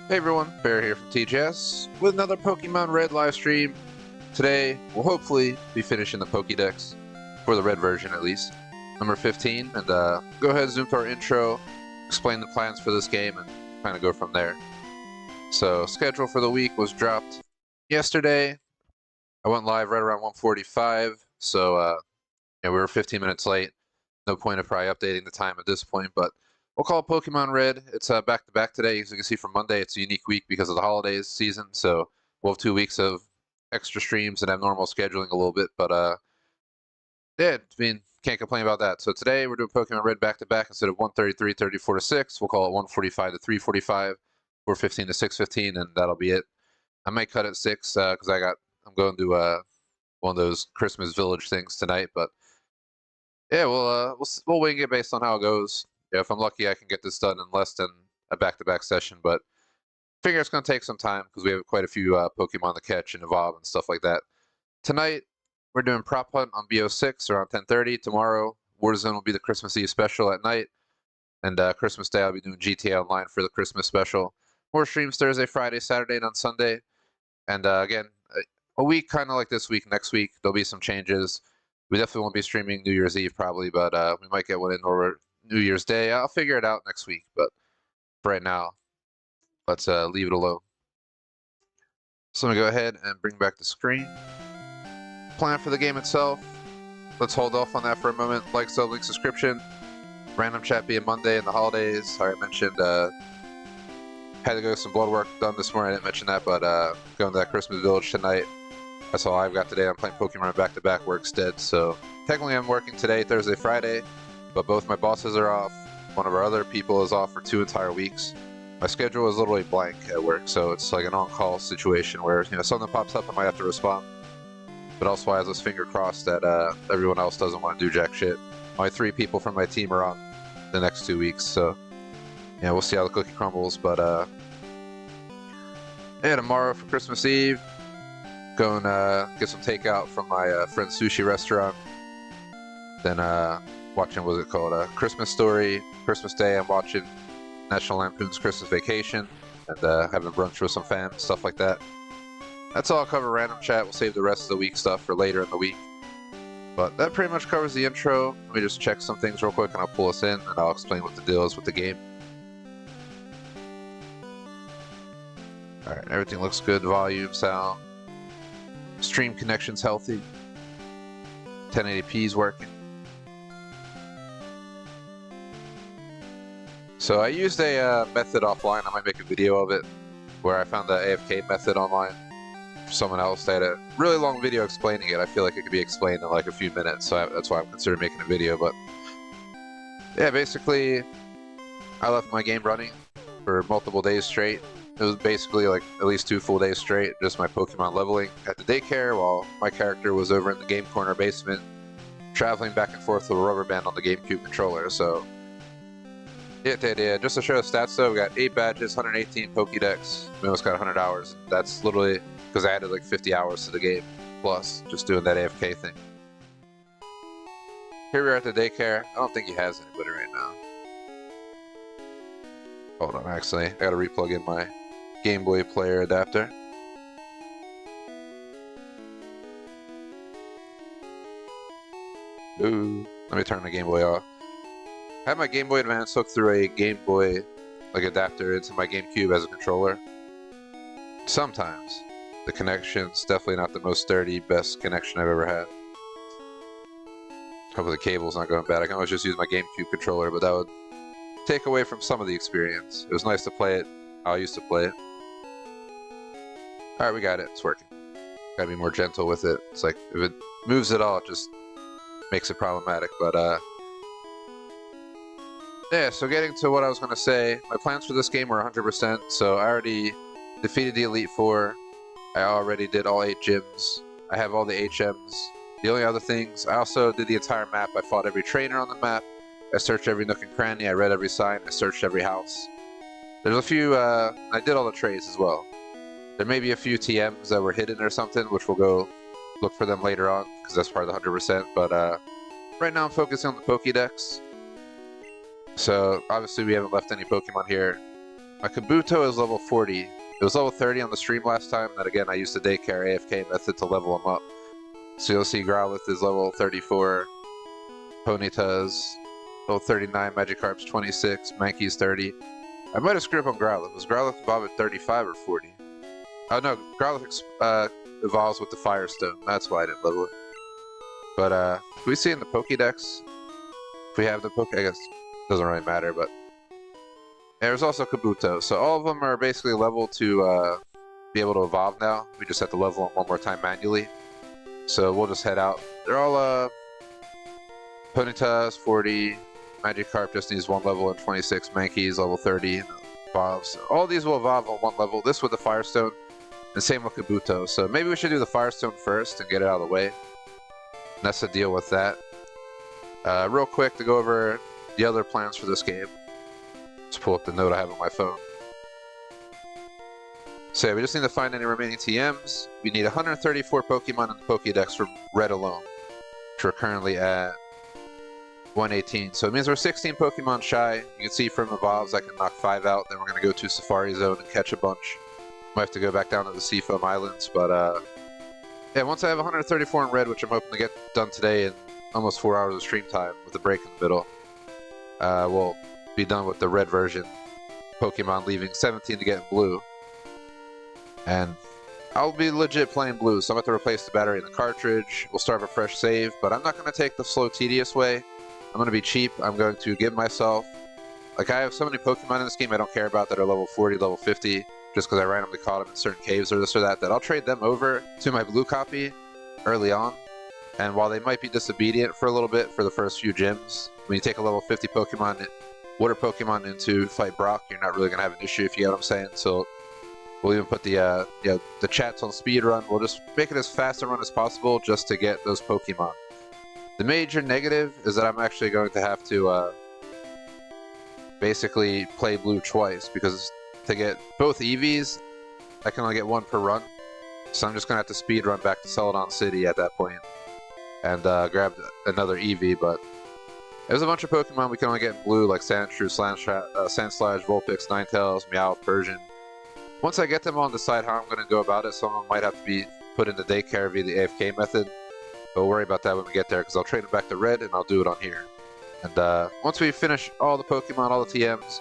Hey everyone, Bear here from TGS with another Pokemon Red live stream. Today, we'll hopefully be finishing the Pokédex, for the Red version at least, number 15, and go ahead and zoom to our intro, explain the plans for this game, and kind of go from there. So, schedule for the week was dropped yesterday. I went live right around 1:45, so we were 15 minutes late. No point of probably updating the time at this point, but we'll call it Pokemon Red. It's back-to-back today. As you can see from Monday, it's a unique week because of the holidays season, so we'll have 2 weeks of extra streams and abnormal scheduling a little bit, but yeah, I mean, can't complain about that. So today we're doing Pokemon Red back-to-back instead of 1:33, 34 to 6. We'll call it 1:45 to 3:45, 4:15 to 6:15, and that'll be it. I might cut at 6 because I'm going to one of those Christmas Village things tonight, but yeah, we'll wing it based on how it goes. Yeah, if I'm lucky, I can get this done in less than a back-to-back session, but I figure it's going to take some time because we have quite a few Pokemon to catch and evolve and stuff like that. Tonight, we're doing Prop Hunt on BO6 around 10:30. Tomorrow, Warzone will be the Christmas Eve special at night, and Christmas Day, I'll be doing GTA Online for the Christmas special. More streams Thursday, Friday, Saturday, and on Sunday. And again, a week kind of like this week, next week, there'll be some changes. We definitely won't be streaming New Year's Eve probably, but we might get one in over New Year's Day. I'll figure it out next week, but for right now, let's leave it alone. So I'm going to go ahead and bring back the screen. Plan for the game itself. Let's hold off on that for a moment. Like, sub, link, subscription. Random chat being Monday and the holidays. I already mentioned had to go get some blood work done this morning. I didn't mention that, but going to that Christmas Village tonight. That's all I've got today. I'm playing Pokemon back-to-back works dead, so technically I'm working today, Thursday, Friday, but both my bosses are off. One of our other people is off for 2 entire weeks. My schedule is literally blank at work, so it's like an on-call situation where something pops up, I might have to respond. But also I have this finger crossed that everyone else doesn't want to do jack shit. Only 3 people from my team are on the next 2 weeks, so yeah, we'll see how the cookie crumbles. But yeah, tomorrow for Christmas Eve, go and get some takeout from my friend's sushi restaurant. Then watching, what's it called? Christmas Story. Christmas Day, I'm watching National Lampoon's Christmas Vacation and having brunch with some fam, stuff like that. That's all I'll cover random chat. We'll save the rest of the week stuff for later in the week. But that pretty much covers the intro. Let me just check some things real quick and I'll pull us in and I'll explain what the deal is with the game. Alright, everything looks good. Volume, sound. Stream connection's healthy. 1080p is working. So I used a method offline. I might make a video of it where I found the AFK method online for someone else. They had a really long video explaining it. I feel like it could be explained in like a few minutes, so that's why I'm considering making a video. But yeah, basically I left my game running for multiple days straight. It was basically like at least 2 full days straight, just my Pokemon leveling at the daycare while my character was over in the game corner basement, traveling back and forth with a rubber band on the GameCube controller. So yeah, just to show the stats though, we got 8 badges, 118 Pokédex, we almost got 100 hours. That's literally because I added like 50 hours to the game, plus just doing that AFK thing. Here we are at the daycare. I don't think he has anybody right now. Hold on, actually, I gotta replug in my Game Boy player adapter. Ooh, let me turn the Game Boy off. I have my Game Boy Advance hooked through a Game Boy adapter into my GameCube as a controller. Sometimes the connection's definitely not the most sturdy, best connection I've ever had. Hopefully the cable's not going bad. I can always just use my GameCube controller, but that would take away from some of the experience. It was nice to play it how I used to play it. Alright, we got it. It's working. Gotta be more gentle with it. It's like, if it moves at all, it just makes it problematic. But, yeah, so getting to what I was going to say, my plans for this game were 100%, so I already defeated the Elite Four. I already did all 8 gyms. I have all the HMs. The only other things, I also did the entire map. I fought every trainer on the map. I searched every nook and cranny. I read every sign. I searched every house. There's a few, I did all the trades as well. There may be a few TMs that were hidden or something, which we'll go look for them later on, because that's part of the 100%. But right now I'm focusing on the Pokédex. So obviously we haven't left any Pokemon here. My Kabuto is level 40. It was level 30 on the stream last time, then again I used the daycare AFK method to level him up. So you'll see Growlithe is level 34, Ponyta's level 39, Magikarp's 26, Mankey's 30. I might have screwed up on Growlithe. Was Growlithe evolve at 35 or 40? Oh no, Growlithe evolves with the Firestone. That's why I didn't level it. But we see in the Pokédex, if we have the I guess it doesn't really matter, but there's also Kabuto. So all of them are basically leveled to be able to evolve now. We just have to level them one more time manually. So we'll just head out. They're all Ponyta's 40, Magikarp just needs one level and 26, Mankey's level 30 and evolves. So all these will evolve on one level. This with the Firestone, and same with Kabuto. So maybe we should do the Firestone first and get it out of the way. And that's the deal with that. Real quick to go over the other plans for this game. Let's pull up the note I have on my phone. So we just need to find any remaining TMs. We need 134 Pokemon in the Pokédex for Red alone, which we're currently at 118. So it means we're 16 Pokemon shy. You can see from evolves I can knock 5 out. Then we're going to go to Safari Zone and catch a bunch. Might have to go back down to the Seafoam Islands, but yeah, once I have 134 in Red, which I'm hoping to get done today in almost 4 hours of stream time with a break in the middle, we'll be done with the Red version. Pokemon leaving 17 to get in Blue. And I'll be legit playing Blue, so I'm going to replace the battery in the cartridge. We'll start a fresh save, but I'm not going to take the slow, tedious way. I'm going to be cheap. I'm going to give myself... Like, I have so many Pokemon in this game I don't care about that are level 40, level 50, just because I randomly caught them in certain caves or this or that, that I'll trade them over to my Blue copy early on. And while they might be disobedient for a little bit for the first few gyms, when you take a level 50 Pokemon, Water Pokemon into fight Brock, you're not really going to have an issue, if you get what I'm saying. So we'll even put the the chats on speed run. We'll just make it as fast a run as possible just to get those Pokemon. The major negative is that I'm actually going to have to basically play Blue twice, because to get both EVs, I can only get one per run. So I'm just going to have to speed run back to Celadon City at that point and grab another EV, but there's a bunch of Pokemon we can only get in Blue, like Sandshrew, Sandslash, Vulpix, Ninetales, Meowth, Persian. Once I get them, I'll decide how I'm going to go about it. Some of them might have to be put into daycare via the AFK method. But we'll worry about that when we get there, because I'll trade them back to Red, and I'll do it on here. And once we finish all the Pokemon, all the TMs,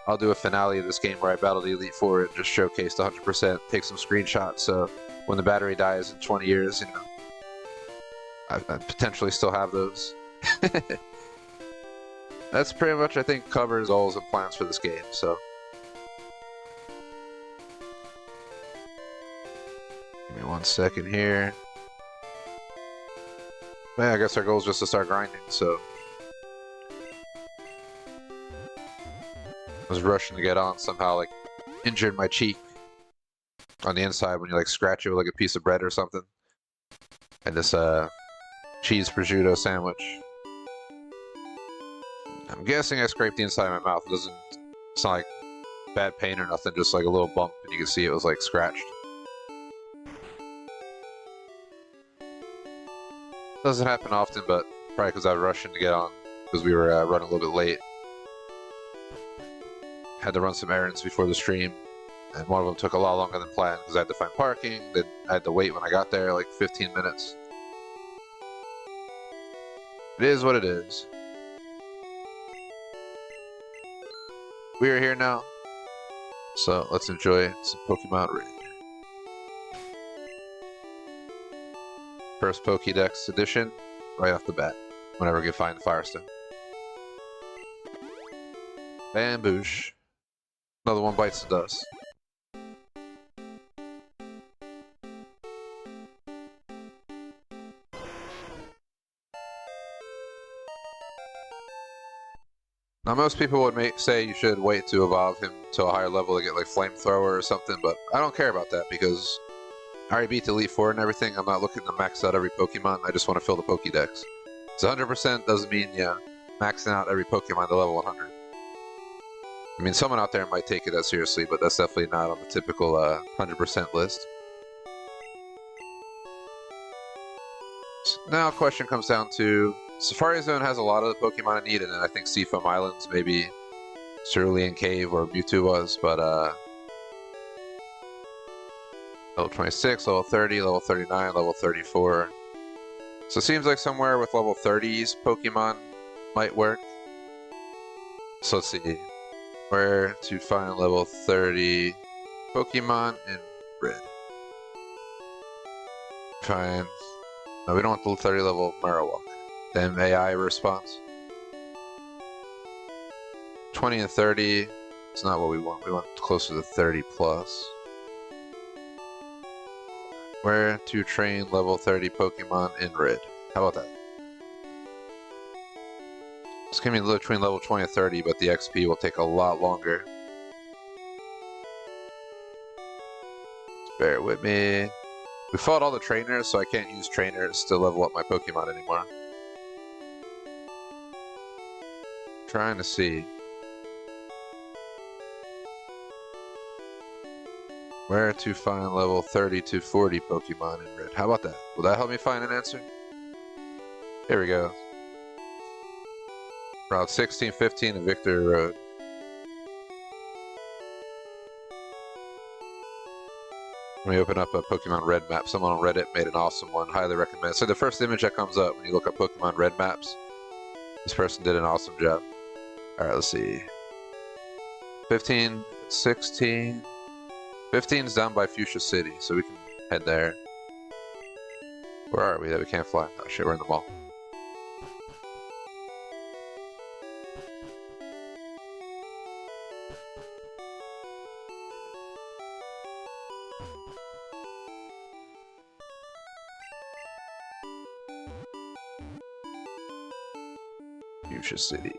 I'll do a finale of this game where I battle the Elite Four and just showcase the 100%, take some screenshots, so when the battery dies in 20 years, you know, I potentially still have those. That's pretty much, I think, covers goals and plans for this game, so. Give me 1 second here. Man, I guess our goal is just to start grinding, so. I was rushing to get on, somehow, like, injured my cheek on the inside when you, like, scratch it with, like, a piece of bread or something. And this, cheese prosciutto sandwich. I'm guessing I scraped the inside of my mouth. It's not like bad pain or nothing, just like a little bump, and you can see it was like scratched. Doesn't happen often, but probably because I was rushing to get on, because we were running a little bit late. Had to run some errands before the stream, and one of them took a lot longer than planned because I had to find parking, then I had to wait when I got there, like 15 minutes. It is what it is. We are here now, so let's enjoy some Pokémon Red. First Pokédex edition, right off the bat, whenever we can find the Firestone. Bamboosh. Another one bites the dust. Now, most people would say you should wait to evolve him to a higher level to get like Flamethrower or something, but I don't care about that because I already beat the Elite Four and everything. I'm not looking to max out every Pokemon. I just want to fill the Pokédex. So 100% doesn't mean, yeah, maxing out every Pokemon to level 100. I mean, someone out there might take it that seriously, but that's definitely not on the typical 100% list. So now, question comes down to Safari Zone has a lot of the Pokemon I need, and then I think Seafoam Islands maybe Cerulean Cave where Mewtwo was, but level 26, level 30, level 39, level 34. So it seems like somewhere with level 30s Pokemon might work. So let's see. Where to find level 30 Pokemon in Red? Find... No, we don't want the 30 level Marowak. Then AI response. 20 and 30 is not what we want. We want closer to 30 plus. Where to train level 30 Pokemon in Red? How about that? It's gonna be between level 20 and 30, but the XP will take a lot longer. Bear with me. We fought all the trainers, so I can't use trainers to level up my Pokemon anymore. Trying to see. Where to find level 30 to 40 Pokemon in Red. How about that? Will that help me find an answer? Here we go. Route 1615 to Victory Road. Let me open up a Pokemon Red map. Someone on Reddit made an awesome one. Highly recommend. So the first image that comes up when you look up Pokemon Red maps, this person did an awesome job. Alright, let's see. 15, 16... 15's down by Fuchsia City, so we can head there. Where are we that we can't fly? Oh shit, we're in the mall. Fuchsia City.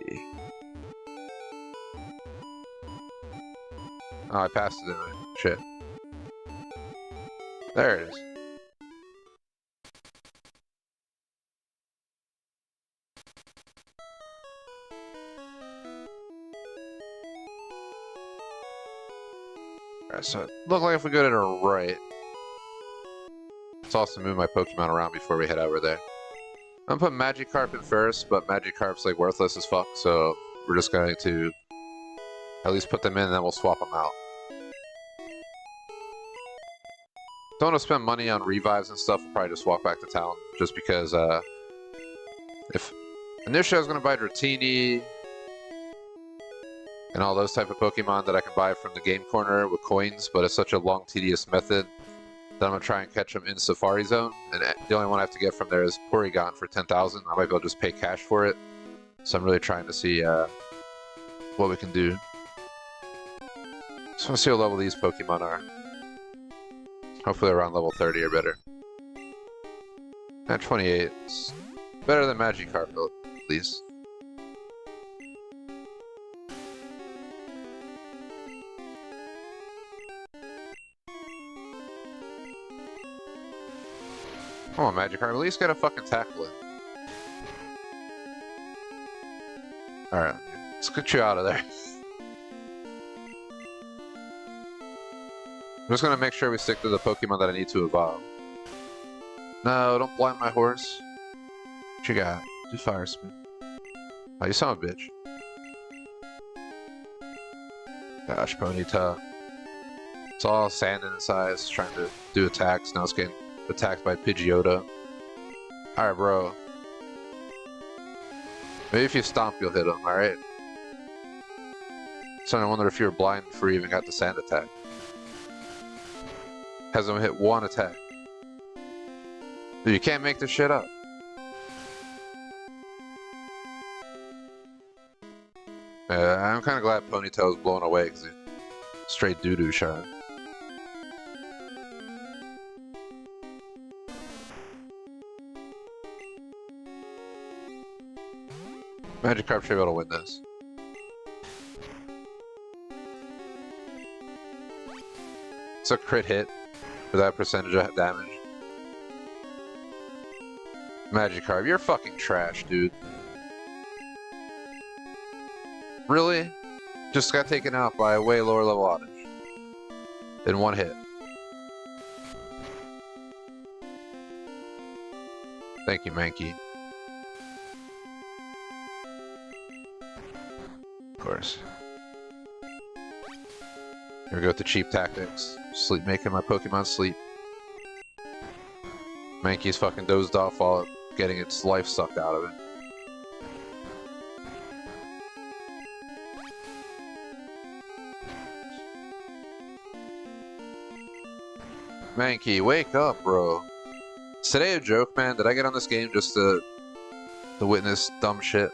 Oh, I passed it anyway. Shit. There it is. Alright, so it looks like if we go to the right, let's also move my Pokemon around before we head over there. I'm gonna put Magikarp in first, but Magikarp's like worthless as fuck, so we're just going to at least put them in and then we'll swap them out. Don't want to spend money on revives and stuff. We'll probably just walk back to town, just because if initially I was going to buy Dratini and all those type of Pokemon that I can buy from the game corner with coins, but it's such a long, tedious method that I'm going to try and catch them in Safari Zone, and the only one I have to get from there is Porygon for 10,000. I might be able to just pay cash for it, so I'm really trying to see what we can do. So let's see what level these Pokemon are. Hopefully around level 30 or better. At 28, it's better than Magikarp at least. Come on, Magikarp, at least get a fucking tackle in. Alright, let's get you out of there. I'm just gonna make sure we stick to the Pokemon that I need to evolve. No, don't blind my horse. What you got? Do Fire Spin. Oh, you son of a bitch. Gosh, Ponyta. It's all sand in its eyes, trying to do attacks. Now it's getting attacked by Pidgeotto. Alright, bro. Maybe if you stomp, you'll hit him, alright? So I wonder if you were blind before you even got the sand attack. Hasn't hit one attack. Dude, you can't make this shit up. I'm kind of glad Ponyta was blown away because he straight doo-doo shot. Magikarp should be able to win this. It's a crit hit for that percentage of damage. Magikarp, you're fucking trash, dude. Really? Just got taken out by a way lower level Oddish. In one hit. Thank you, Mankey. Of course. Here we go with the cheap tactics. Sleep, making my Pokemon sleep. Mankey's fucking dozed off while getting its life sucked out of it. Mankey, wake up, bro. Is today a joke, man? Did I get on this game just to witness dumb shit?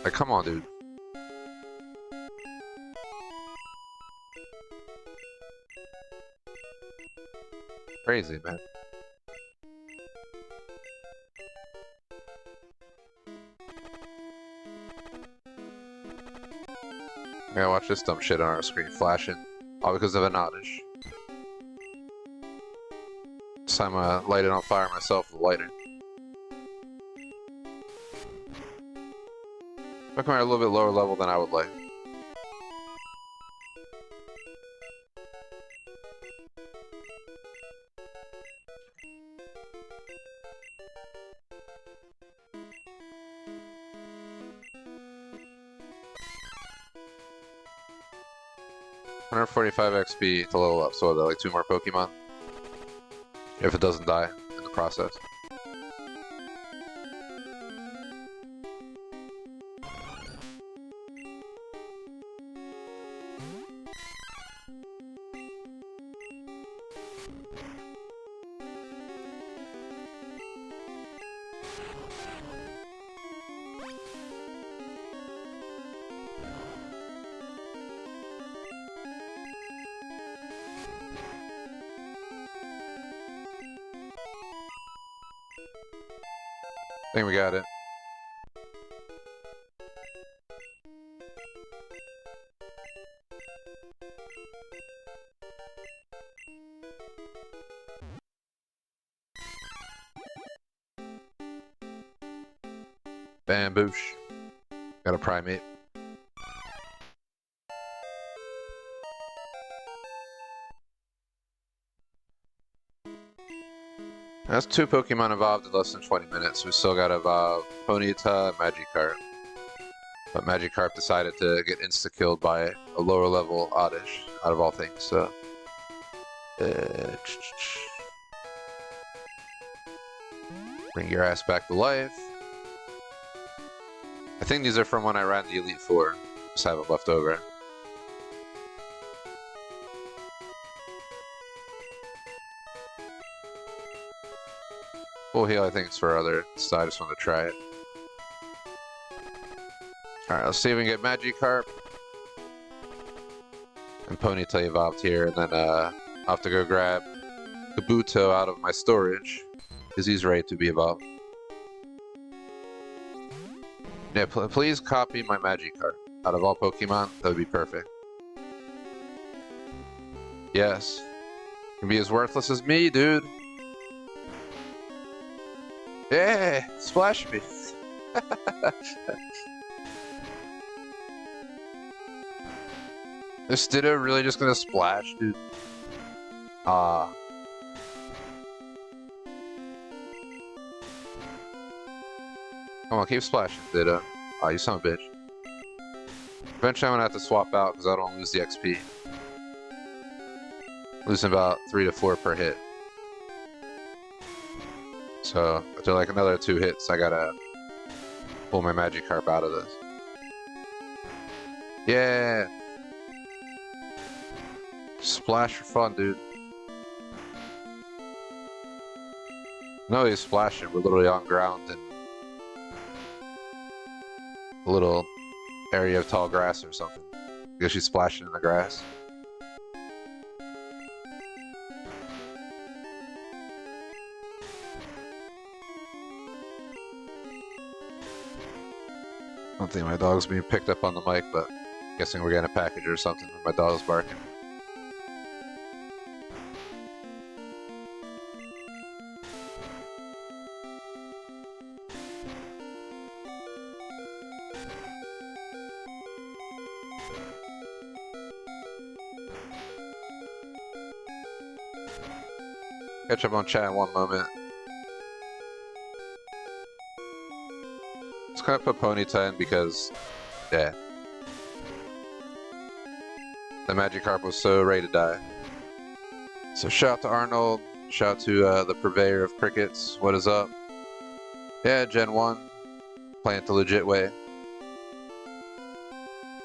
Like, come on, dude. Crazy, man. I gotta watch this dumb shit on our screen flashing. All because of an outage. This time I light it on fire myself with a lighter. Pokemon are a little bit lower level than I would like. $145 XP to level up, so like 2 more Pokemon. If it doesn't die in the process. I think we got it. Bamboosh. Got a primate. That's 2 Pokemon evolved in less than 20 minutes. We still gotta evolve Ponyta and Magikarp. But Magikarp decided to get insta-killed by a lower level Oddish, out of all things, so... Bring your ass back to life. I think these are from when I ran the Elite Four. Just have them left over. Full heal, I think it's for other, so I just want to try it. Alright, let's see if we can get Magikarp. And Ponyta evolved here, and then I'll have to go grab Kabuto out of my storage, because he's ready to be evolved. Yeah, please copy my Magikarp. Out of all Pokemon, that would be perfect. Yes. You can be as worthless as me, dude. Yeah, splash me. Is Ditto really just gonna splash, dude? Come on, keep splashing, Ditto. Aw, you son of a bitch. Eventually I'm gonna have to swap out because I don't lose the XP. Losing about 3 to 4 per hit. So, after like another 2 hits, I gotta pull my Magikarp out of this. Yeah! Splash for fun, dude. No, he's splashing. We're literally on ground in a little area of tall grass or something. I guess she's splashing in the grass. I don't think my dog's being picked up on the mic, but I'm guessing we're getting a package or something when my dog's barking. Catch up on chat in one moment. Just gonna put Ponyta in because, yeah. The Magikarp was so ready to die. So shout out to Arnold, shout out to the purveyor of crickets, what is up? Yeah, Gen 1, playing it the legit way.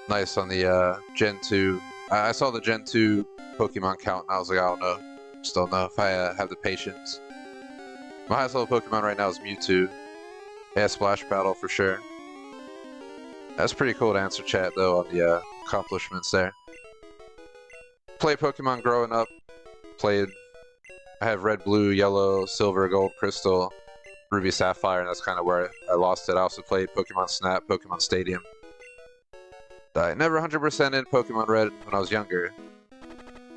Nice on the Gen 2. I saw the Gen 2 Pokemon count and I was like, I don't know. Just don't know if I have the patience. My highest level Pokemon right now is Mewtwo. Yeah, Splash Battle for sure. That's pretty cool to answer chat though on the accomplishments there. Played Pokemon growing up. I have red, blue, yellow, silver, gold, crystal, ruby, sapphire, and that's kind of where I lost it. I also played Pokemon Snap, Pokemon Stadium. I never 100% in Pokemon Red when I was younger.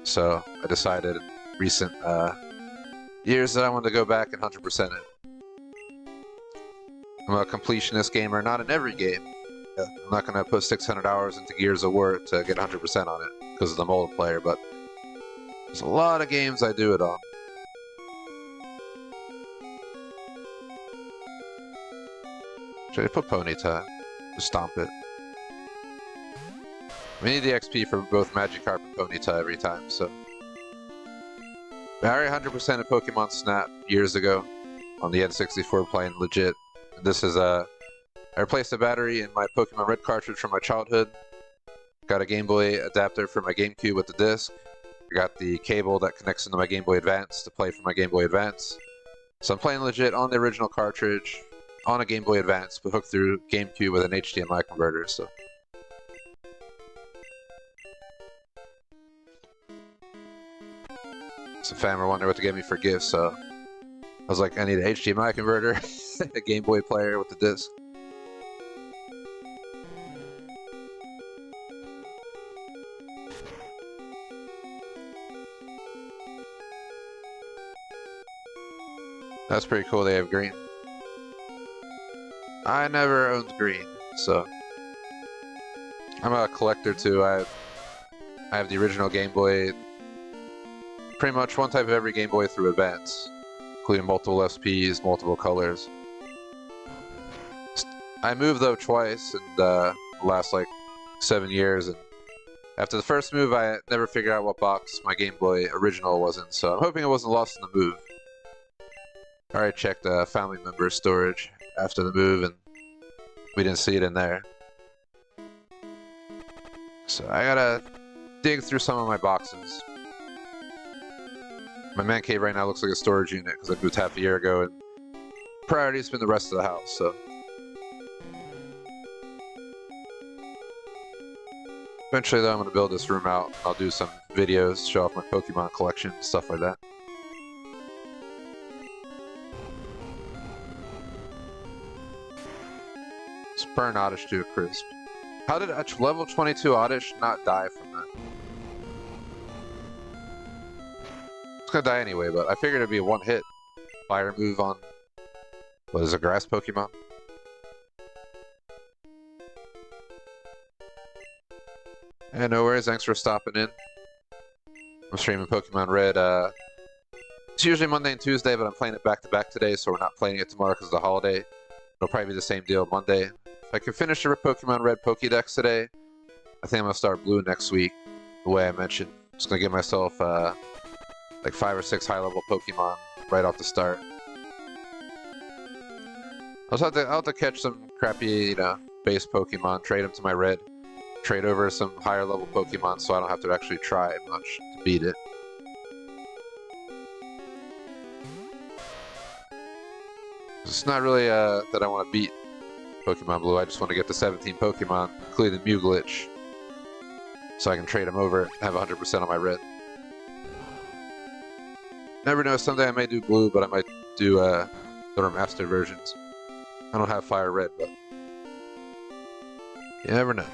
So I decided in recent years that I wanted to go back and 100% it. I'm a completionist gamer, not in every game. I'm not going to put 600 hours into Gears of War to get 100% on it because of the multiplayer, but there's a lot of games I do it on. Should I put Ponyta? Just stomp it. We need the XP for both Magikarp and Ponyta every time, so. I already 100% of Pokemon Snap years ago on the N64 playing legit. And this is I replaced the battery in my Pokemon Red cartridge from my childhood. Got a Game Boy adapter for my GameCube with the disc. I got the cable that connects into my Game Boy Advance to play from my Game Boy Advance. So I'm playing legit on the original cartridge, on a Game Boy Advance, but hooked through GameCube with an HDMI converter, so. Some fam were wondering what to get me for gifts, so I was like, I need an HDMI converter, a Game Boy player with the disc. That's pretty cool they have green. I never owned green, so I'm a collector too. I have the original Game Boy, pretty much one type of every Game Boy through Advance, including multiple SPs, multiple colors. I moved though twice in the last like 7 years, and after the first move I never figured out what box my Game Boy original was in, so I'm hoping it wasn't lost in the move. I already checked family member storage after the move and we didn't see it in there. So I gotta dig through some of my boxes. My man cave right now looks like a storage unit because I moved half a year ago, and priority's been the rest of the house, so. Eventually though I'm gonna build this room out. I'll do some videos, show off my Pokemon collection, stuff like that. Burn Oddish to a crisp. How did a level 22 Oddish not die from that? It's gonna die anyway, but I figured it'd be a one-hit fire move on, what is it, grass Pokemon? And no worries, thanks for stopping in. I'm streaming Pokemon Red. It's usually Monday and Tuesday, but I'm playing it back-to-back today, so we're not playing it tomorrow because of the holiday. It'll probably be the same deal Monday. If I can finish the Pokemon Red Pokédex today, I think I'm going to start Blue next week, the way I mentioned. Just going to give myself like 5 or 6 high-level Pokemon right off the start. I'll have to catch some crappy, base Pokemon, trade them to my Red, trade over some higher-level Pokemon so I don't have to actually try much to beat it. It's not really that I want to beat Pokemon Blue, I just want to get the 17 Pokemon, including the Mew glitch, so I can trade them over and have 100% on my Red. Never know, someday I may do Blue, but I might do the remastered versions. I don't have Fire Red, but you never know.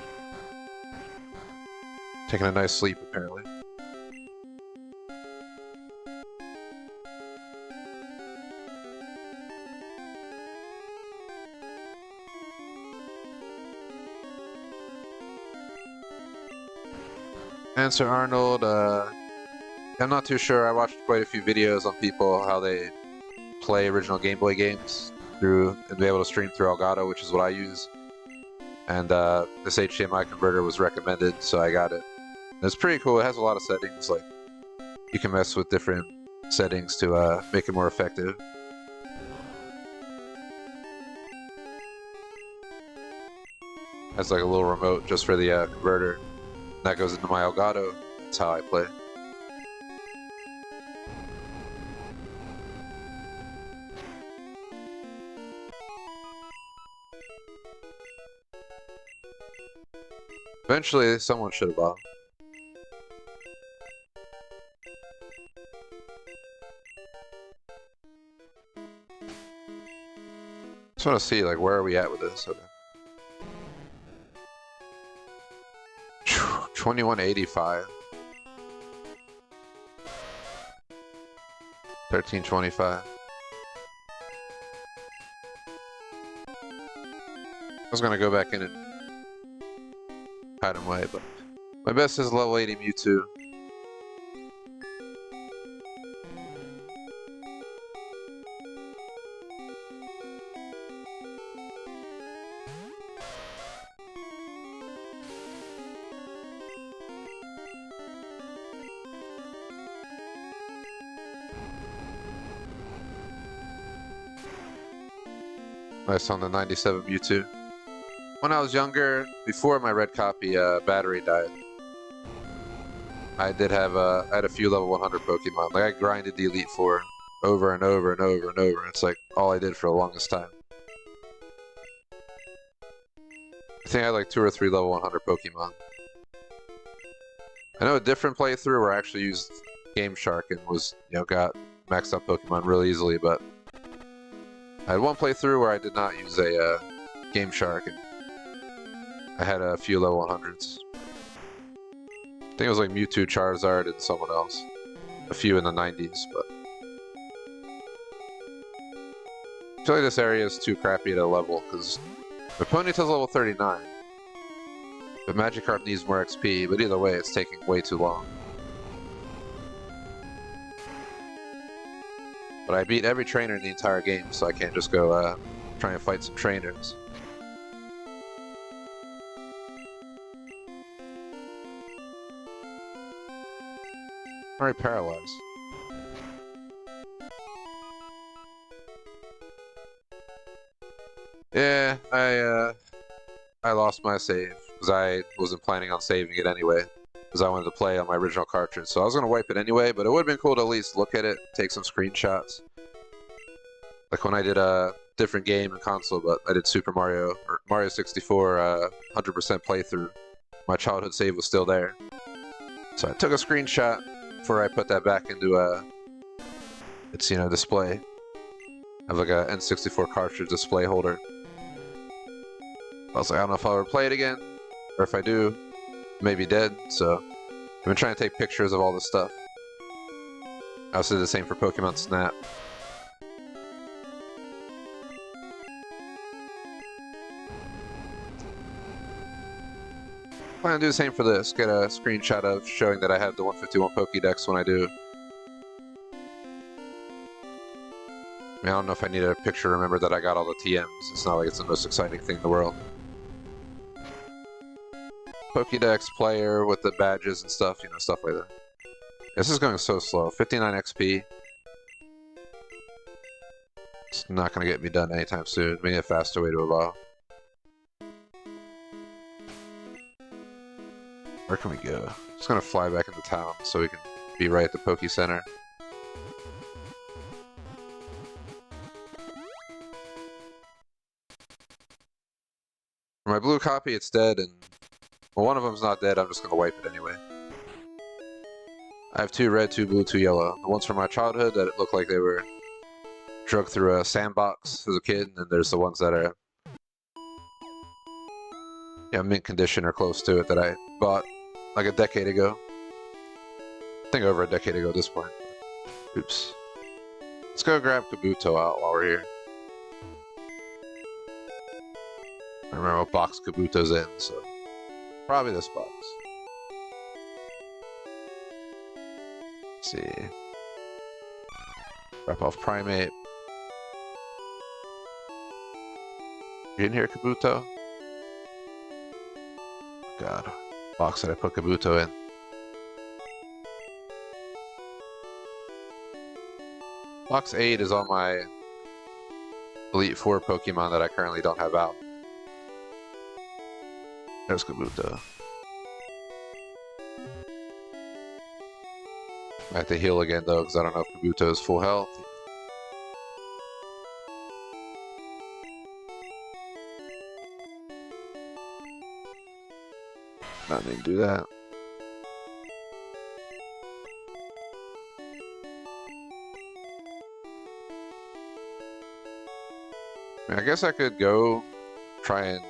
Taking a nice sleep, apparently. Answer Arnold, I'm not too sure. I watched quite a few videos on people, how they play original Game Boy games through, and be able to stream through Elgato, which is what I use. And this HDMI converter was recommended, so I got it. It's pretty cool. It has a lot of settings. Like you can mess with different settings to make it more effective. Has like a little remote just for the converter. That goes into my Elgato. That's how I play. Eventually, someone should have bought. Just want to see, like, where are we at with this? Okay. 2185. 1325. I was gonna go back in and hide him away, but my best is level 80 Mewtwo. Nice on the 97 Mewtwo. When I was younger, before my red copy battery died, I did have I had a few level 100 Pokemon. Like I grinded the Elite Four over and over and over and over. It's like all I did for the longest time. I think I had like 2 or 3 level 100 Pokemon. I know a different playthrough where I actually used GameShark and was, you know, got maxed out Pokemon real easily, but I had one playthrough where I did not use a GameShark, and I had a few level 100s. I think it was like Mewtwo, Charizard, and someone else. A few in the 90s, but I feel like this area is too crappy at a level, because my Ponytail's level 39. But Magikarp needs more XP, but either way, it's taking way too long. But I beat every trainer in the entire game, so I can't just go try and fight some trainers. I'm already paralyzed. Yeah, I lost my save because I wasn't planning on saving it anyway, because I wanted to play on my original cartridge. So I was gonna wipe it anyway, but it would have been cool to at least look at it, take some screenshots. Like when I did a different game and console, but I did Super Mario or Mario 64 100% playthrough. My childhood save was still there, so I took a screenshot before I put that back into its, you know, display. I have like a N64 cartridge display holder. I was like, I don't know if I'll ever play it again, or if I do, maybe dead. So I've been trying to take pictures of all this stuff. I also did the same for Pokemon Snap. I'm gonna do the same for this. Get a screenshot of showing that I have the 151 Pokédex when I do. I mean, I don't know if I need a picture to remember that I got all the TMs. It's not like it's the most exciting thing in the world. Pokédex player with the badges and stuff, you know, stuff like that. This is going so slow. 59 XP. It's not going to get me done anytime soon. We need a faster way to evolve. Where can we go? Just going to fly back into town so we can be right at the Poké Center. For my blue copy, it's dead, and well, one of them's not dead. I'm just going to wipe it anyway. I have 2 red, 2 blue, 2 yellow. The ones from my childhood that look like they were drugged through a sandbox as a kid, and then there's the ones that are, yeah, mint condition or close to it that I bought like a decade ago. I think over a decade ago at this point. Oops. Let's go grab Kabuto out while we're here. I remember what box Kabuto's in, so probably this box. Let's see. Wrap off Primate. You in here, Kabuto? God. Box that I put Kabuto in. Box 8 is all my Elite Four Pokemon that I currently don't have out. There's Kabuto. I have to heal again though, because I don't know if Kabuto is full health. Not need to do that. I guess I could go try and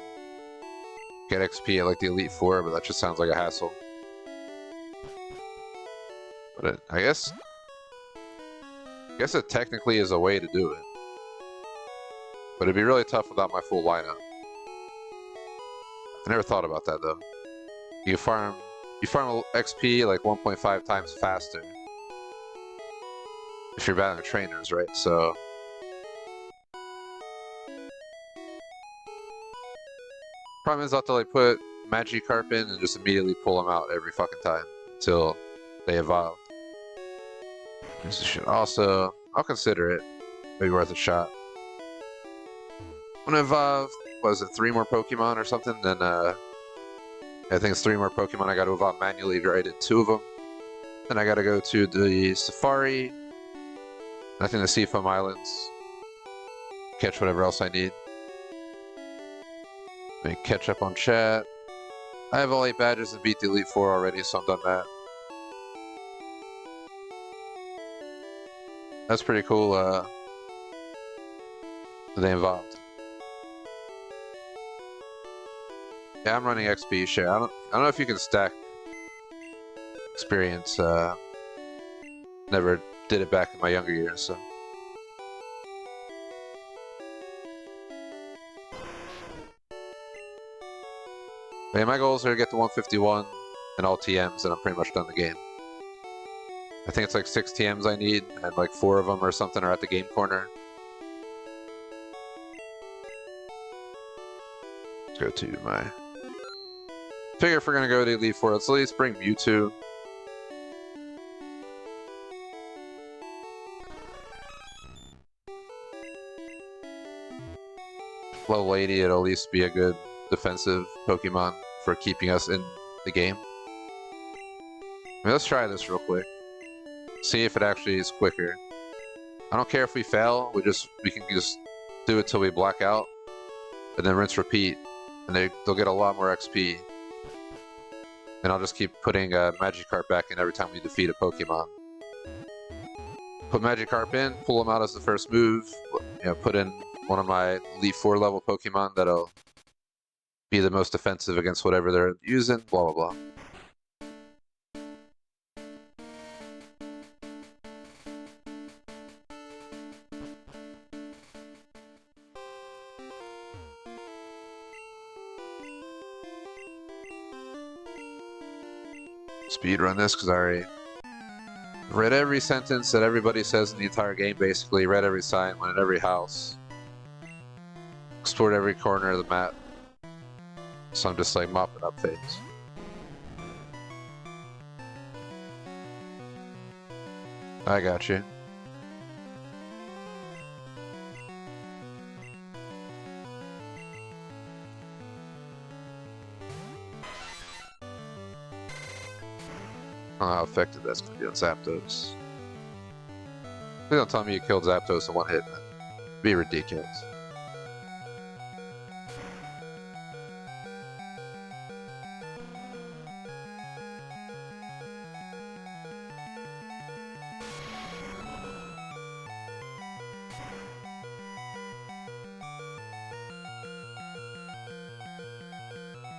get XP at like the Elite Four, but that just sounds like a hassle. But I guess it technically is a way to do it. But it'd be really tough without my full lineup. I never thought about that though. You farm XP like 1.5 times faster if you're battling trainers, right? So problem is I'll have to like put Magikarp in and just immediately pull them out every fucking time until they evolve. This should also, I'll consider it. Maybe worth a shot. When I evolve, what is it, 3 more Pokemon or something? Then I think it's 3 more Pokemon I gotta evolve manually right in 2 of them. Then I gotta go to the Safari, I think the Seafoam Islands, catch whatever else I need. Let me catch up on chat. I have all 8 badges and beat the Elite Four already, so I'm done that. That's pretty cool, that they involved. Yeah, I'm running XP share. I don't know if you can stack experience. Never did it back in my younger years, so. But yeah, my goals are to get to 151 and all TMs, and I'm pretty much done the game. I think it's like 6 TMs I need, and like 4 of them or something are at the game corner. Let's go to my... Figure if we're gonna go to Elite Four, let's at least bring Mewtwo. Level 80, it'll at least be a good defensive Pokemon for keeping us in the game. I mean, let's try this real quick. See if it actually is quicker. I don't care if we fail, we can just do it till we black out, and then rinse repeat, and they'll get a lot more XP. And I'll just keep putting Magikarp back in every time we defeat a Pokemon. Put Magikarp in, pull him out as the first move, you know, put in one of my Elite Four level Pokemon that'll be the most defensive against whatever they're using, blah blah blah. Speedrun this because I already read every sentence that everybody says in the entire game, basically. Read every sign, went in every house, explored every corner of the map. So I'm just like mopping up things. I got you. I don't know how effective that's going to be on Zapdos. Please don't tell me you killed Zapdos in one hit, man. Be ridiculous.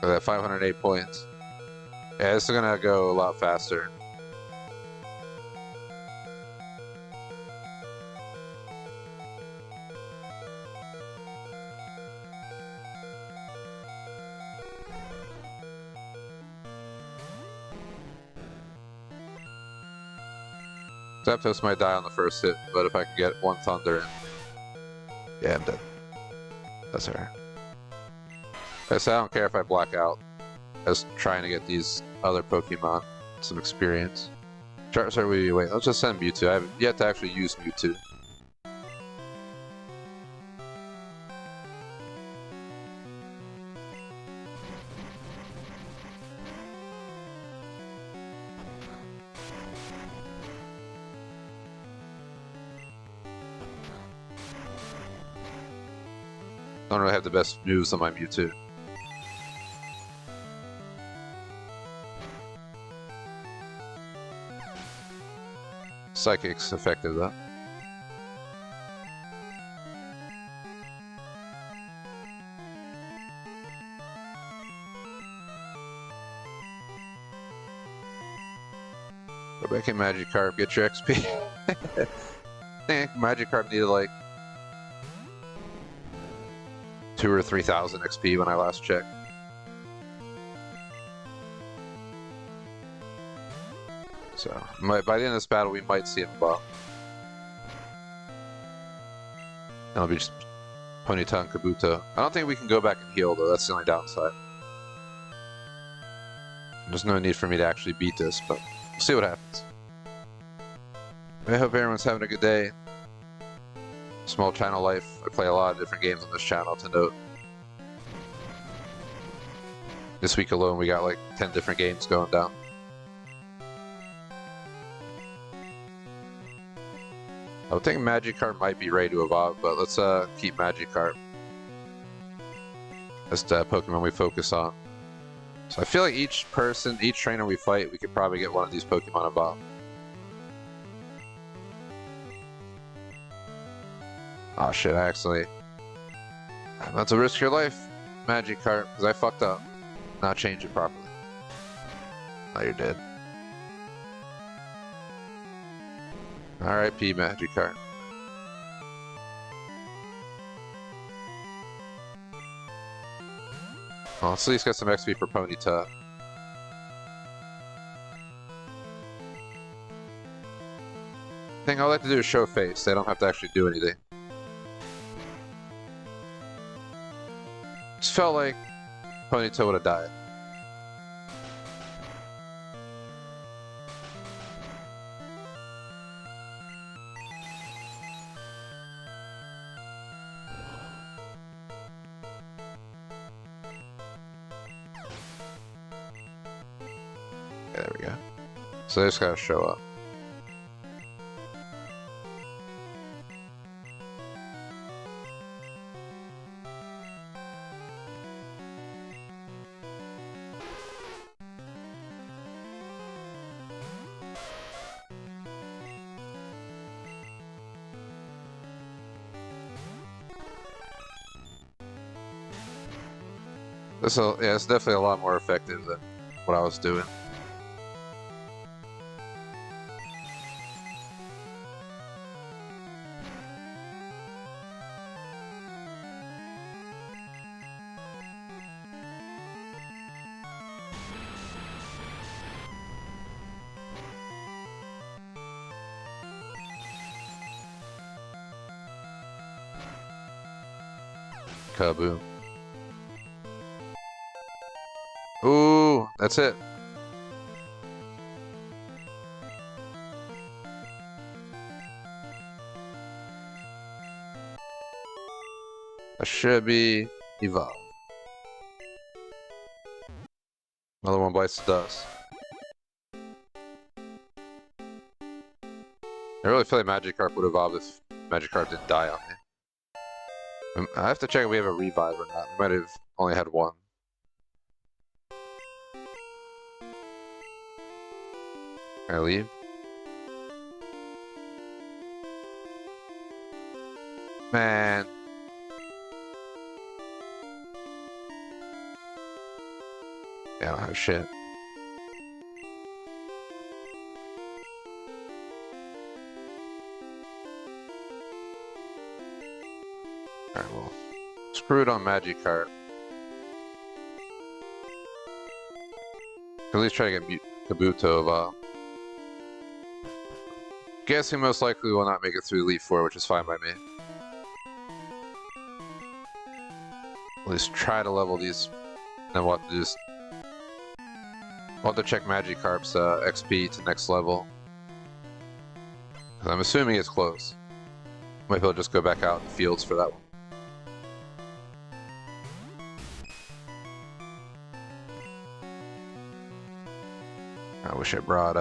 Look at that, 508 points. Yeah, this is gonna go a lot faster. Zapdos might die on the first hit, but if I can get one Thunder in... Yeah, I'm dead. That's her. I said I don't care if I black out. Just trying to get these other Pokemon some experience. Charizard, wait, let's just send Mewtwo. I have yet to actually use Mewtwo. Don't really have the best moves on my Mewtwo. Psychic's effective though. Go back in Magikarp, get your XP. I think Magikarp needed like 2,000 or 3,000 XP when I last checked. So, by the end of this battle, we might see him above. It'll be just Ponyta and Kabuto. I don't think we can go back and heal, though. That's the only downside. There's no need for me to actually beat this, but we'll see what happens. I hope everyone's having a good day. Small channel life. I play a lot of different games on this channel, to note. This week alone, we got like 10 different games going down. I would think Magikarp might be ready to evolve, but let's keep Magikarp. That's the Pokemon we focus on. So I feel like each person, each trainer we fight, we could probably get one of these Pokemon evolved. Oh shit, I actually... That's a risk your life, Magikarp, because I fucked up. Not change it properly. Oh, you're dead. R.I.P. Magikarp. Well, let's at least get some XP for Ponyta. Thing I like to do is show face. They don't have to actually do anything. Just felt like Ponyta would have died. There we go. So they just gotta show up. Yeah, it's definitely a lot more effective than what I was doing. Kaboom. Ooh, that's it. I should be evolved. Another one bites the dust. I really feel like Magikarp would evolve if Magikarp didn't die on me. I have to check if we have a revive or not. We might have only had one. Can I leave? Man. Yeah, I don't have shit. Alright, well. Screw it on Magikarp. At least try to get Kabuto evolved. Guessing most likely will not make it through Elite Four, which is fine by me. At least try to level these. Then we'll have to just... We'll have to check Magikarp's XP to next level. I'm assuming it's close. Might be able to just go back out in the fields for that one. I wish I brought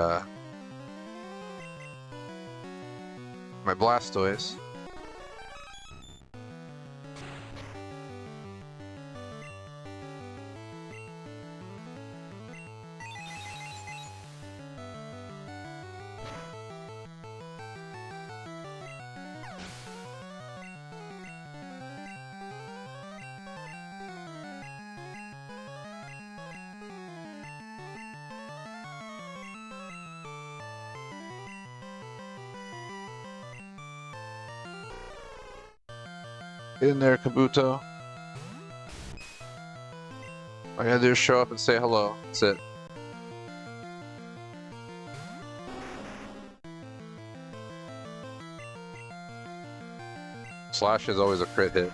my Blastoise. Get in there, Kabuto. All I gotta do is show up and say hello. That's it. Slash is always a crit hit.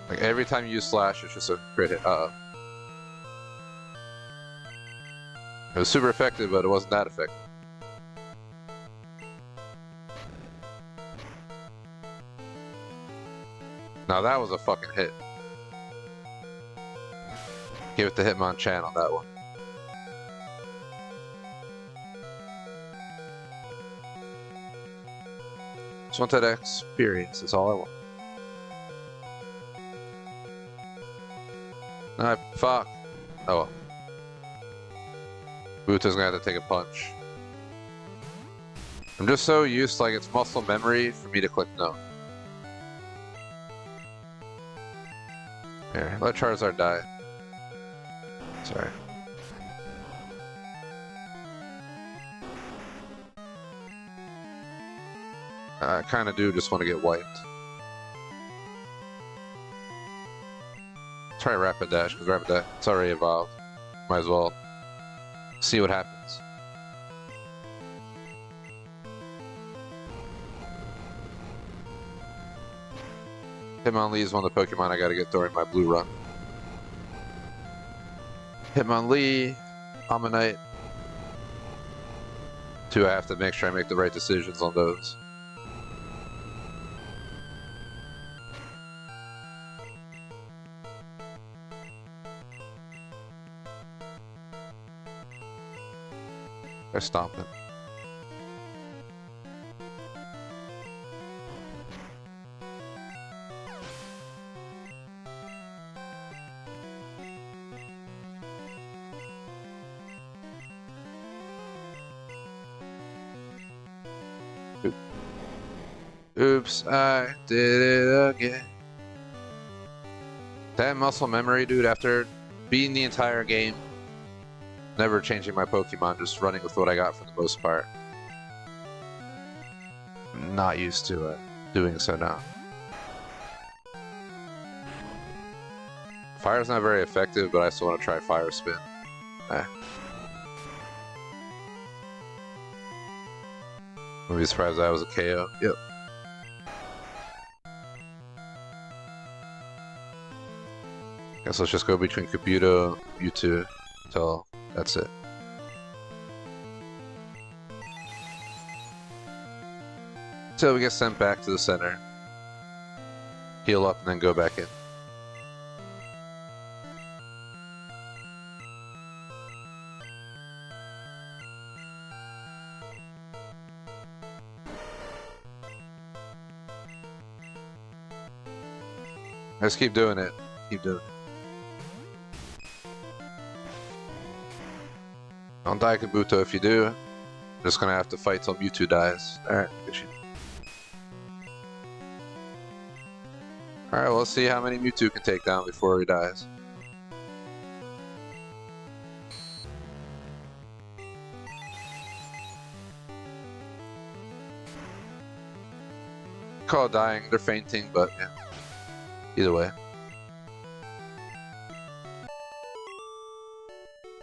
Like every time you use Slash, it's just a crit hit. Uh-oh. It was super effective, but it wasn't that effective. Now that was a fucking hit. Give it to Hitmonchan on that one. Just want that experience, that's all I want. No, fuck. Oh well. Buta's gonna have to take a punch. I'm just so used to, like, it's muscle memory for me to click no. Here, let Charizard die. Sorry. I kinda do just want to get wiped. Try Rapid Dash, because Rapid Dash, it's already evolved. Might as well see what happens. Hitmonlee is one of the Pokemon I gotta get during my blue run. Hitmonlee, Ammonite. 2, I have to make sure I make the right decisions on those. I stomp it. Oops, I did it again. That muscle memory, dude, after beating the entire game, never changing my Pokemon, just running with what I got for the most part. I'm not used to doing so now. Fire's not very effective, but I still want to try Fire Spin. Wouldn't be surprised if that was a KO. Yep. Guess let's just go between Kabuto, Mewtwo, until that's it. Until we get sent back to the center. Heal up and then go back in. Just keep doing it. Keep doing it. Don't die, Kabuto. If you do, I'm just gonna have to fight till Mewtwo dies. Alright, get you. Alright, well, let's see how many Mewtwo can take down before he dies. Call it dying, they're fainting, but yeah. Either way.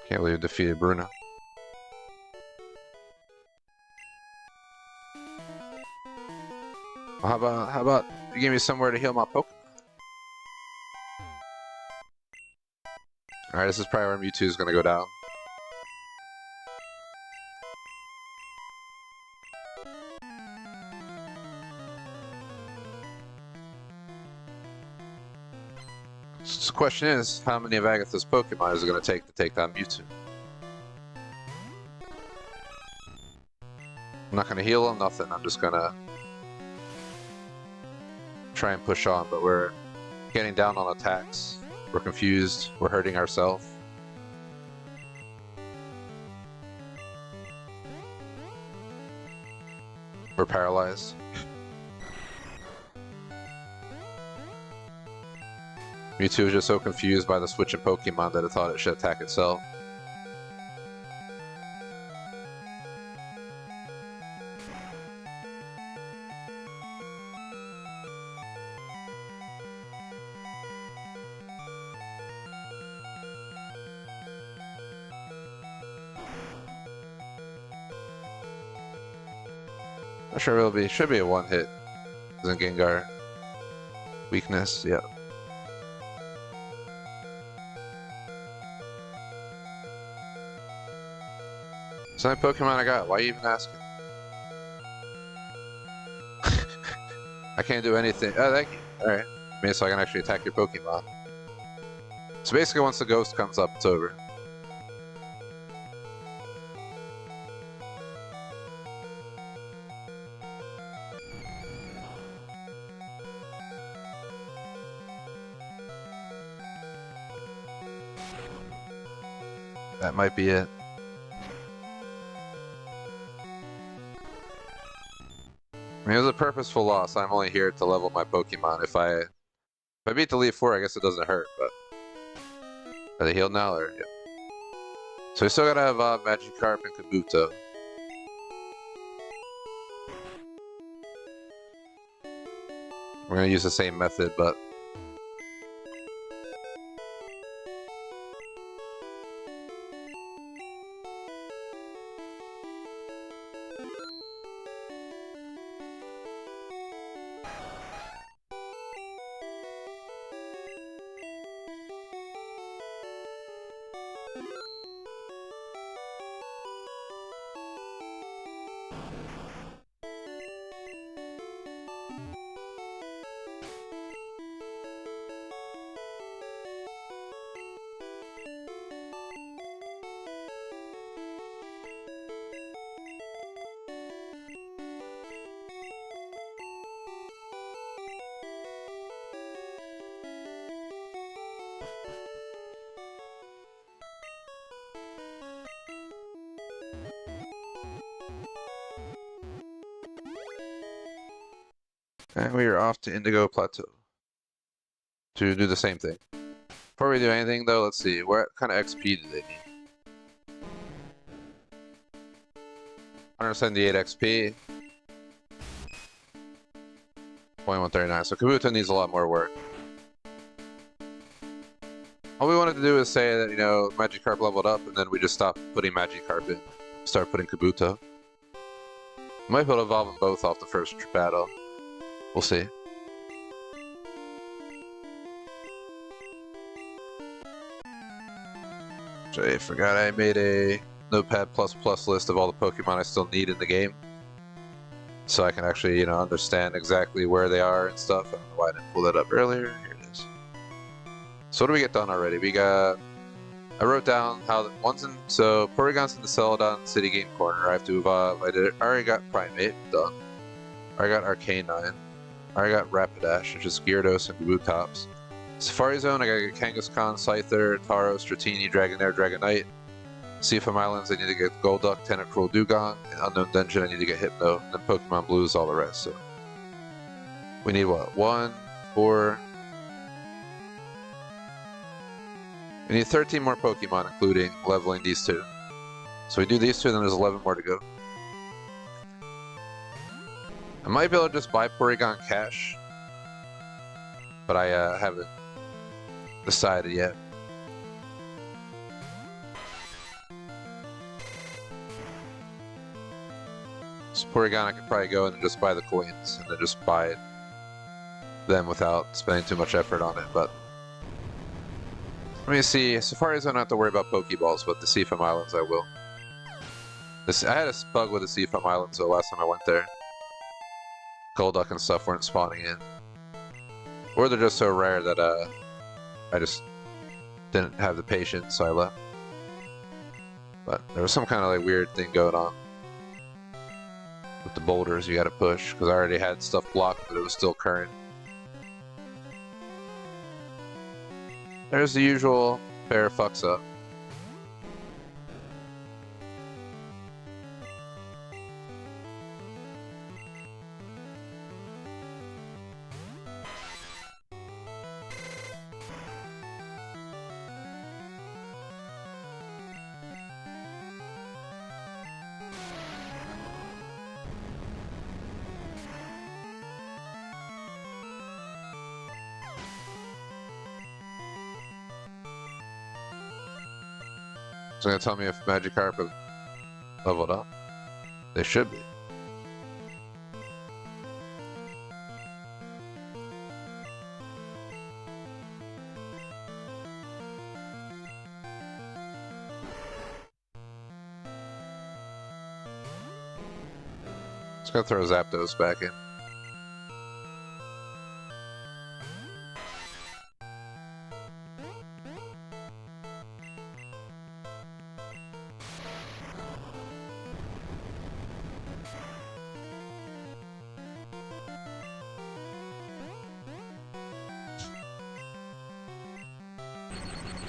Can't believe we defeated Bruno. Well, how about you give me somewhere to heal my Pokemon? Alright, this is probably where Mewtwo is gonna go down. So the question is, how many of Agatha's Pokemon is it gonna take to take down Mewtwo? I'm not gonna heal him, nothing. I'm just gonna try and push on, but we're getting down on attacks. We're confused. We're hurting ourselves. We're paralyzed. Mewtwo was just so confused by the switch in Pokemon that it thought it should attack itself. Not sure it'll be. Should be a one hit. Isn't Gengar weakness? Yeah. It's not Pokemon I got. Why are you even asking? I can't do anything. Oh, thank you. Alright. I mean, so I can actually attack your Pokemon. So basically, once the ghost comes up, it's over. That might be it. I mean, it was a purposeful loss. I'm only here to level my Pokemon. If I beat the Leaf 4, I guess it doesn't hurt, but... Are they healed now, or... Yep. So we still gotta have Magikarp and Kabuto. We're gonna use the same method, but... And we are off to Indigo Plateau to do the same thing. Before we do anything though, let's see, what kind of XP do they need? 178 XP. 2139, so Kabuto needs a lot more work. All we wanted to do is say that, you know, Magikarp leveled up and then we just stopped putting Magikarp in. Start putting Kabuto. Might be able to evolve them both off the first battle. We'll see. I forgot I made a Notepad++ list of all the Pokemon I still need in the game. So I can actually, you know, understand exactly where they are and stuff. I don't know why I didn't pull that up earlier. Here it is. So what do we get done already? We got... I wrote down how one's in... So, Porygon's in the Celadon City Game Corner. I have to evolve... I already got Primate, done. I got Arcanine. I got Rapidash, which is Gyarados and Kabutops. Safari Zone, I gotta get Kangaskhan, Scyther, Taro, Stratini, Dragonair, Dragonite. Seafoam Islands, I need to get Golduck, Tentacruel, Dugong. And Unknown Dungeon, I need to get Hypno. And then Pokemon Blue is all the rest, so... We need what? 1, 4... We need 13 more Pokemon, including leveling these two. So we do these two, and then there's 11 more to go. I might be able to just buy Porygon cash, but I haven't decided yet. So Porygon, I could probably go in and just buy the coins, and then just buy them without spending too much effort on it, but... Let me see, Safari Zone I don't have to worry about Pokeballs, but the Seafoam Islands I will. I had a bug with the Seafoam Islands though last time I went there. Golduck and stuff weren't spawning in. Or they're just so rare that I just didn't have the patience, so I left. But there was some kind of like weird thing going on with the boulders you gotta push, because I already had stuff blocked, but it was still current. There's the usual pair fucks up. It's gonna tell me if Magikarp have leveled up. They should be. Just gonna throw Zapdos back in.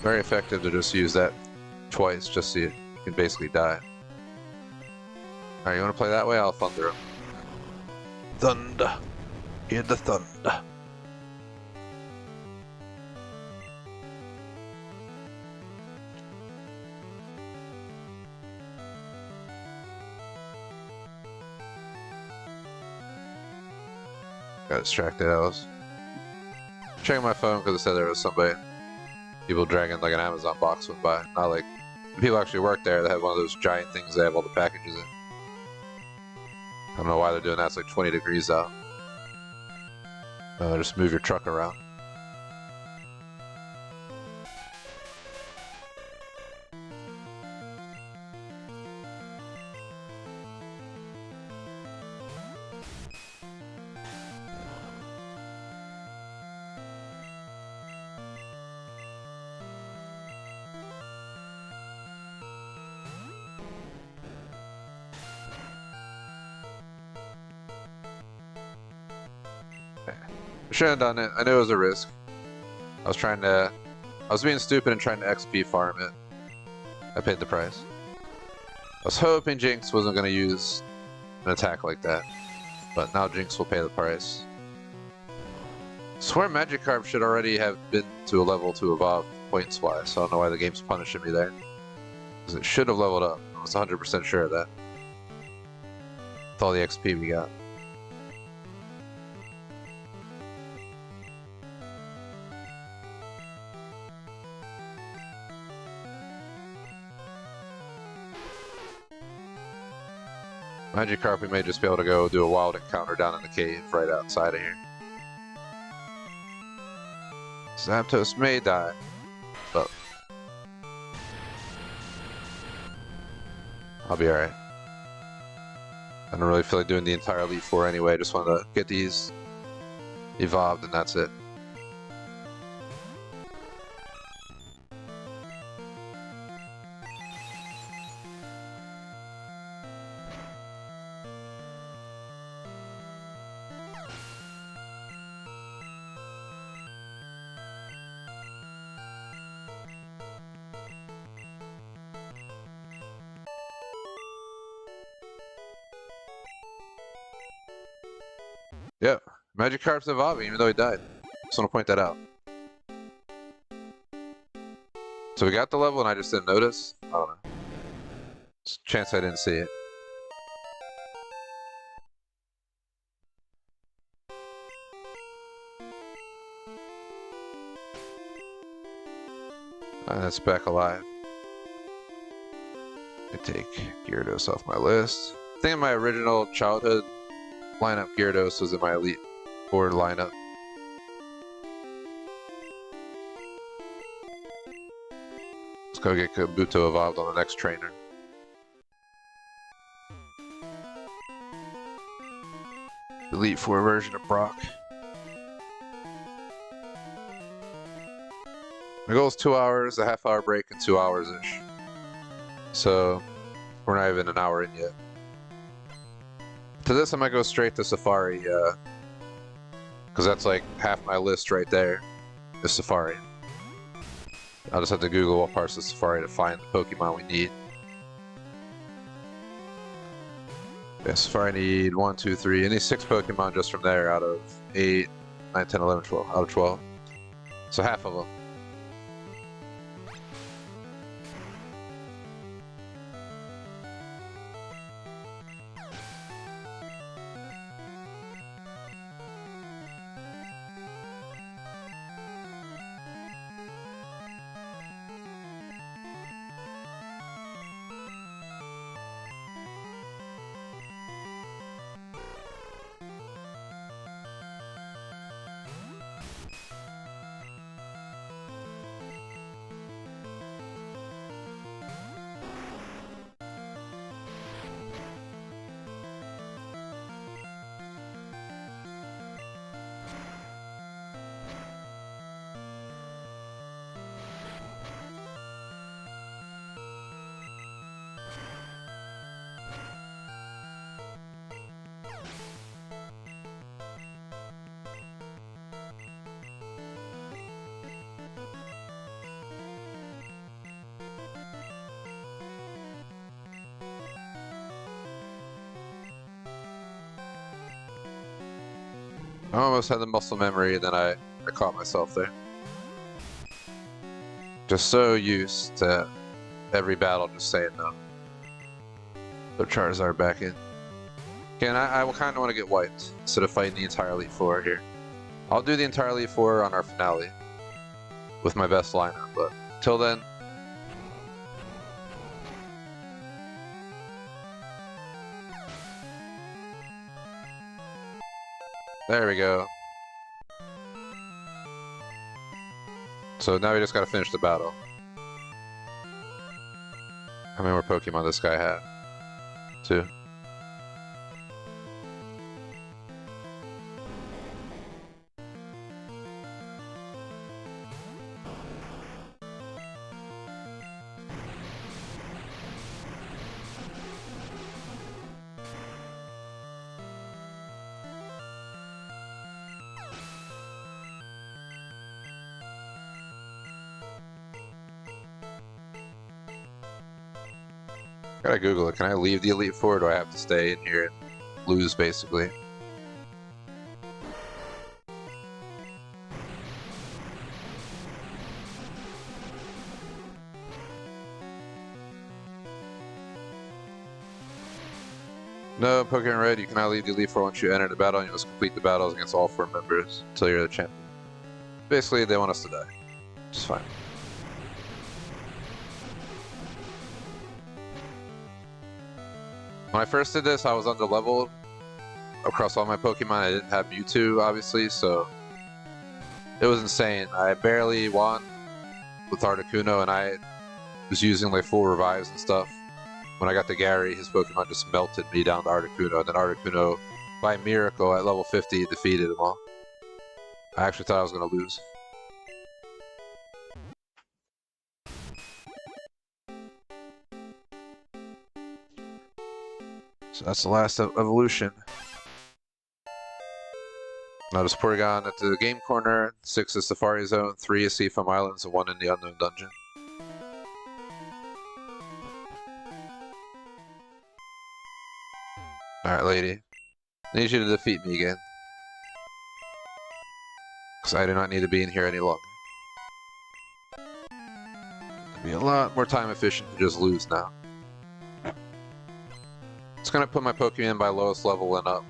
Very effective to just use that twice, just so you can basically die. Alright, you wanna play that way? I'll thunder him. Thunder. Hear the thunder. Got distracted. I was checking my phone because it said there was somebody, people dragging like an Amazon box went by. Not like people actually work there. They have one of those giant things they have all the packages in. I don't know why they're doing that. It's like 20 degrees out. Just move your truck around. I shouldn't have done it. I knew it was a risk. I was being stupid and trying to XP farm it. I paid the price. I was hoping Jinx wasn't going to use an attack like that, but now Jinx will pay the price. I swear Magikarp should already have been to a level to evolve points wise, so I don't know why the game's punishing me there. Because it should have leveled up. I was 100% sure of that. With all the XP we got. Magikarp, we may just be able to go do a wild encounter down in the cave right outside of here. Zapdos may die, but I'll be alright. I don't really feel like doing the entire Elite Four anyway, just want to get these evolved and that's it. Yeah, Magikarp's evolving even though he died. Just want to point that out. So we got the level and I just didn't notice? I don't know. There's a chance I didn't see it. And that's back alive. I take Gyarados off my list. I think in my original childhood lineup, Gyarados was in my Elite Four lineup. Let's go get Kabuto evolved on the next trainer. Elite Four version of Brock. My goal is 2 hours, a half-hour break, and 2 hours-ish. So, we're not even an hour in yet. To this, I might go straight to Safari, because that's like half my list right there, is Safari. I'll just have to Google what parts of Safari to find the Pokemon we need. Yeah, Safari need 1, 2, 3, I need 6 Pokemon just from there out of 8, 9, 10, 11, 12, out of 12. So half of them. I almost had the muscle memory, then I caught myself there. Just so used to every battle just saying no. So Charizard back in. Again, I will kind of want to get wiped instead of fighting the entire Elite Four here. I'll do the entire Elite Four on our finale with my best lineup, but till then. There we go. So now we just gotta finish the battle. How many more Pokemon this guy had? 2. Gotta Google it. Can I leave the Elite Four, or do I have to stay in here and lose, basically? No, Pokémon Red, you cannot leave the Elite Four once you enter the battle, and you must complete the battles against all 4 members until you're the champion. Basically, they want us to die. It's fine. When I first did this, I was under-leveled across all my Pokemon. I didn't have Mewtwo, obviously, so it was insane. I barely won with Articuno, and I was using like full revives and stuff. When I got to Gary, his Pokemon just melted me down to Articuno, and then Articuno, by miracle, at level 50, defeated them all. I actually thought I was going to lose. So that's the last evolution. Now there's Porygon at the game corner, 6 is Safari Zone, 3 is Seafoam Islands, and 1 in the Unknown Dungeon. Alright, lady. I need you to defeat me again. Because I do not need to be in here any longer. It'd be a lot more time efficient to just lose now. It's gonna put my Pokemon by lowest level and up.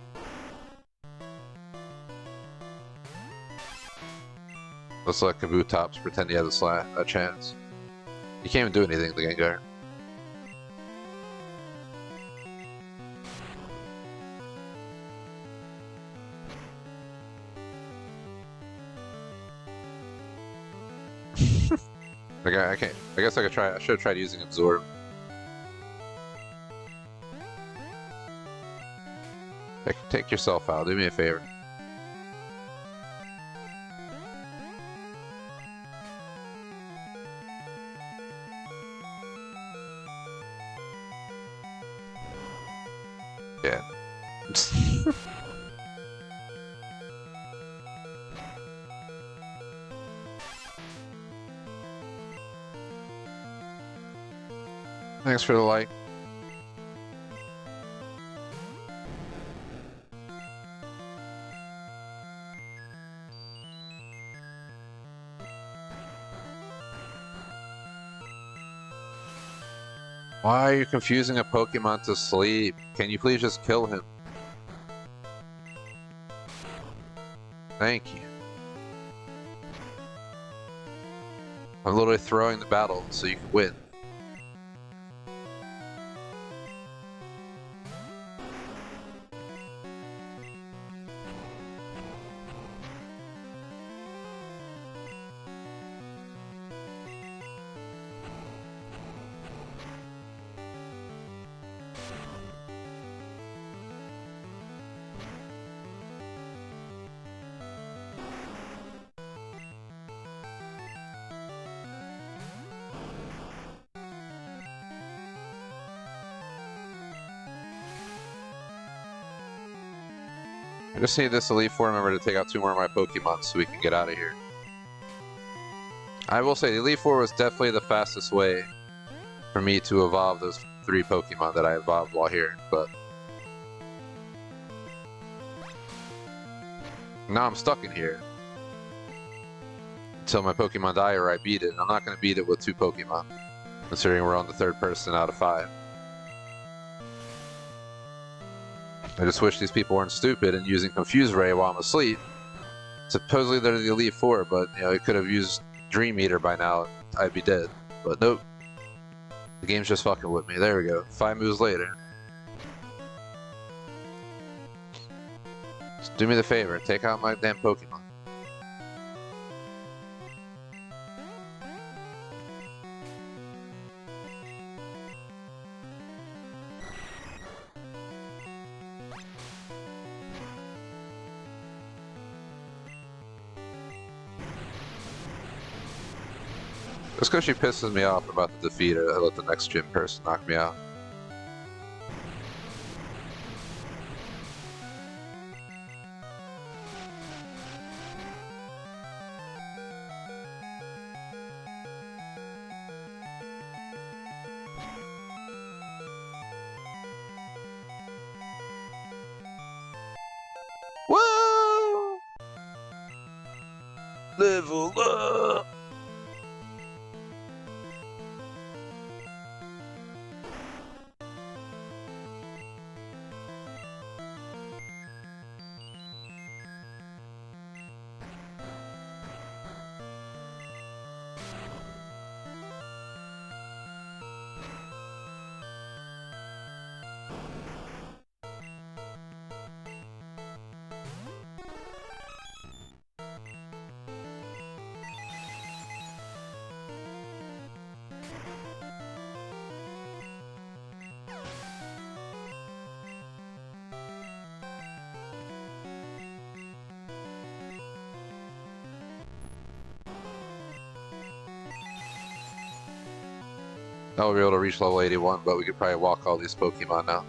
Let's let Kabutops pretend he has a chance. You can't even do anything to Gengar. Like I can't. I guess I could try. I should have tried using Absorb. Take yourself out. Do me a favor. Yeah. Thanks for the like. Why are you confusing a Pokemon to sleep? Can you please just kill him? Thank you. I'm literally throwing the battle so you can win. I just need this Elite Four member to take out 2 more of my Pokemon so we can get out of here. I will say, the Elite Four was definitely the fastest way for me to evolve those 3 Pokemon that I evolved while here, but Now I'm stuck in here. Until my Pokemon die or I beat it. I'm not going to beat it with 2 Pokemon. Considering we're on the 3rd person out of 5. I just wish these people weren't stupid and using Confuse Ray while I'm asleep. Supposedly they're the Elite Four, but you know, it could have used Dream Eater by now. I'd be dead. But nope. The game's just fucking with me. There we go. 5 moves later. Just do me the favor. Take out my damn Pokemon. Just because she pisses me off about the defeat, I let the next gym person knock me out. Whoa! Level up! Now we'll be able to reach level 81, but we could probably walk all these Pokemon now.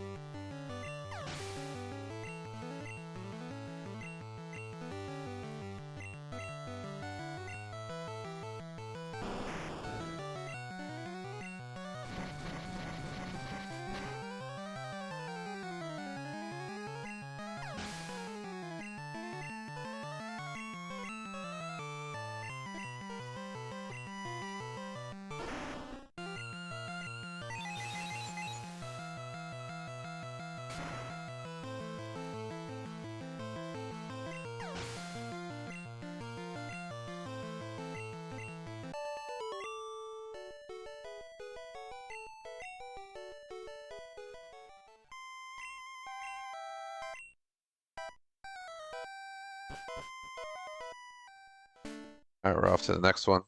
Alright, we're off to the next one.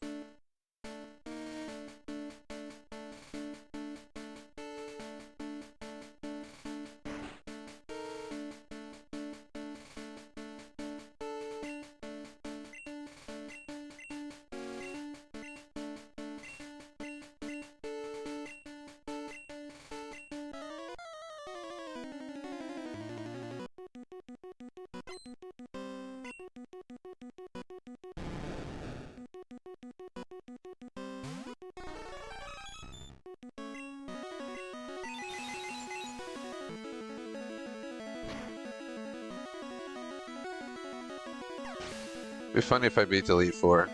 It'd be funny if I beat the Elite Four.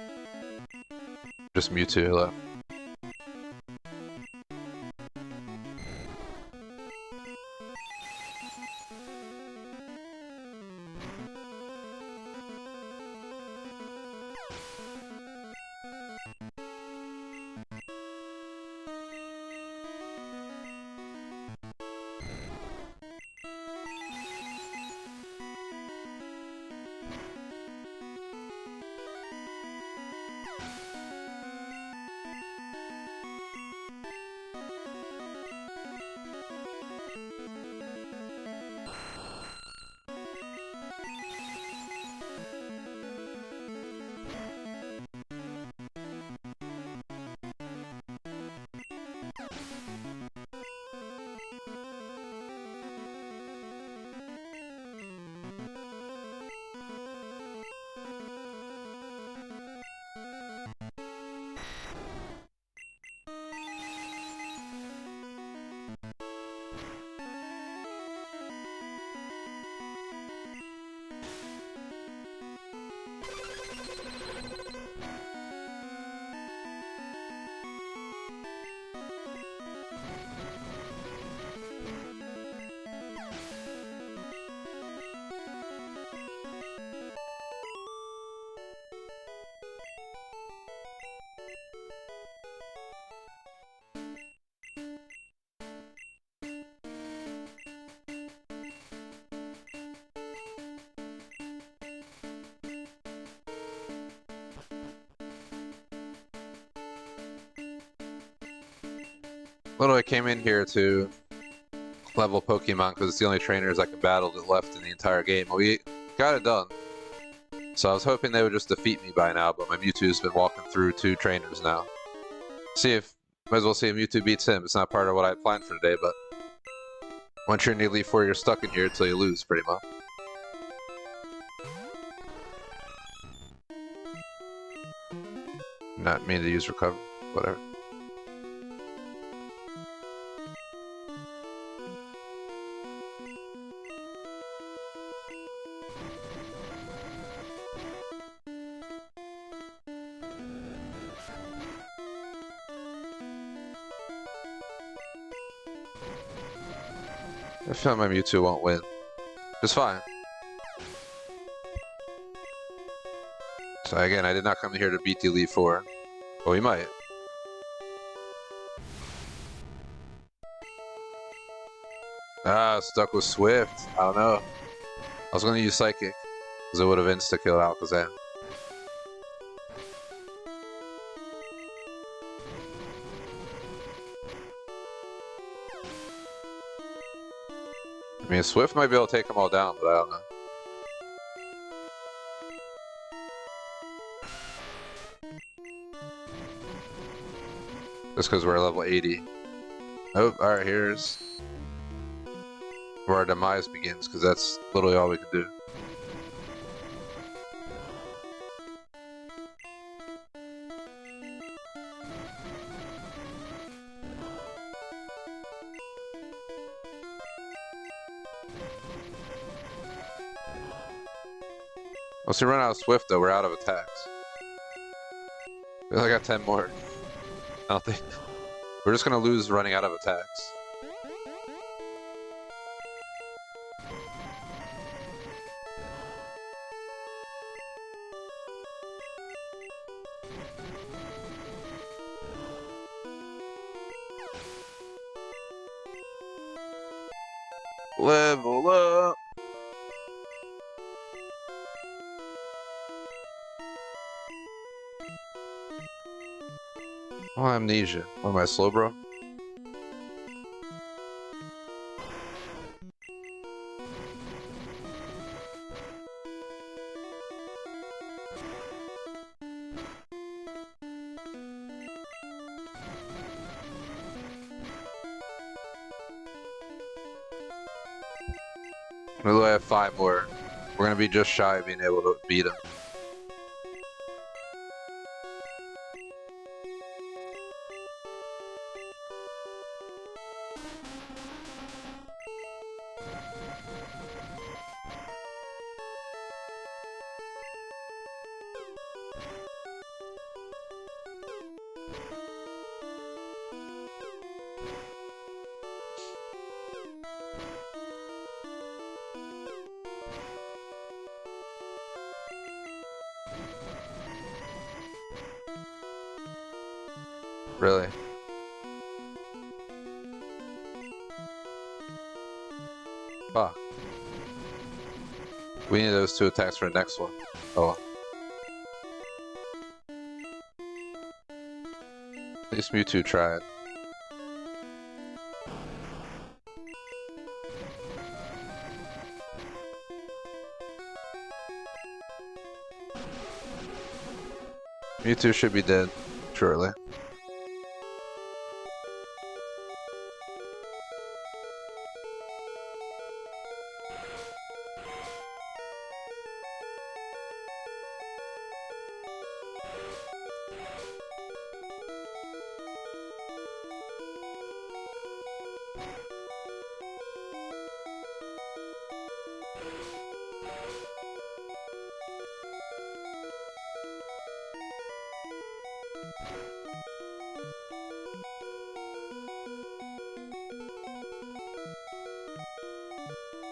Just Mewtwo left. Literally came in here to level Pokemon because it's the only trainers I can battle that left in the entire game. We got it done. So I was hoping they would just defeat me by now, but my Mewtwo's been walking through 2 trainers now. Might as well see if Mewtwo beats him. It's not part of what I had planned for today, but once you're in the Elite Four, you're stuck in here until you lose, pretty much. Not mean to use recover, whatever. I feel like my Mewtwo won't win. It's fine. So again, I did not come here to beat the Elite Four. But we might. Ah, stuck with Swift. I don't know. I was going to use Psychic. Because it would have insta-killed Alakazam. I mean, Swift might be able to take them all down, but I don't know. Just because we're level 80. Oh, alright, here's where our demise begins, because that's literally all we can do. Once we run out of Swift, though, we're out of attacks. We only got 10 more. I don't think... We're just gonna lose running out of attacks. Level up! Oh, amnesia. What am I, slow, bro? We only have 5 more. We're gonna be just shy of being able to beat him. Really? Fuck. We need those 2 attacks for the next one. Oh. At least Mewtwo tried. Mewtwo should be dead shortly.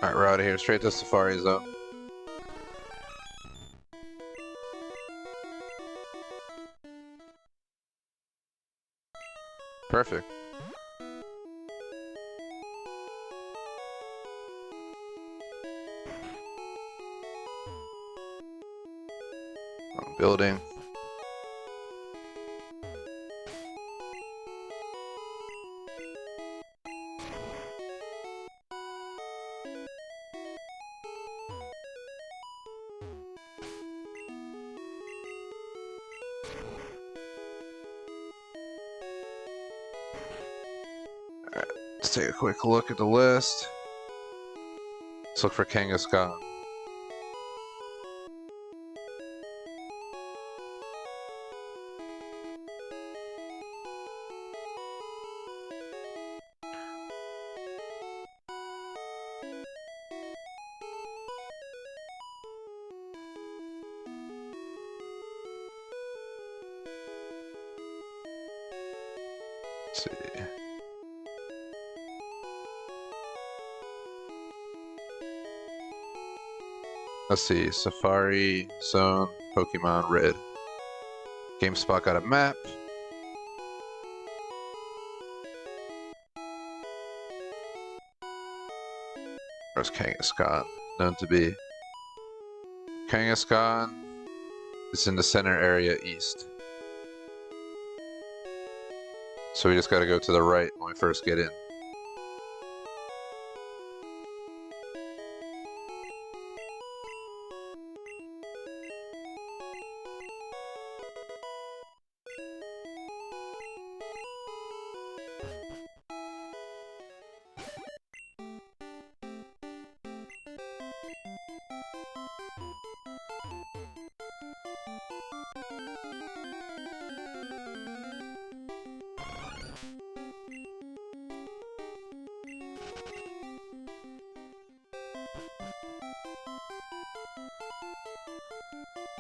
Alright, we're out of here. Straight to Safari Zone. Perfect. Building. Let's take a quick look at the list. Let's look for Kangaskhan. Let's see. Let's see, Safari, Zone, Pokemon Red. GameSpot got a map. Where's Kangaskhan known to be? Kangaskhan is in the center area east. So we just gotta go to the right when we first get in.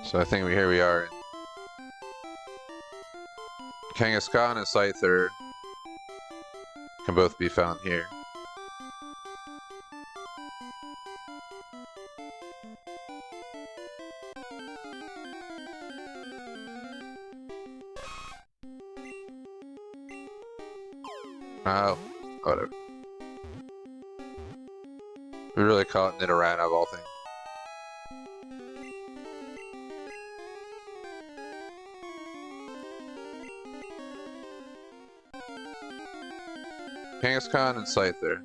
So I think here we are. Kangaskhan and Scyther can both be found here. Oh, whatever. We really caught Nidoran of all things. Kangaskhan and Scyther.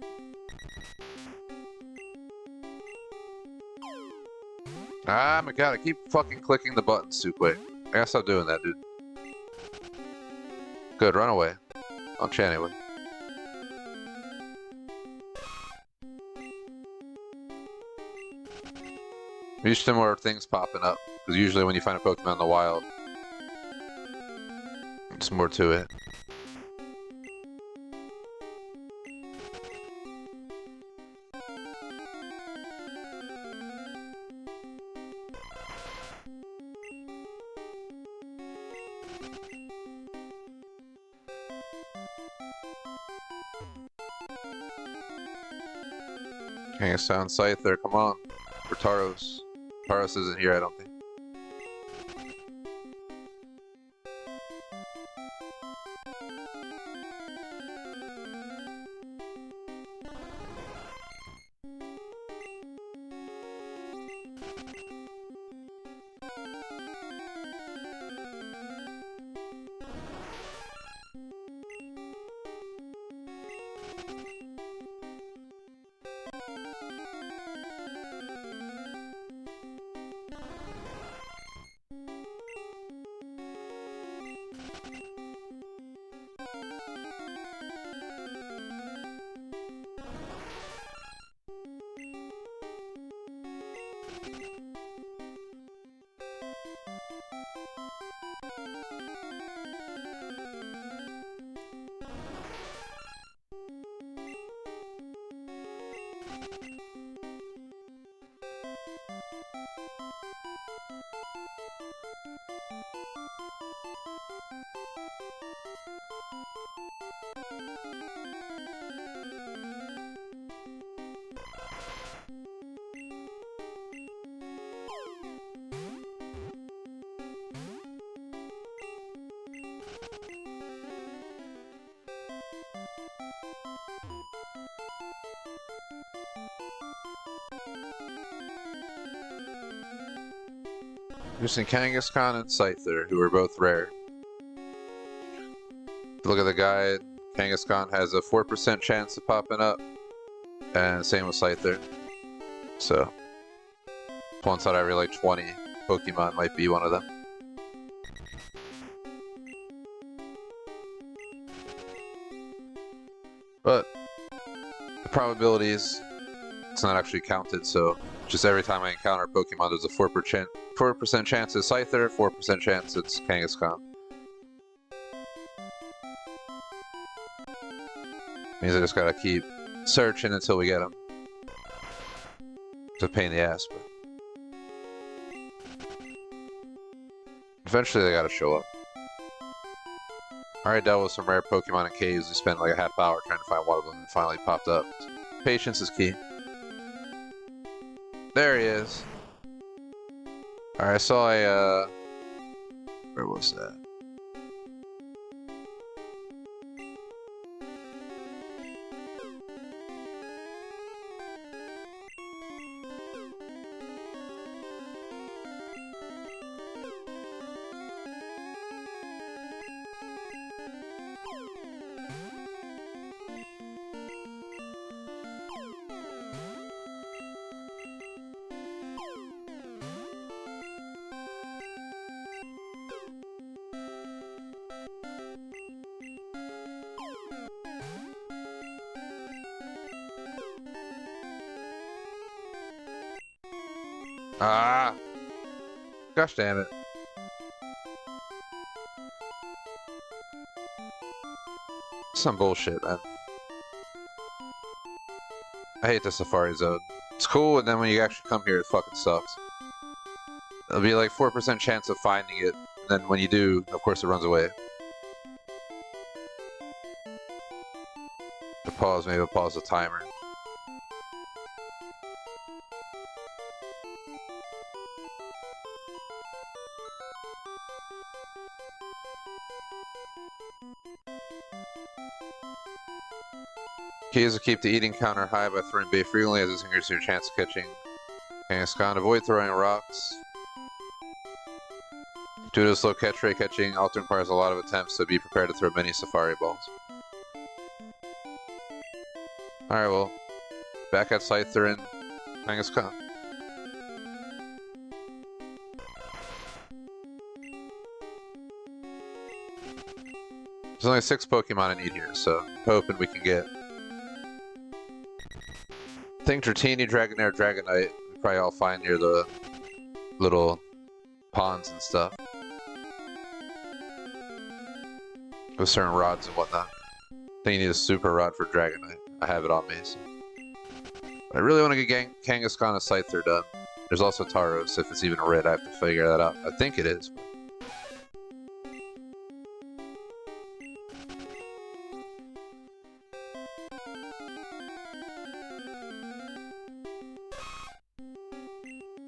Ah, my god, I keep fucking clicking the buttons too quick. I gotta stop doing that, dude. Good, run away. I'll chat anyway. Usually more things popping up, because usually when you find a Pokemon in the wild, there's more to it. Kangaskhan, Scyther, come on. For Tauros. Tauros isn't here, I don't think. Using Kangaskhan and Scyther, who are both rare. Look at the guide. Kangaskhan has a 4% chance of popping up, and same with Scyther. So, once out of every like 20 Pokemon might be one of them. But probabilities. It's not actually counted, so just every time I encounter a Pokemon, there's a 4% chance it's Scyther, 4% chance it's Kangaskhan. Means I just gotta keep searching until we get them. It's a pain in the ass, but eventually they gotta show up. Alright, dealt with some rare Pokemon in caves. We spent like a half hour trying to find one of them and finally popped up. Patience is key. There he is. Alright, I saw a, where was that? Ah! Gosh damn it. Some bullshit, man. I hate the Safari Zone. It's cool, and then when you actually come here, it fucking sucks. There'll be like 4% chance of finding it, and then when you do, of course it runs away. Maybe pause the timer. Key is to keep the eating counter high by throwing bait frequently, as this increases your chance of catching Kangaskhan. Avoid throwing rocks. Due to the slow catch rate, catching often requires a lot of attempts, so be prepared to throw many Safari balls. Alright, well, back at Scyther and Kangaskhan. There's only 6 Pokemon I need here, so I'm hoping we can get. I think Dratini, Dragonair, Dragonite, we probably all find near the little ponds and stuff. With certain rods and whatnot. I think you need a super rod for Dragonite. I have it on me, so. But I really want to get Kangaskhan and Scyther done. There's also Tauros, if it's even red, I have to figure that out. I think it is.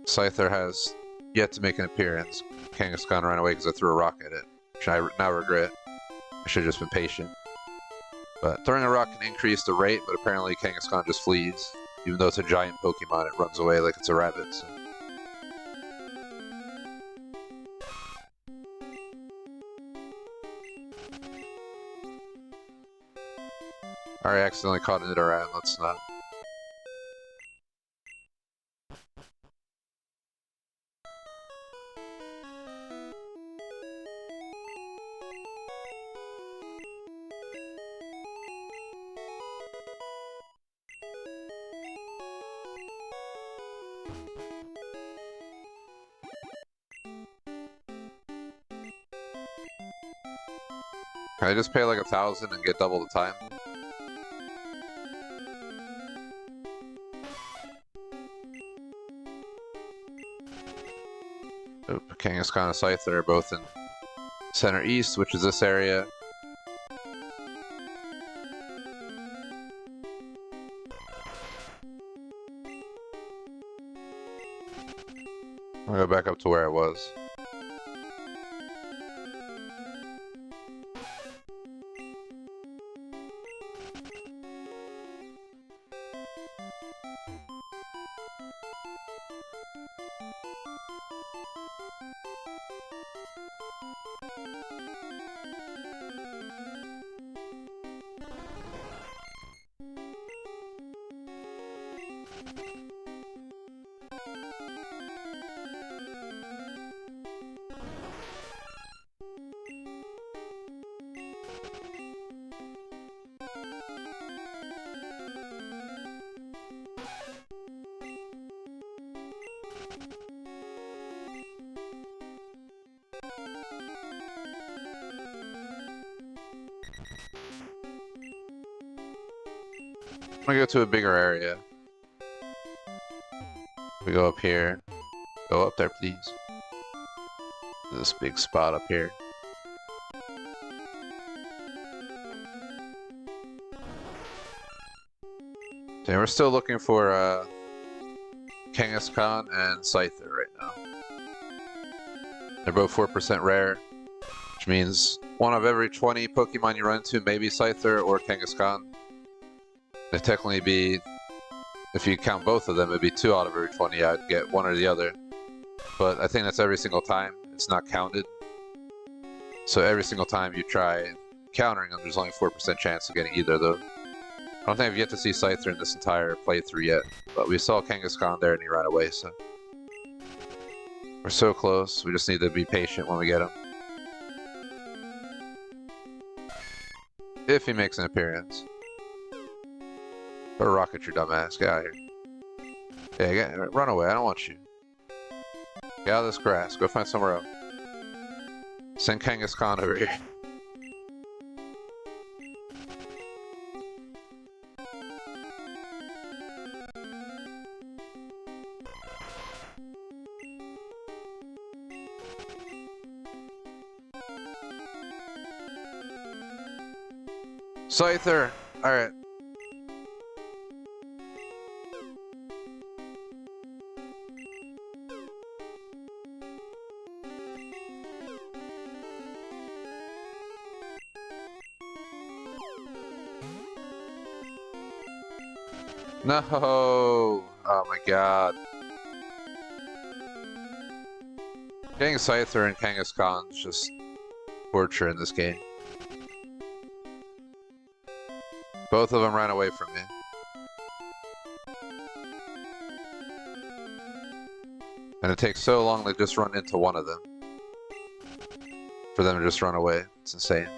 Scyther has yet to make an appearance. Kangaskhan ran away because I threw a rock at it, which I now regret. I should have just been patient. But throwing a rock can increase the rate, but apparently Kangaskhan just flees. Even though it's a giant Pokemon, it runs away like it's a rabbit. So. Alright, I accidentally caught it around. Let's not. Can I just pay like 1,000 and get double the time? Oh, Kangaskhan and Scyther are both in Center East, which is this area. I'll go back up to where I was. I'm gonna go to a bigger area. We go up here. Go up there, please. This big spot up here. Okay, we're still looking for Kangaskhan and Scyther right now. They're both 4% rare, which means one of every 20 Pokemon you run into may be Scyther or Kangaskhan. It'd technically be, if you count both of them, it'd be 2 out of every 20. I'd get one or the other. But I think that's every single time. It's not counted. So every single time you try countering them, there's only a 4% chance of getting either of those. I don't think I've yet to see Scyther in this entire playthrough yet. But we saw Kangaskhan there and he ran away, so... We're so close, we just need to be patient when we get him. If he makes an appearance. Or rocket your dumb ass, get out of here. Yeah, run away, I don't want you. Get out of this grass, go find somewhere else. Send Kangaskhan over here. Scyther! Alright. No! Oh my god. Getting Scyther and Kangaskhan is just torture in this game. Both of them ran away from me. And it takes so long to just run into one of them. For them to just run away. It's insane.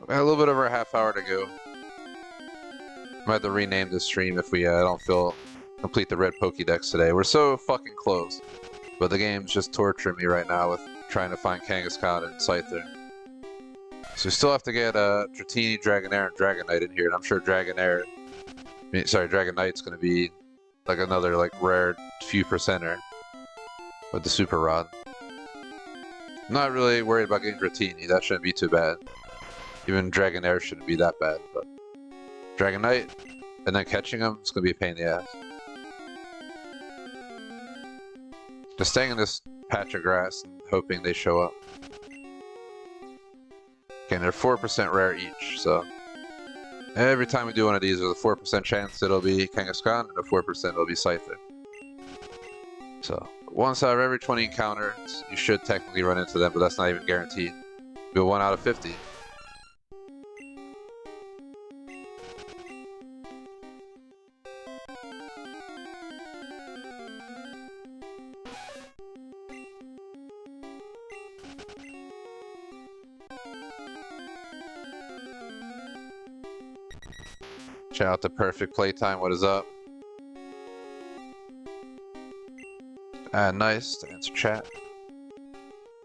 We have a little bit over a half hour to go. I might have to rename this stream if we don't feel complete the red Pokédex today. We're so fucking close. But the game's just torturing me right now with trying to find Kangaskhan and Scyther. So we still have to get Dratini, Dragonair, and Dragonite in here, and I'm sure Dragonite Dragonite's gonna be like another like rare few percenter with the Super Rod. I'm not really worried about getting Dratini, that shouldn't be too bad. Even Dragonair shouldn't be that bad, but Dragonite, and then catching him, it's gonna be a pain in the ass. Just staying in this patch of grass and hoping they show up. Okay, they're 4% rare each, so every time we do one of these, there's a 4% chance it'll be Kangaskhan, and a 4% it'll be Scyther. So, once out of every 20 encounters, you should technically run into them, but that's not even guaranteed. Be 1 out of 50. Shout out to Perfect Playtime, what is up? Nice to answer chat.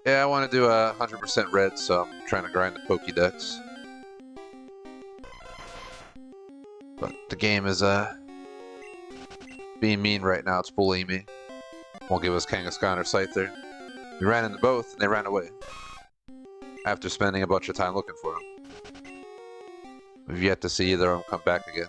Yeah, I want to do 100% red, so I'm trying to grind the Pokédex. But the game is being mean right now, it's bullying me. Won't give us Kangaskhan or Scyther. We ran into both, and they ran away. After spending a bunch of time looking for them. We've yet to see either of them come back again.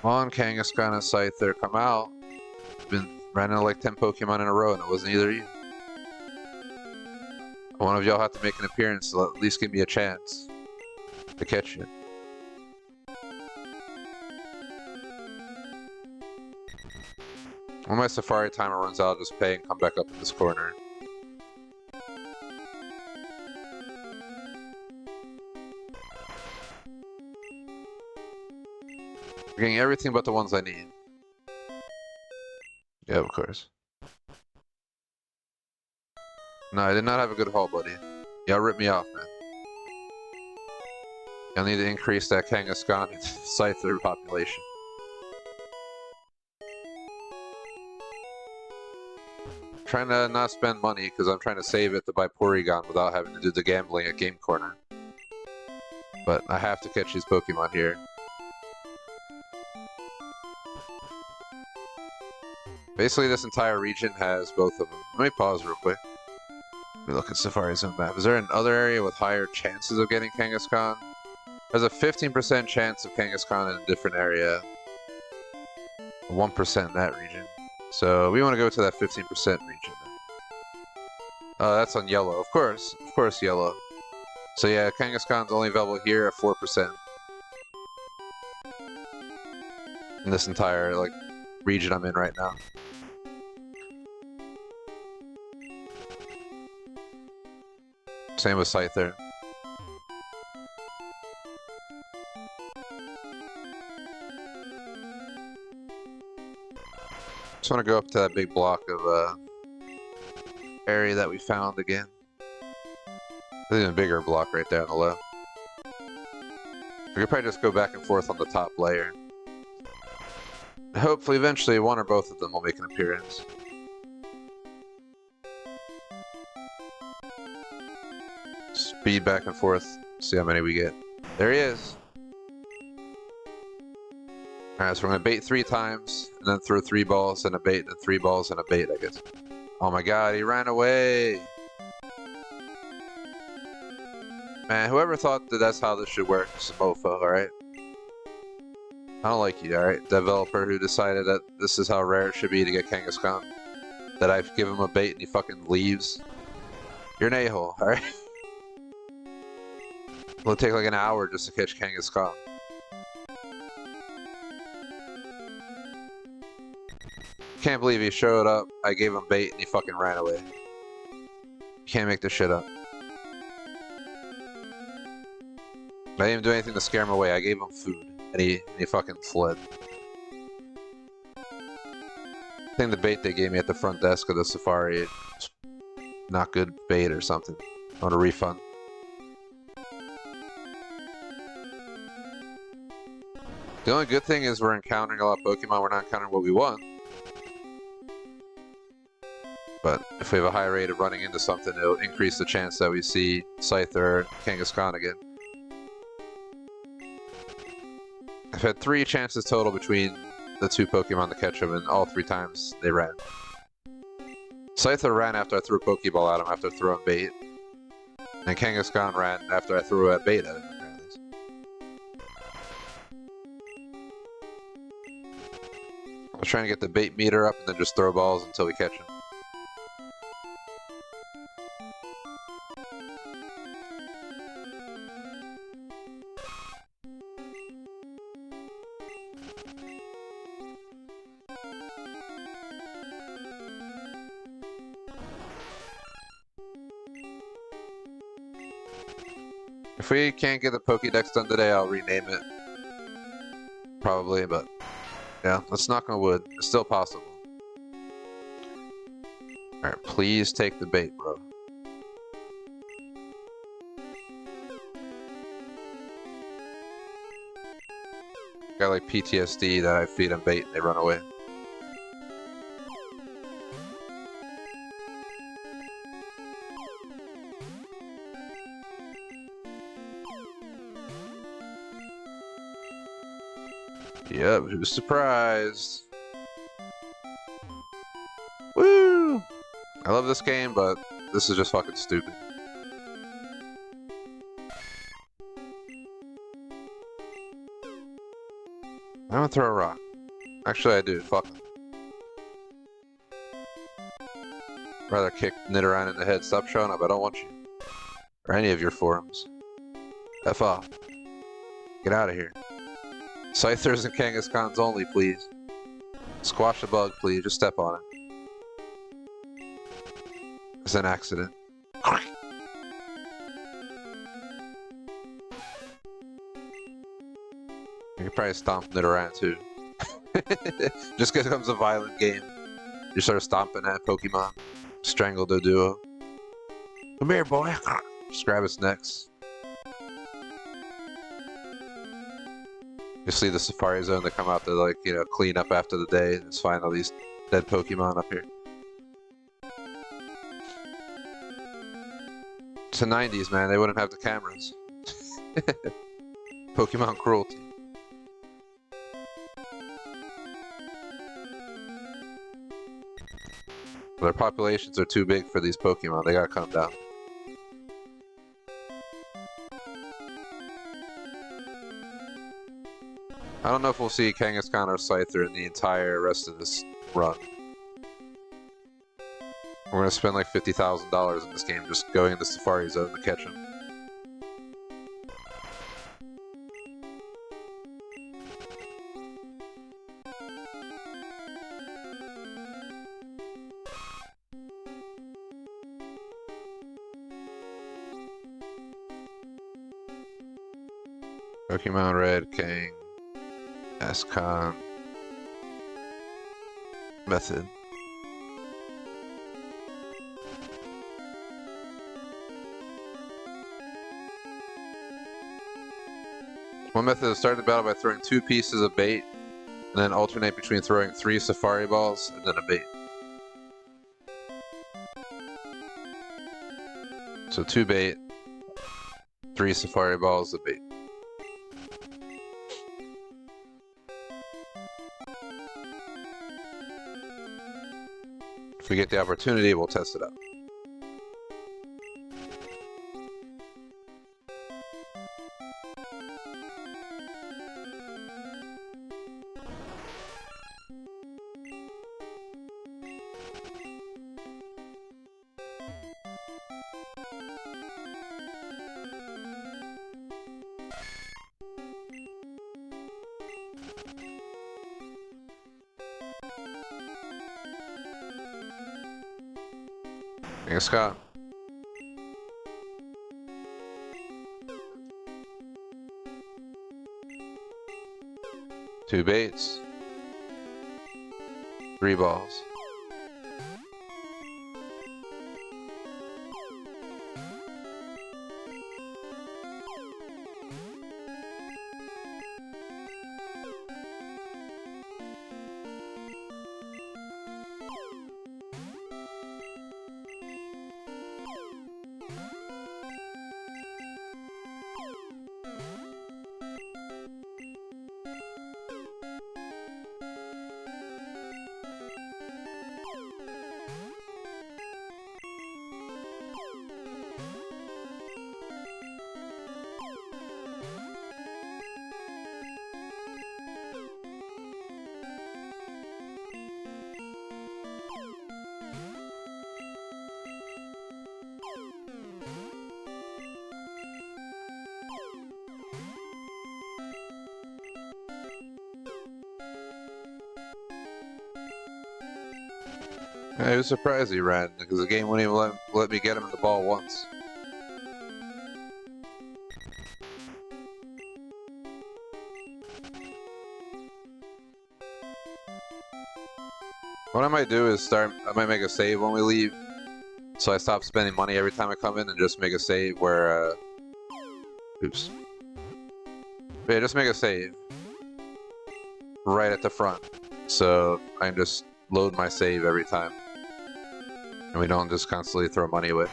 Come on, Kangaskhan and Scyther, come out. I've been running like 10 Pokemon in a row and it wasn't either of you. One of y'all have to make an appearance to at least give me a chance to catch you. When my Safari timer runs out, I'll just pay and come back up in this corner. I'm getting everything but the ones I need. Yeah, of course. No, I did not have a good haul, buddy. Y'all ripped me off, man. Y'all need to increase that Kangaskhan and Scyther population. Trying to not spend money because I'm trying to save it to buy Porygon without having to do the gambling at Game Corner. But I have to catch these Pokemon here. Basically, this entire region has both of them. Let me pause real quick. Let me look at Safari Zone map. Is there another area with higher chances of getting Kangaskhan? There's a 15% chance of Kangaskhan in a different area. 1% in that region. So we want to go to that 15% region then. That's on yellow. Of course yellow. So yeah, Kangaskhan's only available here at 4%. In this entire like region I'm in right now. Same with Scyther. Just want to go up to that big block of area that we found again. There's even a bigger block right there on the left. We could probably just go back and forth on the top layer. Hopefully, eventually, one or both of them will make an appearance. Speed back and forth, see how many we get. There he is! Alright, so we're gonna bait 3 times, and then throw 3 balls and a bait, and 3 balls and a bait, I guess. Oh my god, he ran away! Man, whoever thought that that's how this should work is a mofo, alright? I don't like you, alright? Developer who decided that this is how rare it should be to get Kangaskhan. That I give him a bait and he fucking leaves. You're an a-hole, alright? It'll take like an hour just to catch Kangaskhan. Can't believe he showed up, I gave him bait and he fucking ran away. Can't make this shit up. I didn't even do anything to scare him away, I gave him food. And he fucking fled. I think the bait they gave me at the front desk of the Safari is not good bait or something. I want a refund. The only good thing is we're encountering a lot of Pokemon, we're not encountering what we want. But if we have a high rate of running into something, it'll increase the chance that we see Scyther or Kangaskhan again. I've had 3 chances total between the 2 Pokemon to catch them, and all 3 times they ran. Scyther ran after I threw a Pokeball at him after throwing bait. And Kangaskhan ran after I threw a bait at him. I was trying to get the bait meter up and then just throw balls until we catch him. If we can't get the Pokédex done today, I'll rename it. Probably, but yeah, let's knock on wood. It's still possible. Alright, please take the bait, bro. Got like PTSD that I feed them bait and they run away. Yep, who's surprised? Woo! I love this game, but this is just fucking stupid. I'm gonna throw a rock. Actually, I do. Fuck him. Rather kick Nidoran in the head. Stop showing up. I don't want you. Or any of your forums. F off. Get out of here. Scythers and Kangaskhan's only, please. Squash the bug, please. Just step on it. It's an accident. You can probably stomp Nidoran too. Just because it becomes a violent game. You start stomping at Pokemon. Strangle the duo. Come here, boy. Just grab its necks. You see the Safari Zone that come out to, like, you know, clean up after the day and just find all these dead Pokemon up here. It's the 90s, man. They wouldn't have the cameras. Pokemon cruelty. Their populations are too big for these Pokemon. They gotta come down. I don't know if we'll see Kangaskhan or Scyther in the entire rest of this run. We're gonna spend like $50,000 in this game just going into Safari Zone to catch them. Pokemon Red, Kang, Ascon, method. One method is start the battle by throwing 2 pieces of bait, and then alternate between throwing 3 Safari balls and then a bait. So 2 bait, 3 Safari balls, a bait. If we get the opportunity, we'll test it out. Thanks, Scott. Two baits. 3 balls. I was surprised he ran, because the game wouldn't even let me get him in the ball once. What I might do is I might make a save when we leave, so I stop spending money every time I come in and just make a save where, oops. But yeah, just make a save right at the front, so I can just load my save every time. And we don't just constantly throw money away.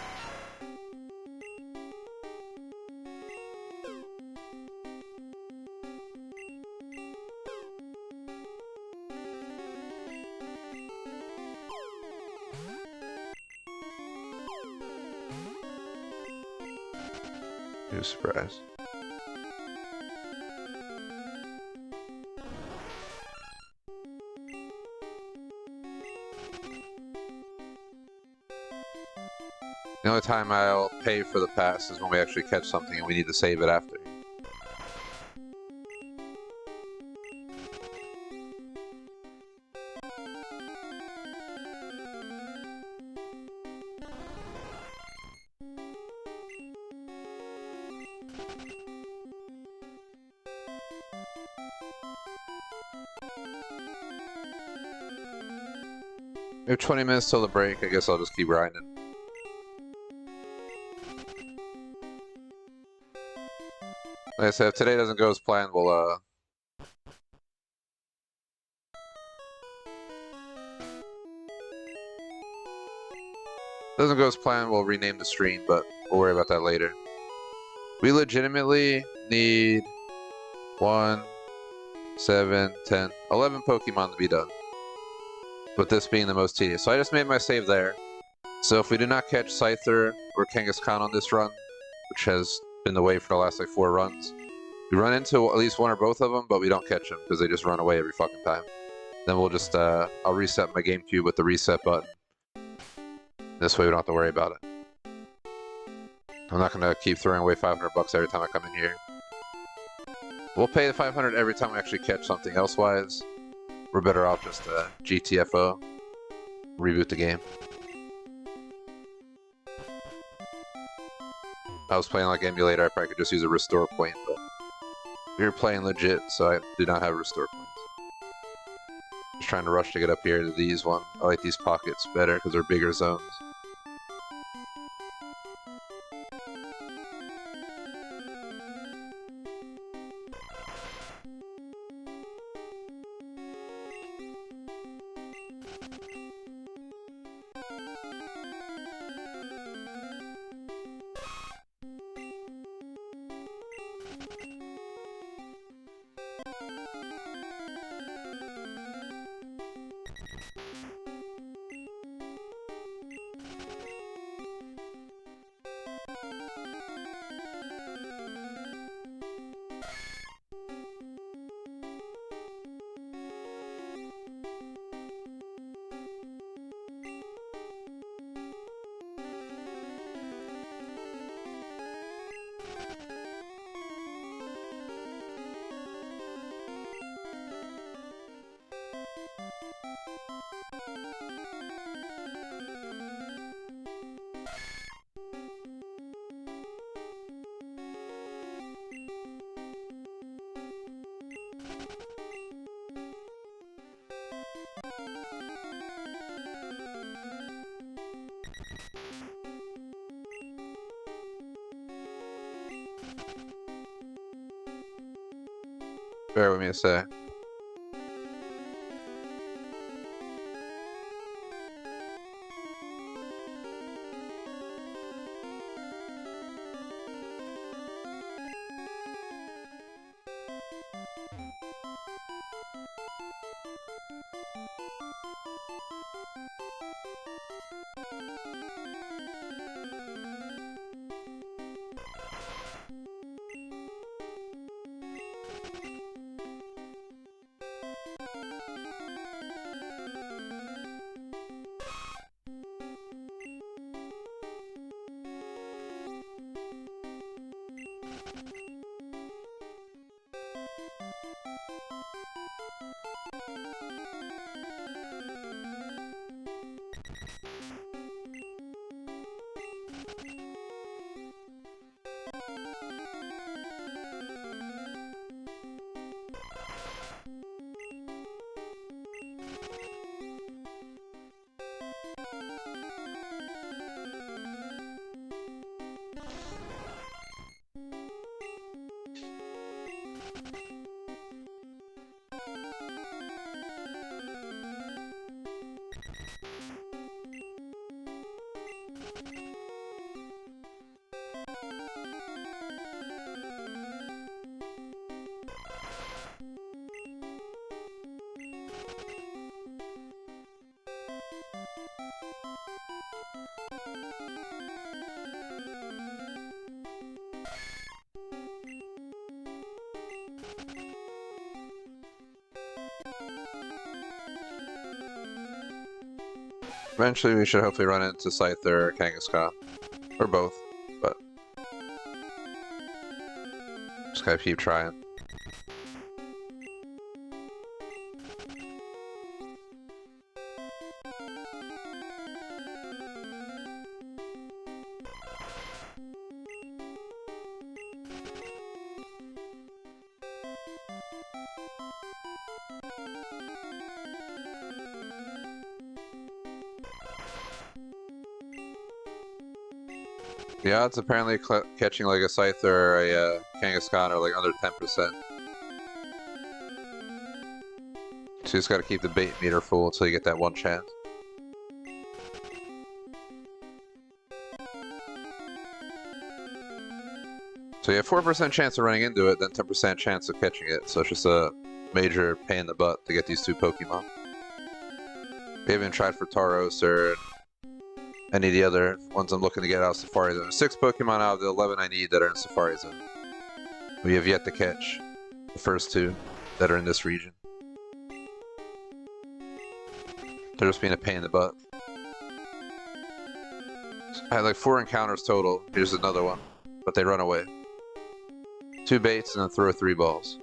You're surprised. The only time I'll pay for the pass is when we actually catch something and we need to save it after. We have 20 minutes till the break. I guess I'll just keep grinding. Like I said, if today doesn't go as planned, we'll rename the stream, but we'll worry about that later. We legitimately need 1, 7, 10, 11 Pokemon to be done. With this being the most tedious. So I just made my save there. So if we do not catch Scyther or Kangaskhan on this run, which has been the way for the last like 4 runs, we run into at least one or both of them, but we don't catch them because they just run away every fucking time. Then we'll just, I'll reset my GameCube with the reset button. This way we don't have to worry about it. I'm not gonna keep throwing away 500 bucks every time I come in here. We'll pay the 500 every time we actually catch something. Elsewise, we're better off just GTFO, reboot the game. I was playing like emulator, I probably could just use a restore point, but we're playing legit, so I do not have restore points. Just trying to rush to get up here to these ones. I like these pockets better because they're bigger zones. Bear with me a sec. Eventually we should hopefully run into Scyther or Kangaskhan. Or both, but just gotta keep trying. The odds apparently catching like a Scyther or a Kangaskhan are like under 10%. So you just gotta keep the bait meter full until you get that one chance. So you have 4% chance of running into it, then 10% chance of catching it, so it's just a major pain in the butt to get these two Pokemon. We haven't tried for Tauros or any of the other ones I'm looking to get out of Safari Zone. 6 Pokemon out of the 11 I need that are in Safari Zone. We have yet to catch the first 2 that are in this region. They're just being a pain in the butt. I had like 4 encounters total. Here's another one, but they run away. 2 baits and then throw 3 balls.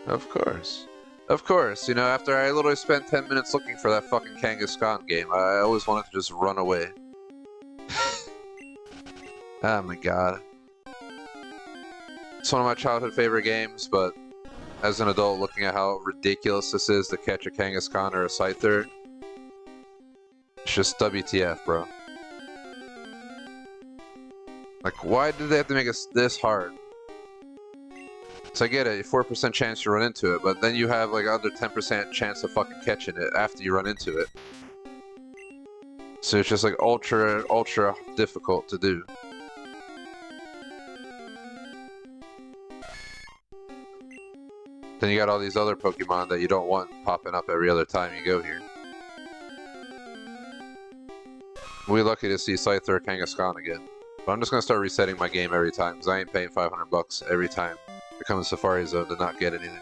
Of course. Of course, you know, after I literally spent 10 minutes looking for that fucking Kangaskhan game, I always wanted to just run away. Oh my god. It's one of my childhood favorite games, but as an adult looking at how ridiculous this is to catch a Kangaskhan or a Scyther, it's just WTF, bro. Like, why did they have to make it this hard? So I get it, 4% chance you run into it, but then you have like under 10% chance of fucking catching it after you run into it. So it's just like ultra difficult to do. Then you got all these other Pokemon that you don't want popping up every other time you go here. We're lucky to see Scyther or Kangaskhan again. But I'm just gonna start resetting my game every time, because I ain't paying 500 bucks every time I come to Safari Zone to not get anything.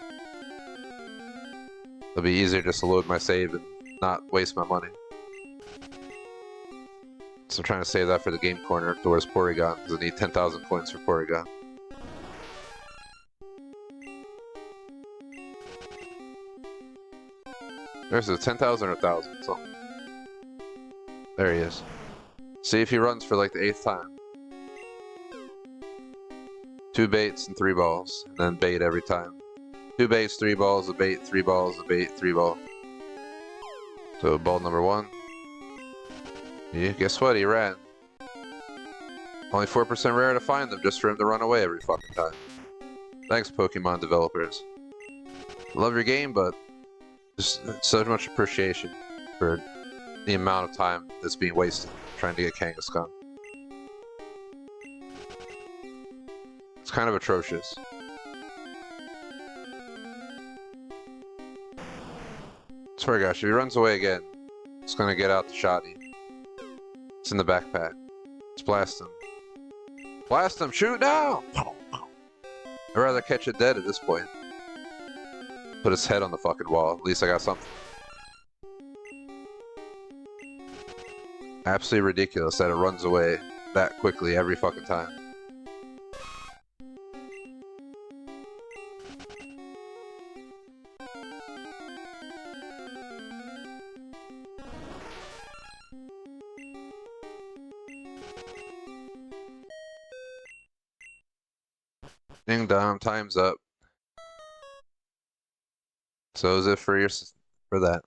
It'll be easier just to load my save and not waste my money. So I'm trying to save that for the game corner towards Porygon, because I need 10,000 coins for Porygon. There's a 10,000 or 1,000, so. There he is. See if he runs for like the 8th time. 2 baits and 3 balls, and then bait every time. 2 baits, 3 balls, a bait, 3 balls, a bait, 3 ball. So ball number 1. Yeah, guess what? He ran. Only 4% rare to find them, just for him to run away every fucking time. Thanks, Pokemon developers. Love your game, but just so much appreciation for the amount of time that's being wasted trying to get Kangaskhan. It's kind of atrocious. Swear to gosh, if he runs away again, it's gonna get out the shotty. It's in the backpack. Let's blast him. Blast him! Shoot now! I'd rather catch it dead at this point. Put his head on the fucking wall. At least I got something. Absolutely ridiculous that it runs away that quickly every fucking time. Ding dong, time's up. So is it for that?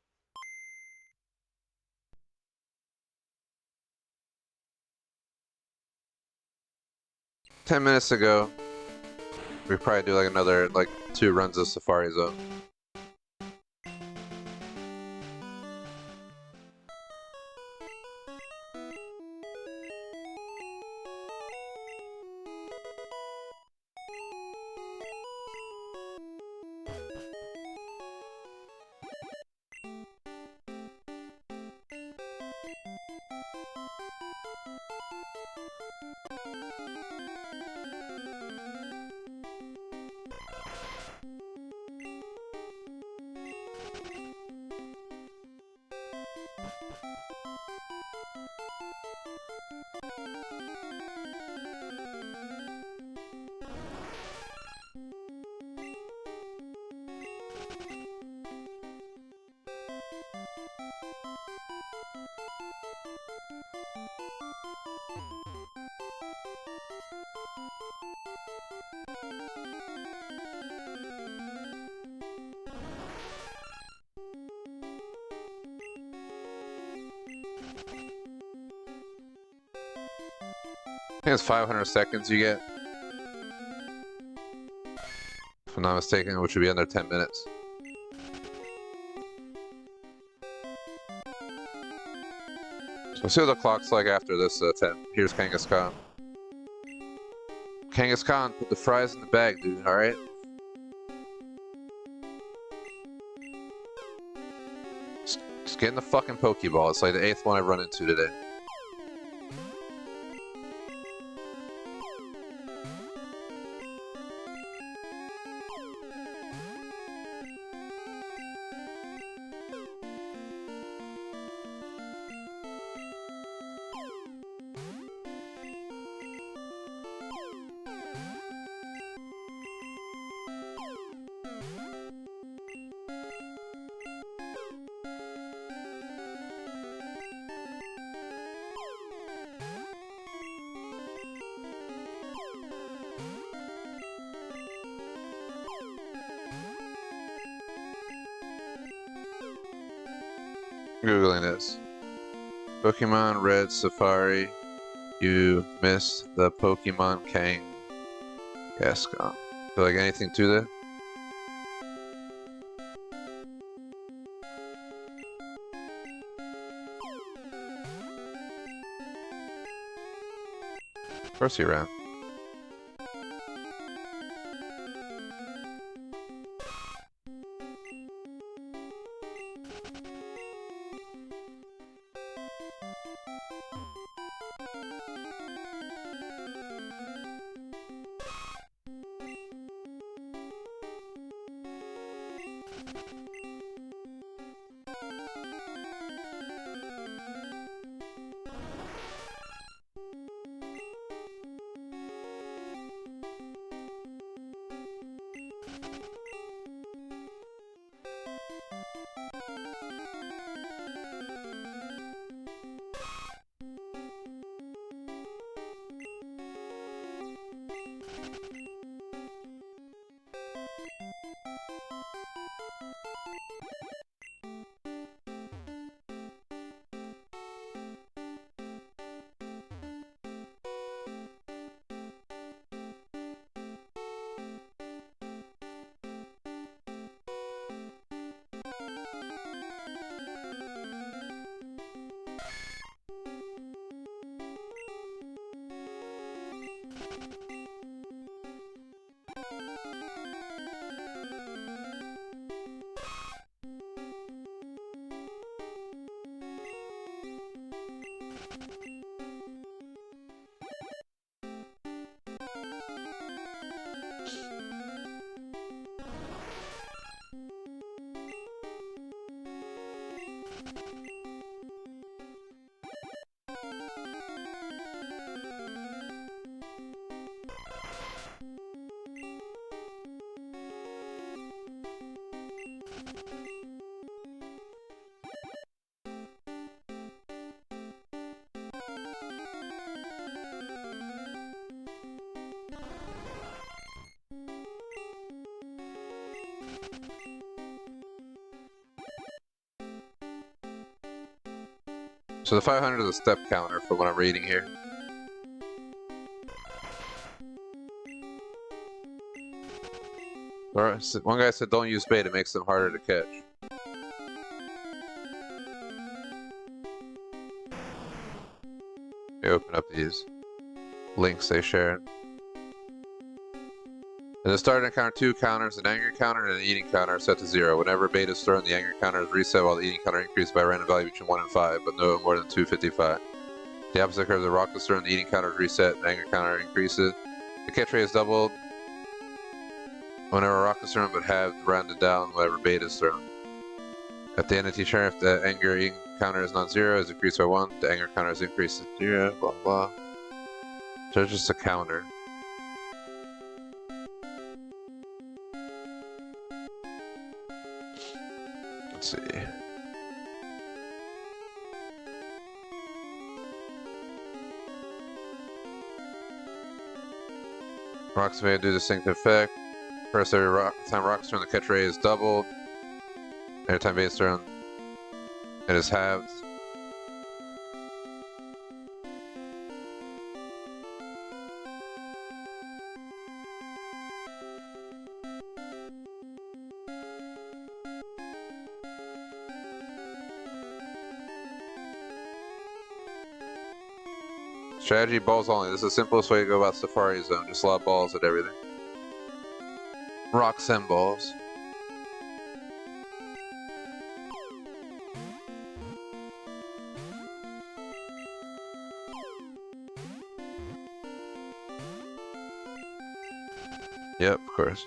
"10 minutes ago, we probably do like another 2 runs of Safari Zone. I think it's 500 seconds you get. If I'm not mistaken, which would be under 10 minutes. So we'll see what the clock's like after this 10. Here's Kangaskhan. Kangaskhan, put the fries in the bag, dude, alright? Just get in the fucking Pokeball. It's like the 8th one I've run into today. Googling this. Pokemon Red Safari. You missed the Pokemon Kangaskhan. Feel like anything to that? Of course he ran. So the 500 is a step counter from what I'm reading here. Or, one guy said don't use bait, it makes them harder to catch. We open up these links they shared. And the start encounter 2 counters, an anger counter and an eating counter are set to 0. Whenever bait is thrown, the anger counter is reset while the eating counter increases by a random value between 1 and 5, but no more than 255. The opposite occurs: the rock is thrown, the eating counter is reset, and the anger counter increases. The catch rate is doubled whenever a rock is thrown, but halved, rounded down whenever bait is thrown. At the end of each turn, if the anger counter is non-zero, is increased by 1. The anger counter is increased to 0, blah blah. So it's just a counter. Let's see. Rocks may do distinct effect. First, every time rocks turn, the catch rate is doubled. Every time base turn, it is halved. Strategy, balls only. This is the simplest way to go about Safari Zone. Just lob balls at everything. Rocks and balls. Yep, of course.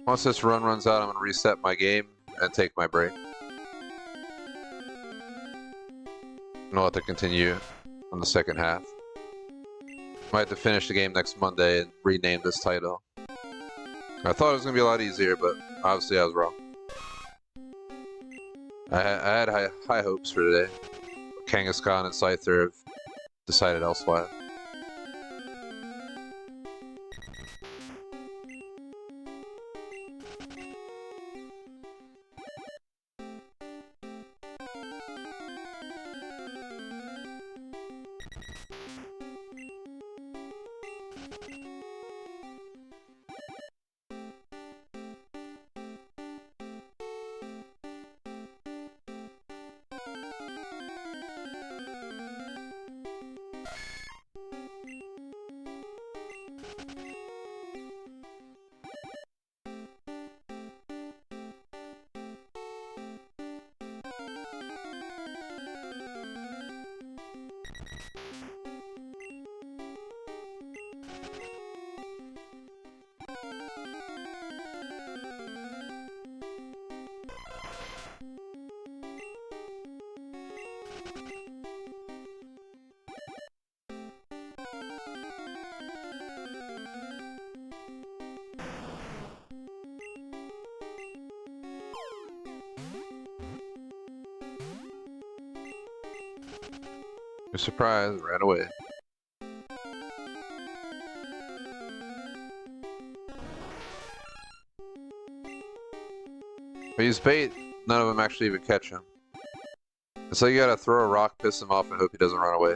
Once this run runs out, I'm going to reset my game and take my break. And I'll have to continue on the second half. Might have to finish the game next Monday and rename this title. I thought it was going to be a lot easier, but obviously I was wrong. I had high hopes for today. Kangaskhan and Scyther have decided elsewhere. You're surprised, ran away. I use bait, none of them actually even catch him. It's like you gotta throw a rock, piss him off, and hope he doesn't run away.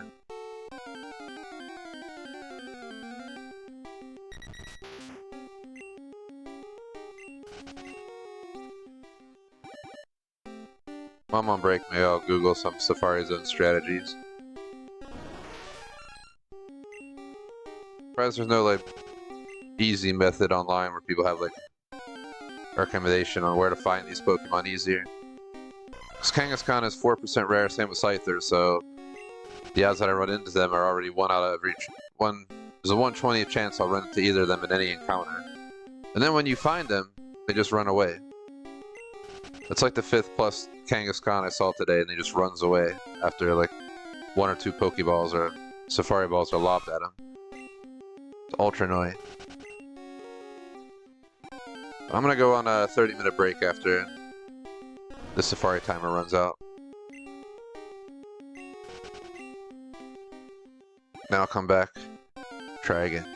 While I'm on break, maybe I'll Google some Safari Zone strategies. Surprised there's no like easy method online where people have like recommendation on where to find these Pokemon easier. Because Kangaskhan is 4% rare, same with Scyther, so the odds that I run into them are already 1 out of every one. There's a 1/20th chance I'll run into either of them in any encounter. And then when you find them, they just run away. It's like the 5th plus Kangaskhan I saw today, and he just runs away after like 1 or 2 Pokeballs or Safari Balls are lobbed at him. It's ultra annoying. I'm gonna go on a 30-minute break after the Safari timer runs out. Now I'll come back, try again.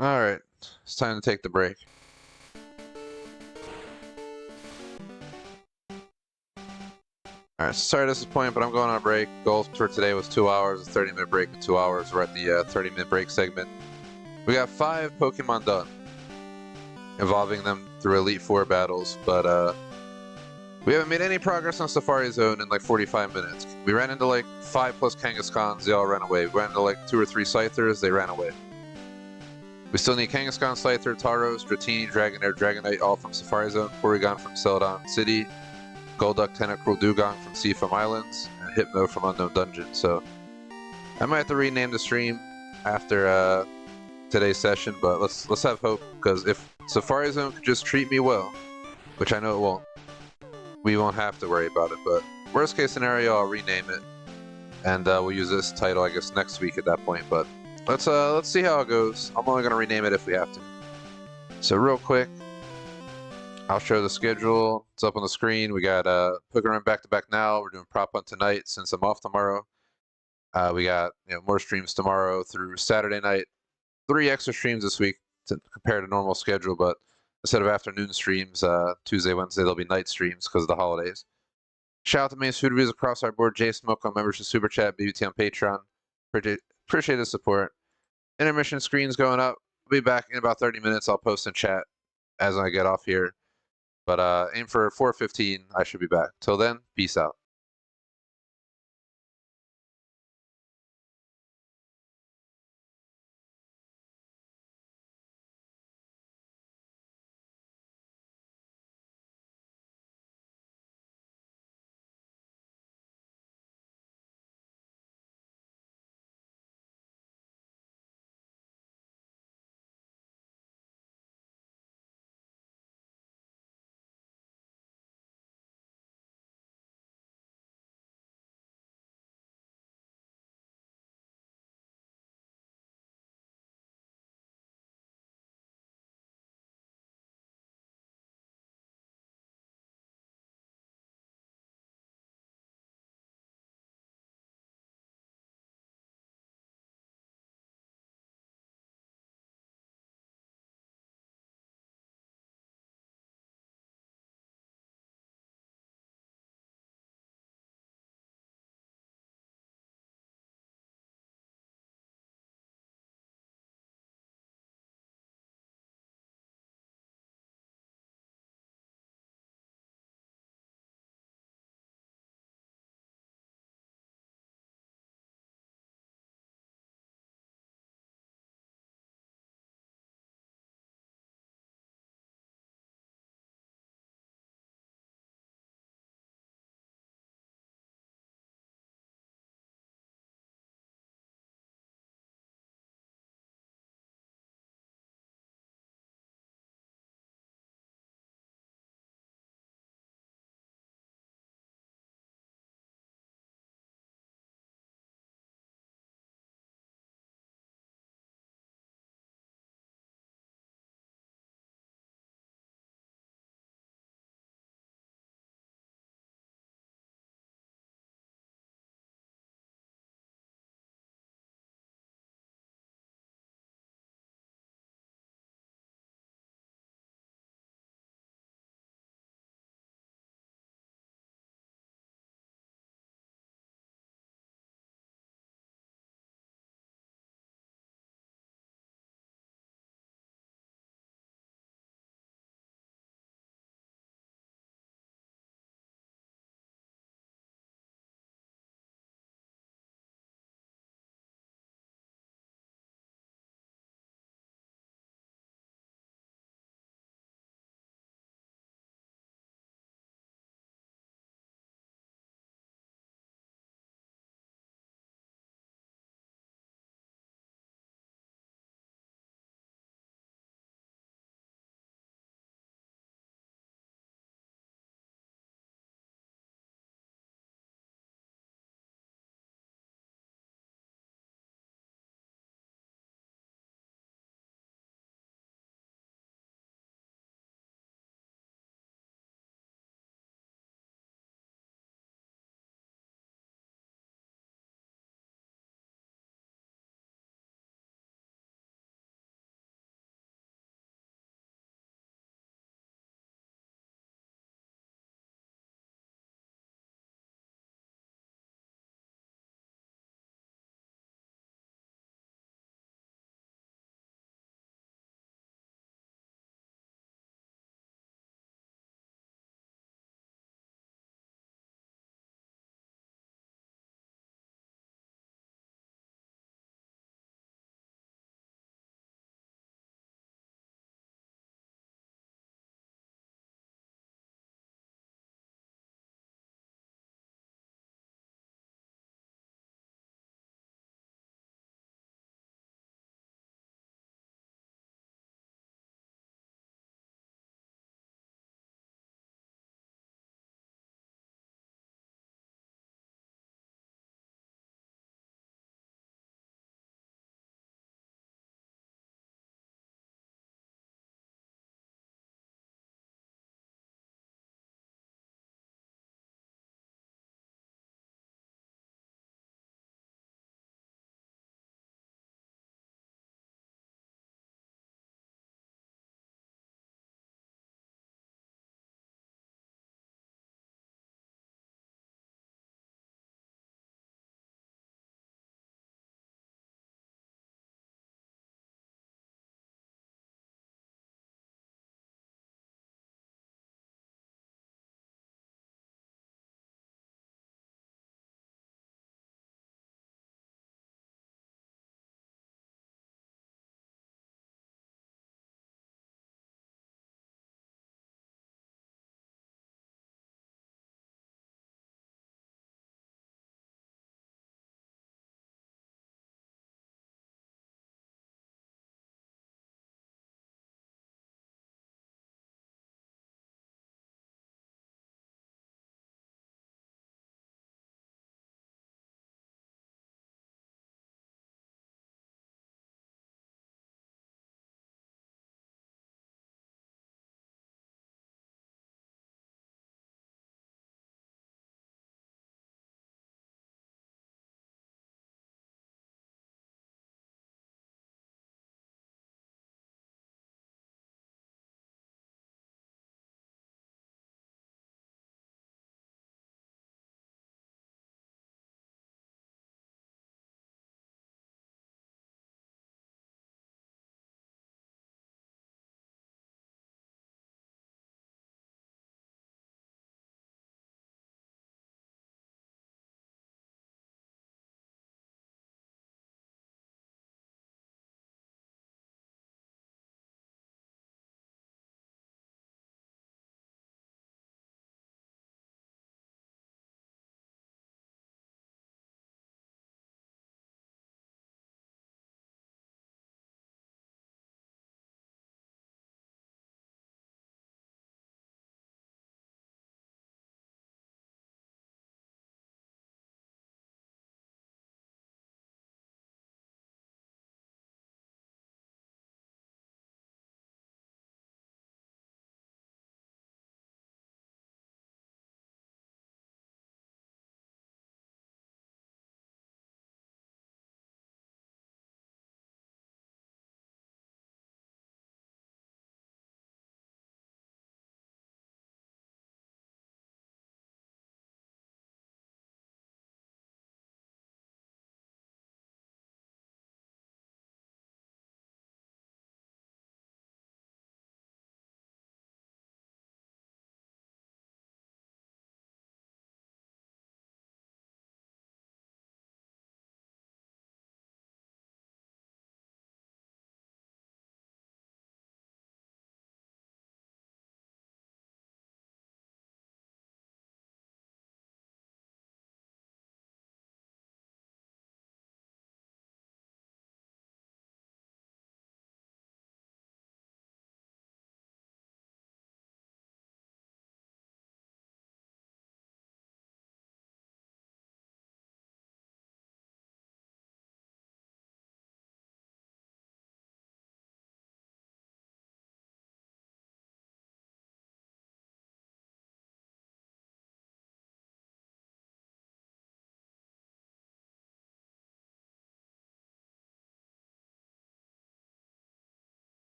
Alright, it's time to take the break. Alright, sorry to disappoint, but I'm going on a break. Goal for today was 2 hours, a 30-minute break in 2 hours. We're at the 30-minute break segment. We got 5 Pokemon done, involving them through Elite Four battles, but we haven't made any progress on Safari Zone in like 45 minutes. We ran into like 5 plus Kangaskhans, they all ran away. We ran into like 2 or 3 Scythers, they ran away. We still need Kangaskhan, Scyther, Tauros, Dratini, Dragonair, Dragonite, all from Safari Zone, Porygon from Celadon City, Golduck, Tentacruel, Dugong from Seafoam Islands, and Hypno from Unknown Dungeon. So I might have to rename the stream after today's session, but let's have hope, because if Safari Zone could just treat me well, which I know it won't, we won't have to worry about it. But worst case scenario, I'll rename it, and we'll use this title, I guess, next week at that point. But let's see how it goes. I'm only gonna rename it if we have to. So real quick, I'll show the schedule. It's up on the screen. We got Pokemon back-to-back now. We're doing prop hunt tonight since I'm off tomorrow. We got more streams tomorrow through Saturday night. 3 extra streams this week to compare to normal schedule, but instead of afternoon streams, Tuesday, Wednesday, there'll be night streams because of the holidays. Shout out to main food reviews across our board. J Smoke on membership, Super Chat, BBT on Patreon. Appreciate the support. Intermission screen's going up. I'll be back in about 30 minutes. I'll post in chat as I get off here. But aim for 4:15. I should be back. Till then, peace out.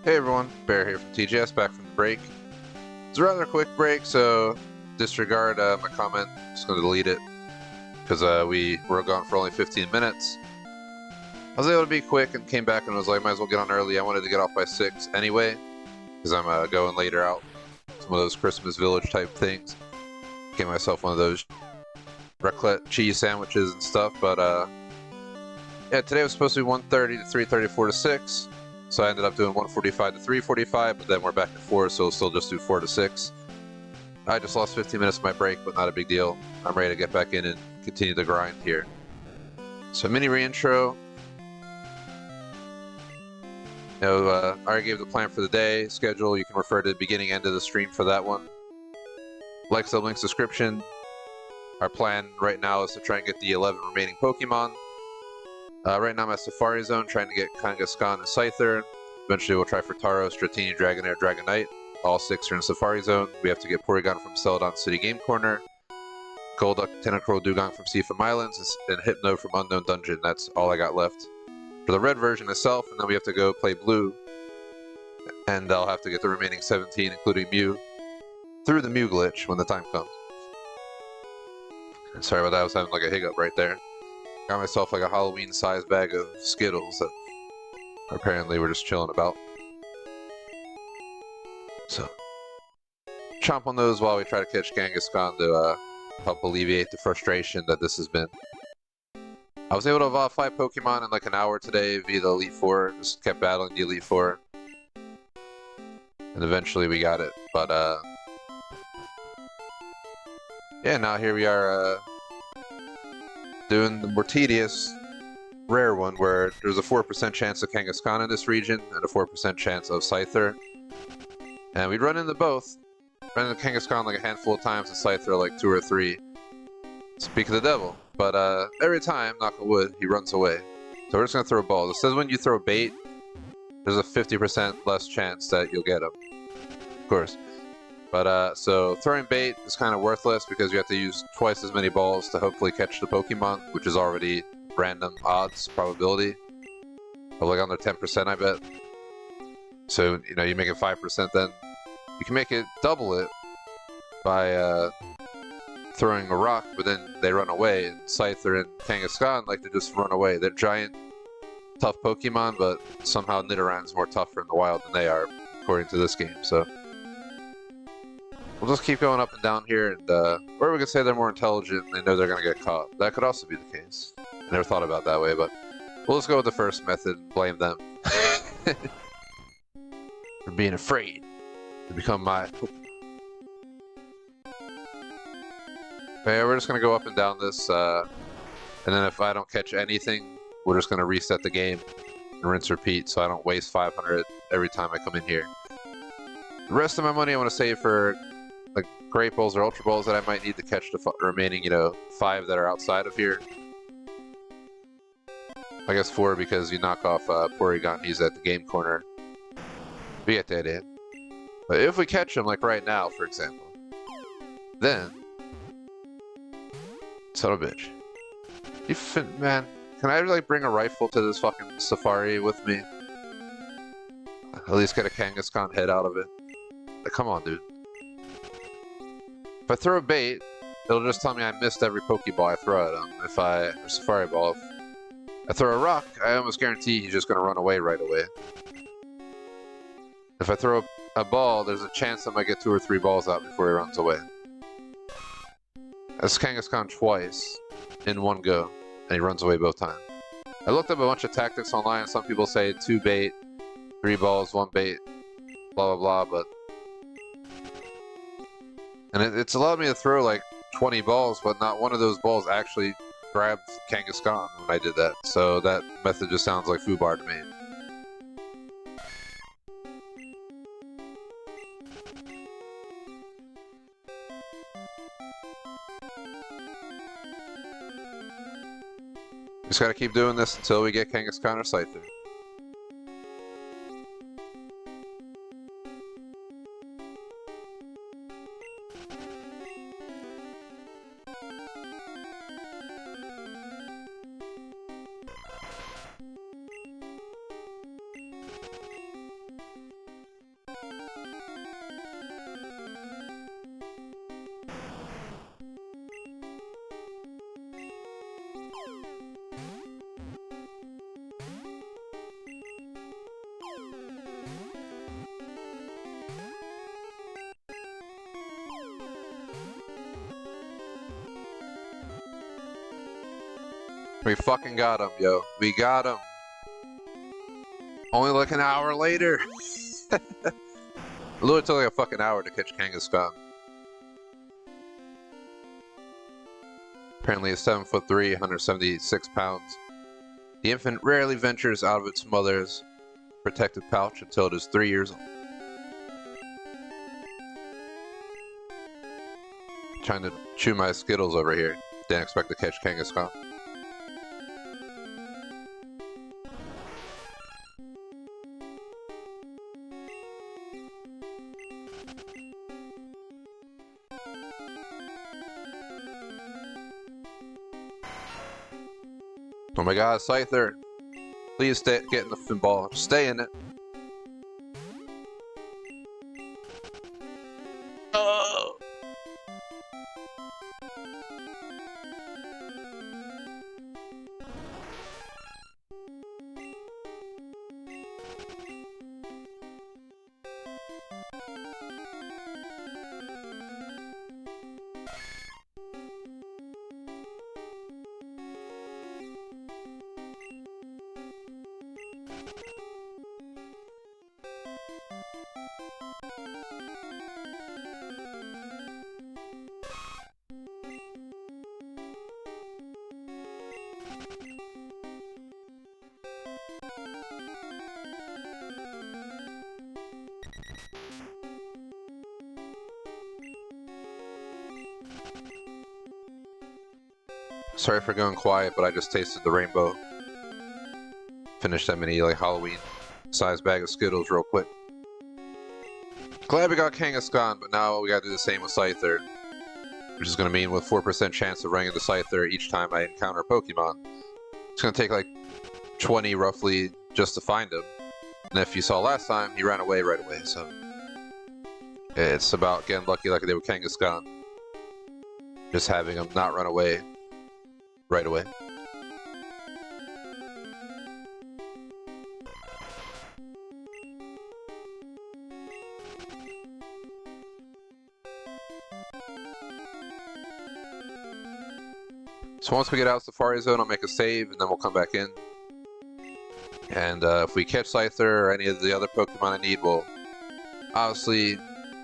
Hey everyone, Bear here from TGS, back from the break. It's a rather quick break, so disregard my comment. Just going to delete it because we were gone for only 15 minutes. I was able to be quick and came back and was like, might as well get on early. I wanted to get off by 6 anyway because I'm going later out. Some of those Christmas Village type things. Get myself one of those raclette cheese sandwiches and stuff, but yeah, today was supposed to be 1:30 to 3:30, 4 to 6. So I ended up doing 1:45 to 3:45, but then we're back at 4, so we'll still just do 4 to 6. I just lost 15 minutes of my break, but not a big deal. I'm ready to get back in and continue the grind here. So mini reintro. I already gave the plan for the day, schedule. You can refer to the beginning, end of the stream for that one. Like, sub, links, description. Our plan right now is to try and get the 11 remaining Pokemon. Right now I'm at Safari Zone trying to get Kangaskhan and Scyther. Eventually we'll try for Taro, Stratini, Dragonair, Dragonite. All 6 are in Safari Zone. We have to get Porygon from Celadon City Game Corner, Golduck, Tentacruel, Dugong from Seafoam Islands, and Hypno from Unknown Dungeon. That's all I got left for the red version itself, and then we have to go play blue. And I'll have to get the remaining 17, including Mew, through the Mew glitch when the time comes. Sorry about that, I was having like a hiccup right there. Got myself like a Halloween-sized bag of Skittles that apparently we're just chilling about. So, chomp on those while we try to catch Kangaskhan to help alleviate the frustration that this has been. I was able to evolve 5 Pokemon in like an hour today via the Elite Four. Just kept battling the Elite Four. And eventually we got it. But, yeah, now here we are, doing the more tedious, rare one where there's a 4% chance of Kangaskhan in this region and a 4% chance of Scyther. And we'd run into both. Run into Kangaskhan like a handful of times and Scyther like 2 or 3. Speak of the devil. But every time, knock on wood, he runs away. So we're just going to throw balls. It says when you throw bait, there's a 50% less chance that you'll get him. Of course. But, so throwing bait is kind of worthless because you have to use twice as many balls to hopefully catch the Pokemon, which is already random odds probability. Of like under 10%, I bet. So, you know, you make it 5%, then you can make it double it by throwing a rock, but then they run away. And Scyther and Kangaskhan like to just run away. They're giant, tough Pokemon, but somehow Nidorann's more tougher in the wild than they are, according to this game, so... We'll just keep going up and down here, and or we could say they're more intelligent and they know they're going to get caught. That could also be the case. I never thought about it that way, but we'll just go with the first method and blame them. For being afraid to become my... Okay, we're just going to go up and down this, and then if I don't catch anything, we're just going to reset the game and rinse repeat so I don't waste 500 every time I come in here. The rest of my money I want to save for like Great Balls or Ultra Balls that I might need to catch the remaining, you know, 5 that are outside of here. I guess 4 because you knock off Porygon, he's at the game corner. We get that in. But if we catch him, like right now, for example, then... Son of a bitch. Man, can I like bring a rifle to this fucking safari with me? At least get a Kangaskhan head out of it. Like, come on, dude. If I throw a bait, it'll just tell me I missed every Pokeball I throw at him. Or Safari Ball, if I throw a rock, I almost guarantee he's just going to run away right away. If I throw a ball, there's a chance I might get 2 or 3 balls out before he runs away. That's Kangaskhan twice in one go, and he runs away both times. I looked up a bunch of tactics online. Some people say 2 bait, 3 balls, 1 bait, blah blah blah, but... And it's allowed me to throw like 20 balls, but not one of those balls actually grabbed Kangaskhan when I did that. So that method just sounds like foobar to me. Just gotta keep doing this until we get Kangaskhan or Scyther. We fucking got him, yo. We got him. Only like an hour later. It literally took like a fucking hour to catch Kangaskhan. Apparently it's 7'3", 176 pounds. The infant rarely ventures out of its mother's protective pouch until it is 3 years old. Trying to chew my Skittles over here. Didn't expect to catch Kangaskhan. Oh my god, Scyther. Please stay, get in the fin ball. Stay in it. Oh. Sorry for going quiet, but I just tasted the rainbow. Finished that mini like Halloween size bag of Skittles real quick. Glad we got Kangaskhan, but now we gotta do the same with Scyther. Which is gonna mean with 4% chance of running into Scyther each time I encounter a Pokemon. It's gonna take like 20 roughly just to find him. And if you saw last time, he ran away right away, so it's about getting lucky like I did with Kangaskhan. Just having him not run away right away. So once we get out of Safari Zone, I'll make a save, and then we'll come back in. And if we catch Scyther or any of the other Pokemon I need, we'll obviously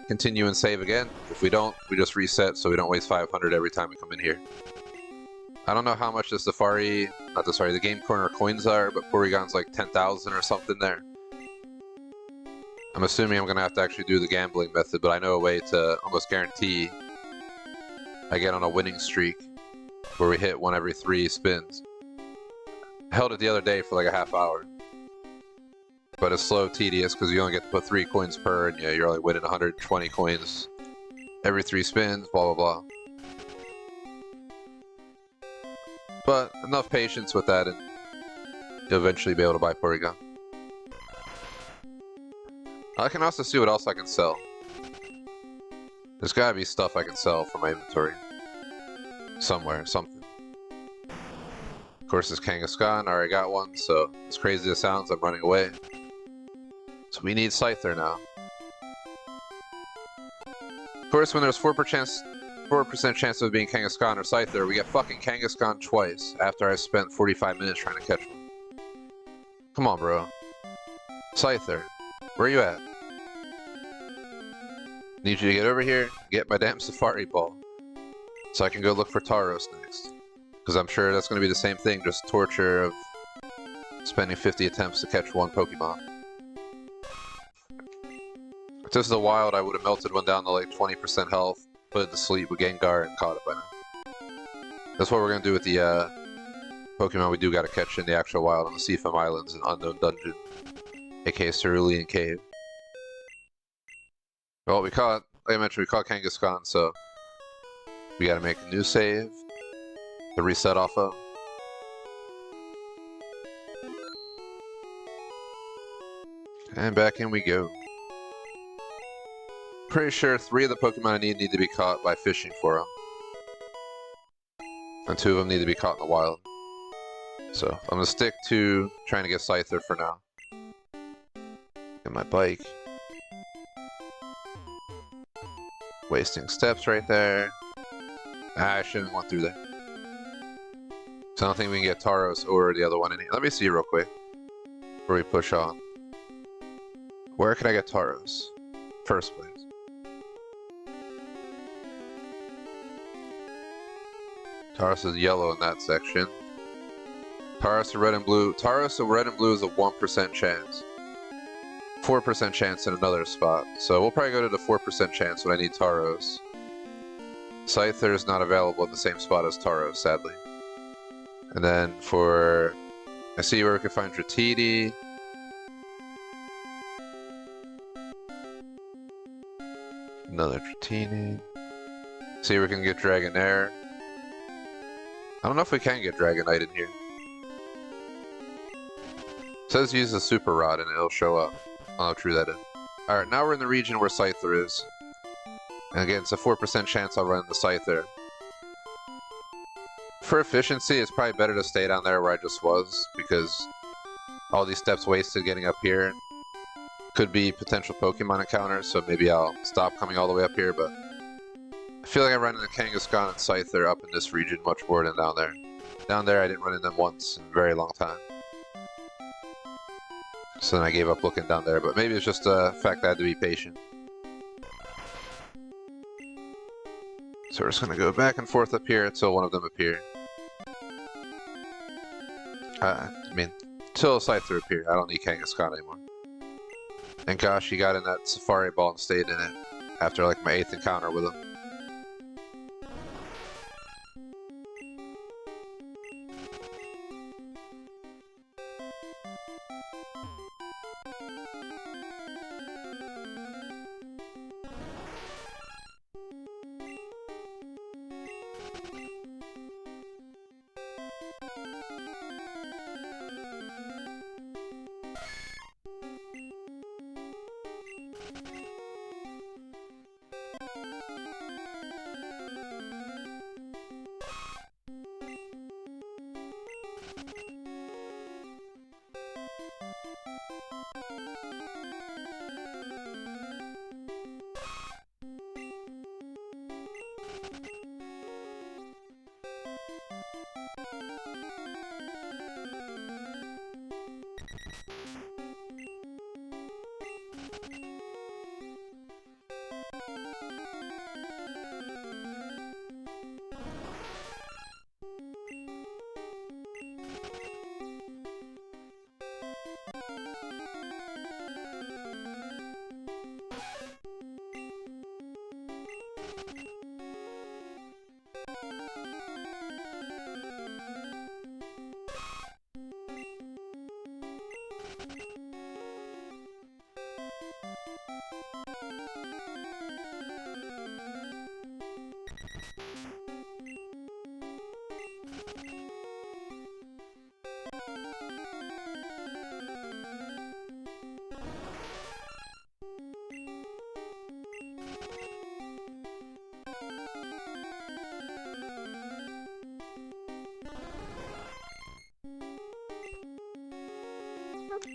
continue and save again. If we don't, we just reset so we don't waste 500 every time we come in here. I don't know how much the Game Corner coins are, but Porygon's like 10,000 or something there. I'm assuming I'm gonna have to actually do the gambling method, but I know a way to almost guarantee I get on a winning streak where we hit one every 3 spins. I held it the other day for like a half hour. But it's slow, tedious, because you only get to put 3 coins per, and yeah, you're only winning 120 coins every 3 spins, blah blah blah. But enough patience with that, and you'll eventually be able to buy Porygon. I can also see what else I can sell. There's gotta be stuff I can sell from my inventory. Somewhere, something. Of course, this Kangaskhan, I already got one, so as crazy as it sounds, I'm running away. So we need Scyther now. Of course, when there's 4% chance of being Kangaskhan or Scyther, we get fucking Kangaskhan twice after I spent 45 minutes trying to catch one. Come on, bro. Scyther, where you at? Need you to get over here and get my damn Safari Ball so I can go look for Tauros next. Because I'm sure that's going to be the same thing, just torture of spending 50 attempts to catch one Pokemon. If this is a wild, I would have melted one down to like 20% health, put it to sleep with Gengar, and caught it by now. That's what we're going to do with the Pokemon we do got to catch in the actual wild on the Seafoam Islands and Unknown Dungeon, aka Cerulean Cave. Well, like I mentioned, we caught Kangaskhan, so we got to make a new save to reset off of. And back in we go. Pretty sure 3 of the Pokemon I need to be caught by fishing for them. And 2 of them need to be caught in the wild. So I'm going to stick to trying to get Scyther for now. Get my bike. Wasting steps right there. I shouldn't have went through there. So I don't think we can get Tauros or the other one in here. Let me see real quick before we push on. Where can I get Tauros? First place. Tauros is yellow in that section. Tauros of red and blue. Tauros of red and blue is a 1% chance. 4% chance in another spot. So we'll probably go to the 4% chance when I need Tauros. Scyther is not available in the same spot as Tauros, sadly. And then for... I see where we can find Dratini. Another Dratini. See where we can get Dragonair. I don't know if we can get Dragonite in here. It says use the Super Rod and it'll show up. I don't know how true that is. Alright, now we're in the region where Scyther is. And again, it's a 4% chance I'll run the Scyther. For efficiency, it's probably better to stay down there where I just was, because all these steps wasted getting up here could be potential Pokemon encounters, so maybe I'll stop coming all the way up here, but I feel like I run into Kangaskhan and Scyther up in this region much more than down there. Down there I didn't run into them once in a very long time. So then I gave up looking down there, but maybe it's just the fact that I had to be patient. So we're just going to go back and forth up here until one of them appear. Until Scyther appear. I don't need Kangaskhan anymore. And gosh, he got in that Safari Ball and stayed in it after like my 8th encounter with him.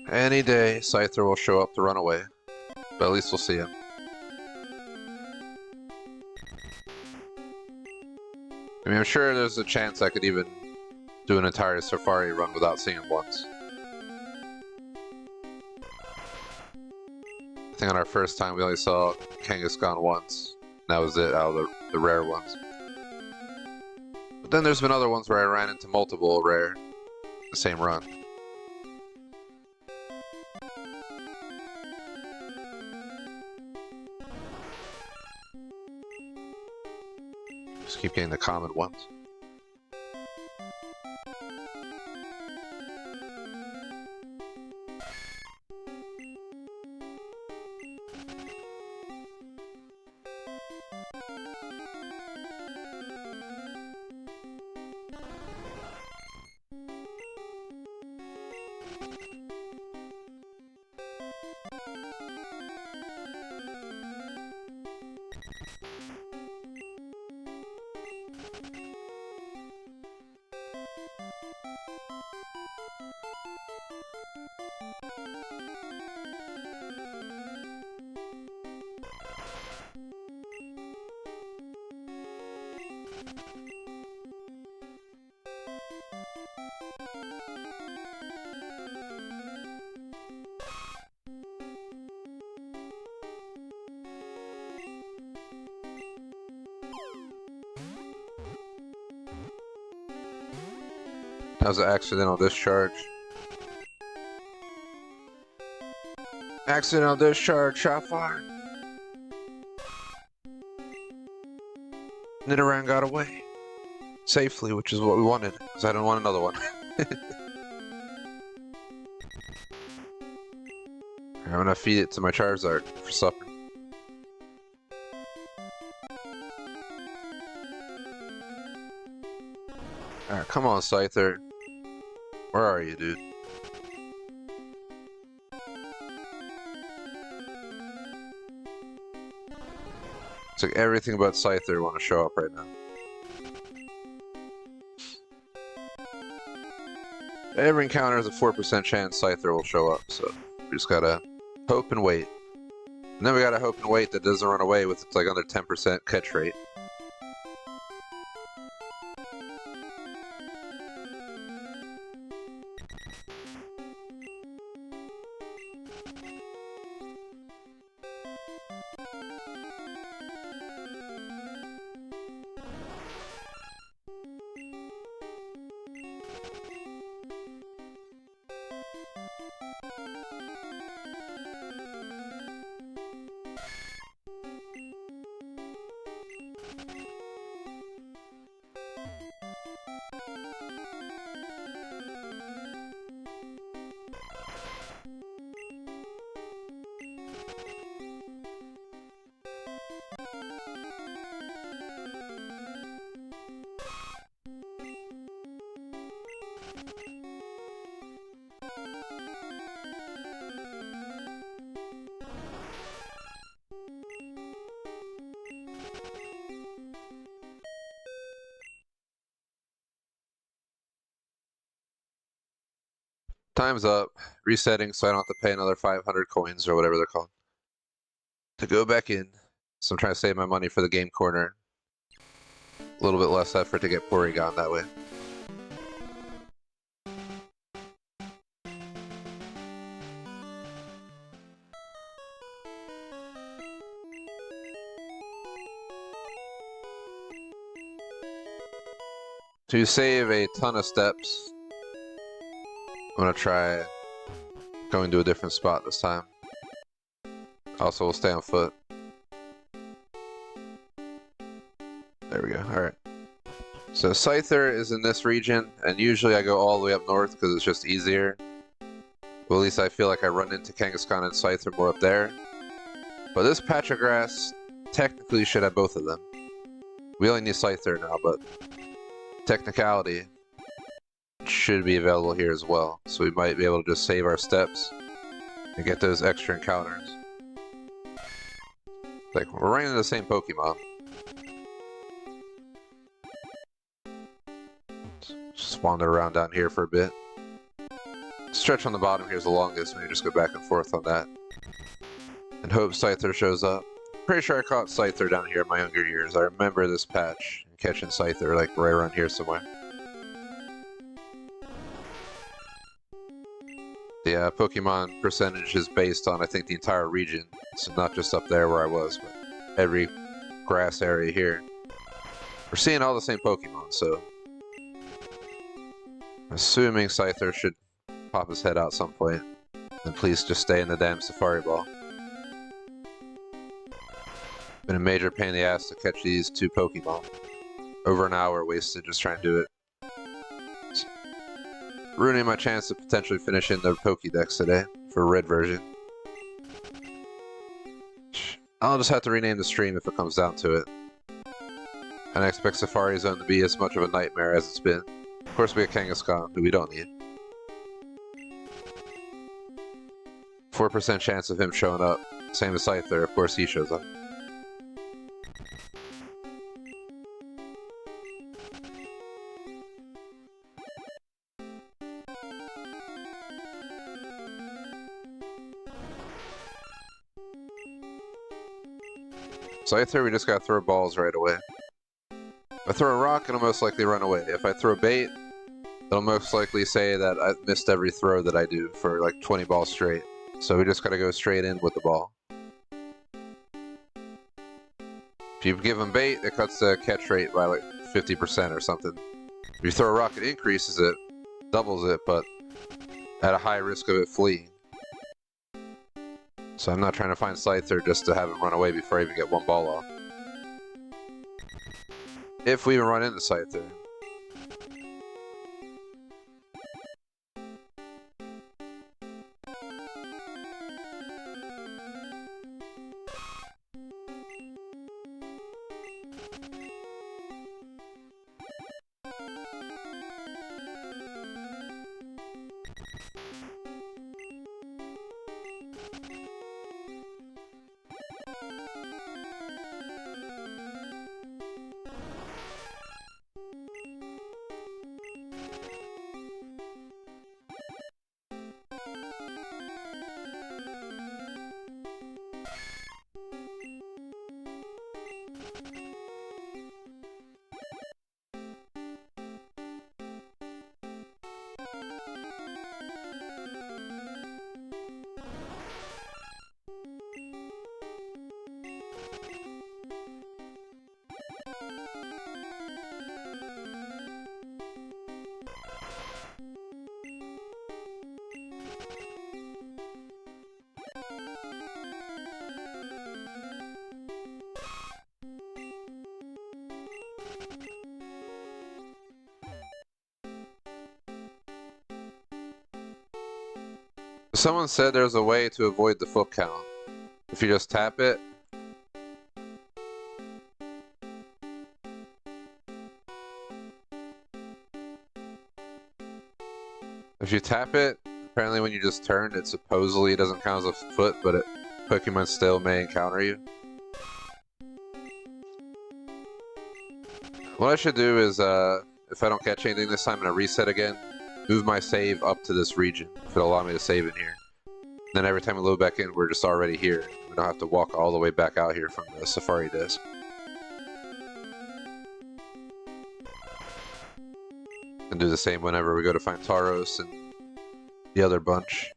Any day, Scyther will show up to run away. But at least we'll see him. I mean, I'm sure there's a chance I could even do an entire Safari run without seeing him once. I think on our first time we only saw Kangaskhan once. That was it out of the rare ones. But then there's been other ones where I ran into multiple rare the same run. Just keep getting the common ones. That was an accidental discharge. Accidental discharge, shot fired. Nidoran got away. Safely, which is what we wanted, because I don't want another one. I'm gonna feed it to my Charizard for supper. Alright, come on, Scyther. Where are you, dude? It's like everything but Scyther want to show up right now. Every encounter has a 4% chance Scyther will show up, so we just gotta hope and wait. And then we gotta hope and wait that it doesn't run away with like under 10% catch rate. Time's up. Resetting so I don't have to pay another 500 coins or whatever they're called to go back in. So I'm trying to save my money for the game corner. A little bit less effort to get Porygon that way. To save a ton of steps, I'm gonna try going to a different spot this time. Also, we'll stay on foot. There we go, alright. So Scyther is in this region, and usually I go all the way up north because it's just easier. Well, at least I feel like I run into Kangaskhan and Scyther more up there. But this patch of grass technically should have both of them. We only need Scyther now, but technicality should be available here as well, so we might be able to just save our steps and get those extra encounters. Like, we're running into the same Pokemon. Just wander around down here for a bit. Stretch on the bottom here is the longest, maybe just go back and forth on that. And hope Scyther shows up. Pretty sure I caught Scyther down here in my younger years. I remember this patch and catching Scyther like right around here somewhere. The Pokemon percentage is based on, I think, the entire region. So not just up there where I was, but every grass area here. We're seeing all the same Pokemon, so I'm assuming Scyther should pop his head out some point. Then please just stay in the damn Safari Ball. Been a major pain in the ass to catch these two Pokemon. Over an hour wasted just trying to do it. Ruining my chance of potentially finishing the Pokédex today for Red version. I'll just have to rename the stream if it comes down to it. And I expect Safari Zone to be as much of a nightmare as it's been. Of course we have Kangaskhan, who we don't need. 4% chance of him showing up. Same as Scyther, of course he shows up. Scyther, we just gotta throw balls right away. If I throw a rock, it'll most likely run away. If I throw bait, it'll most likely say that I missed every throw that I do for like 20 balls straight. So we just gotta go straight in with the ball. If you give him bait, it cuts the catch rate by like 50% or something. If you throw a rock, it increases it. doubles it, but at a high risk of it fleeing. So I'm not trying to find Scyther just to have him run away before I even get one ball off. If we even run into Scyther. Someone said there's a way to avoid the foot count. If you just tap it. If you tap it, apparently when you just turn, it supposedly doesn't count as a foot, but Pokemon still may encounter you. What I should do is, if I don't catch anything this time, I'm gonna reset again. Move my save up to this region, if it'll allow me to save in here. Then every time we load back in, we're just already here. We don't have to walk all the way back out here from the Safari Disc. And do the same whenever we go to find Tauros and the other bunch.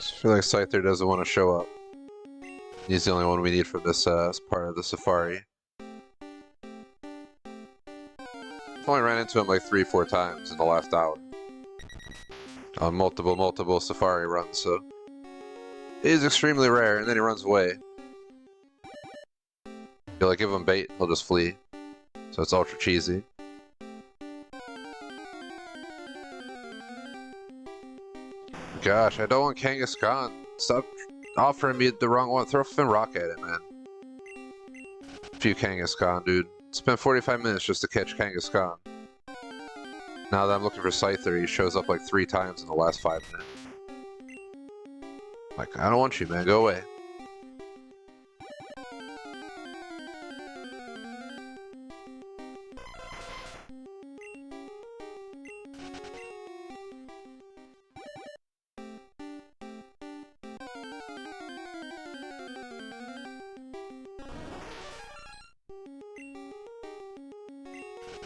I feel like Scyther doesn't want to show up. He's the only one we need for this part of the Safari. I've only ran into him like 3-4 times in the last hour. On multiple Safari runs, so... It is extremely rare, and then he runs away. You like give him bait, he'll just flee. So it's ultra cheesy. Gosh, I don't want Kangaskhan. Stop offering me the wrong one. Throw a rock at it, man. Few Kangaskhan, dude. Spent 45 minutes just to catch Kangaskhan. Now that I'm looking for Scyther, he shows up like 3 times in the last 5 minutes. Like, I don't want you, man. Go away.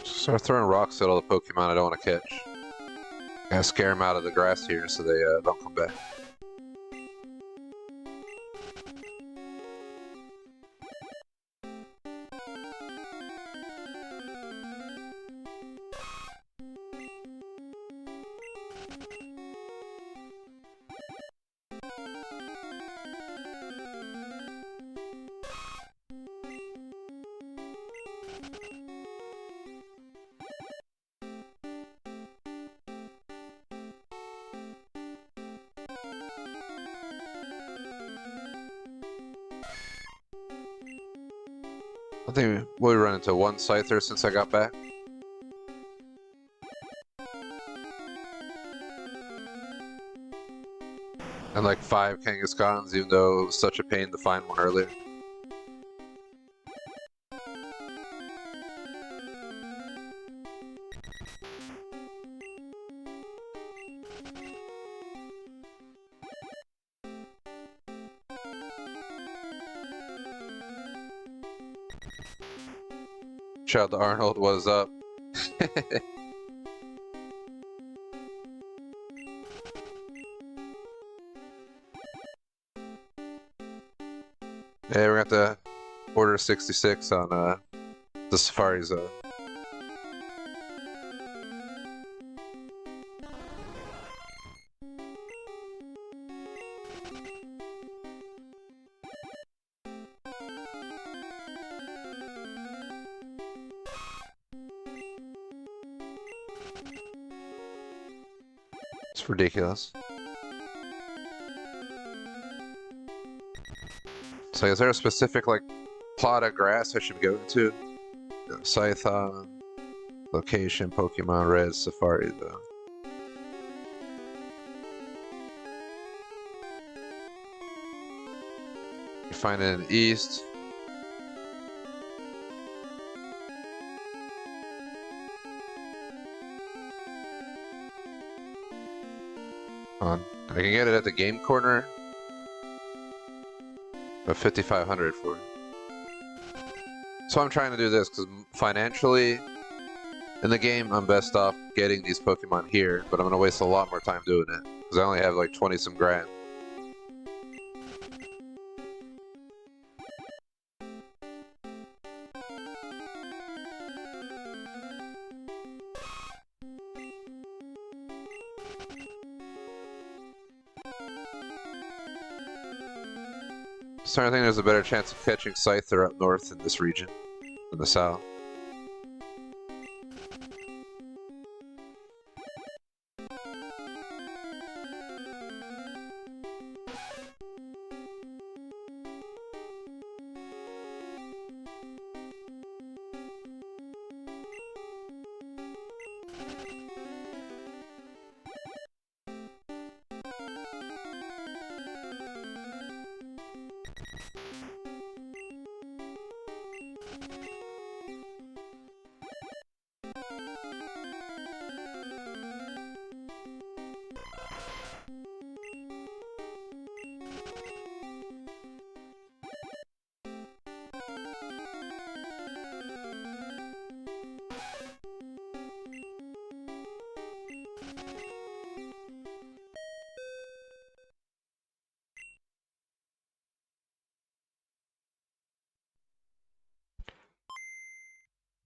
Start throwing rocks at all the Pokemon I don't want to catch. Gotta scare them out of the grass here so they don't come back. I think we run into 1 Scyther since I got back. And like 5 Kangaskhan's, even though it was such a pain to find one earlier. Shout out to Arnold, what is up? Yeah, we're gonna have to order 66 on the Safari Zone. It's ridiculous. So is there a specific like plot of grass I should go to? Scython, location, Pokemon Red, Safari though. You find it in the east. I can get it at the game corner. But 5,500 for it. So I'm trying to do this because financially, in the game, I'm best off getting these Pokemon here, but I'm gonna waste a lot more time doing it because I only have like 20 some grand. So I think there's a better chance of catching Scyther up north in this region than the south.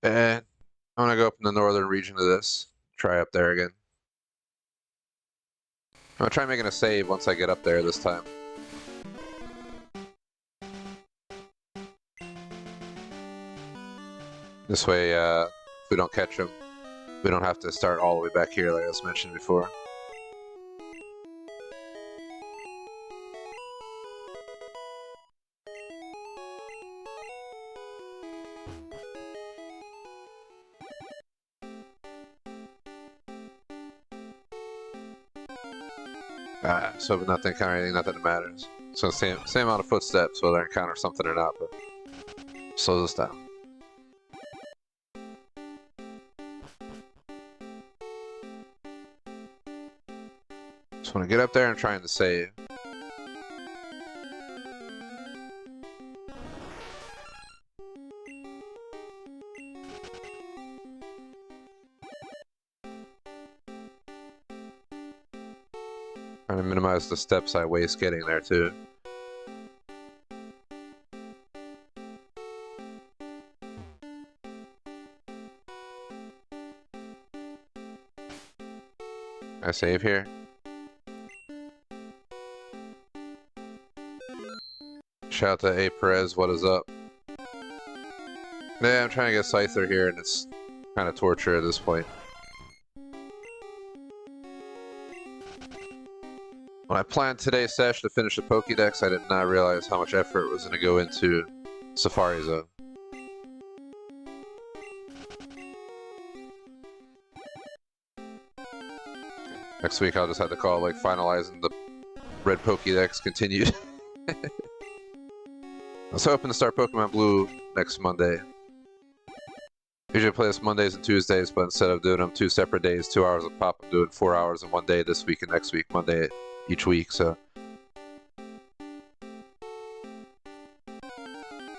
And I'm gonna go up in the northern region of this. Try up there again. I'm gonna try making a save once I get up there this time. This way, if we don't catch them, we don't have to start all the way back here like I was mentioned before. So nothing, kind of anything, nothing that matters. So same amount of footsteps, whether I encounter something or not, but slows us down. Just want to get up there and trying to save. Trying to minimize the steps I waste getting there too. I save here. Shout out to A. Perez, what is up? Yeah, I'm trying to get Scyther here and it's kind of torture at this point. When I planned today's session to finish the Pokédex, I did not realize how much effort was going to go into Safari Zone. Next week I'll just have to call like finalizing the Red Pokédex continued. I was hoping to start Pokemon Blue next Monday. Usually I play this Mondays and Tuesdays, but instead of doing them 2 separate days, 2 hours a pop, I'm doing 4 hours in one day this week and next week, Monday each week, so.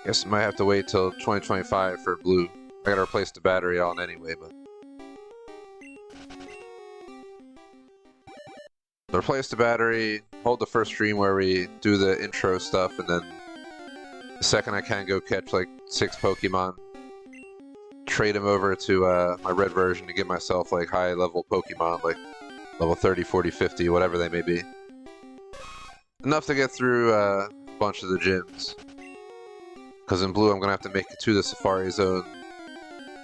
Guess I might have to wait till 2025 for blue. I gotta replace the battery on anyway, but... replace the battery, hold the first stream where we do the intro stuff, and then the second I can go catch like 6 Pokemon, trade them over to my red version to get myself like high level Pokemon, like level 30, 40, 50, whatever they may be. Enough to get through a bunch of the gyms. Because in blue I'm gonna have to make it to the Safari Zone,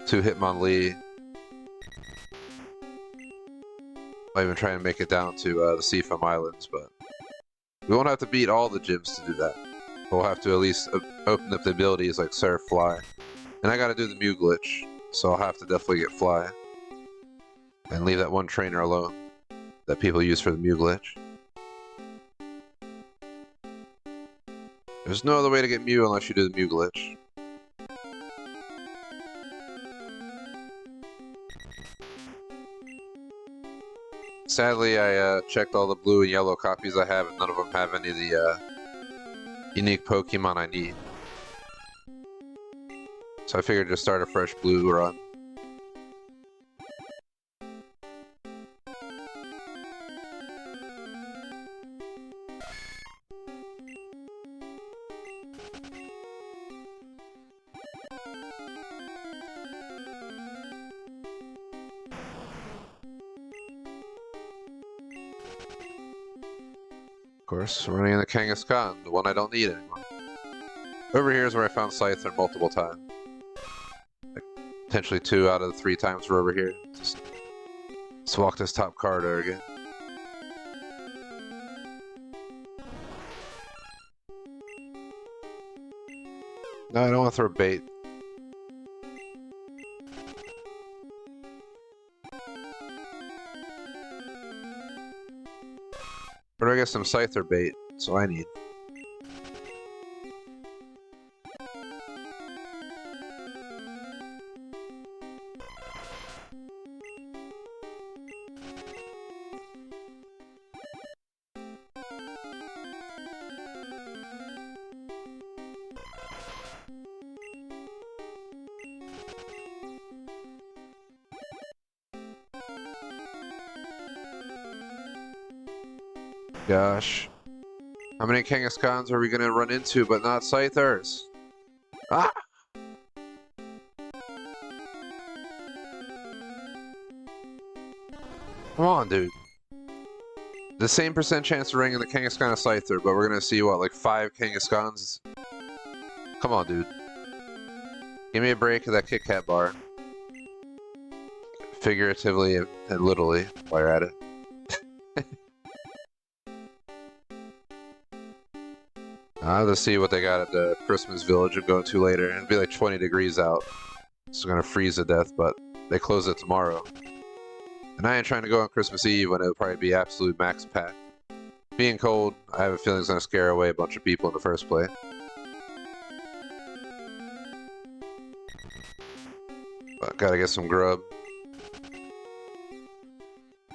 to Hitmonlee. Might even try and make it down to the Seafoam Islands, but we won't have to beat all the gyms to do that. We'll have to at least open up the abilities like Surf, Fly. And I gotta do the Mew glitch, so I'll have to definitely get Fly. And leave that one trainer alone that people use for the Mew glitch. There's no other way to get Mew unless you do the Mew glitch. Sadly, I checked all the blue and yellow copies I have, and none of them have any of the unique Pokemon I need. So I figured just start a fresh blue run. Of course, running in the Kangaskhan, the one I don't need anymore. Over here is where I found Scyther multiple times. Like, potentially 2 out of the 3 times we're over here. Just walk this top corridor again. No, I don't want to throw bait. Where do I get some Scyther bait? That's all I need. Gosh. How many Kangaskhan's are we gonna run into but not Scythers? Ah! Come on, dude. The same % chance of ringing the Kangaskhan as Scyther, but we're gonna see, what, like 5 Kangaskhan's? Come on, dude. Give me a break of that Kit Kat bar. Figuratively and literally, while you're at it. I'll just see what they got at the Christmas village I'm going to later. It'll be like 20 degrees out. It's gonna freeze to death, but they close it tomorrow. And I ain't trying to go on Christmas Eve when it'll probably be absolute max packed. Being cold, I have a feeling it's gonna scare away a bunch of people in the first place. But gotta get some grub.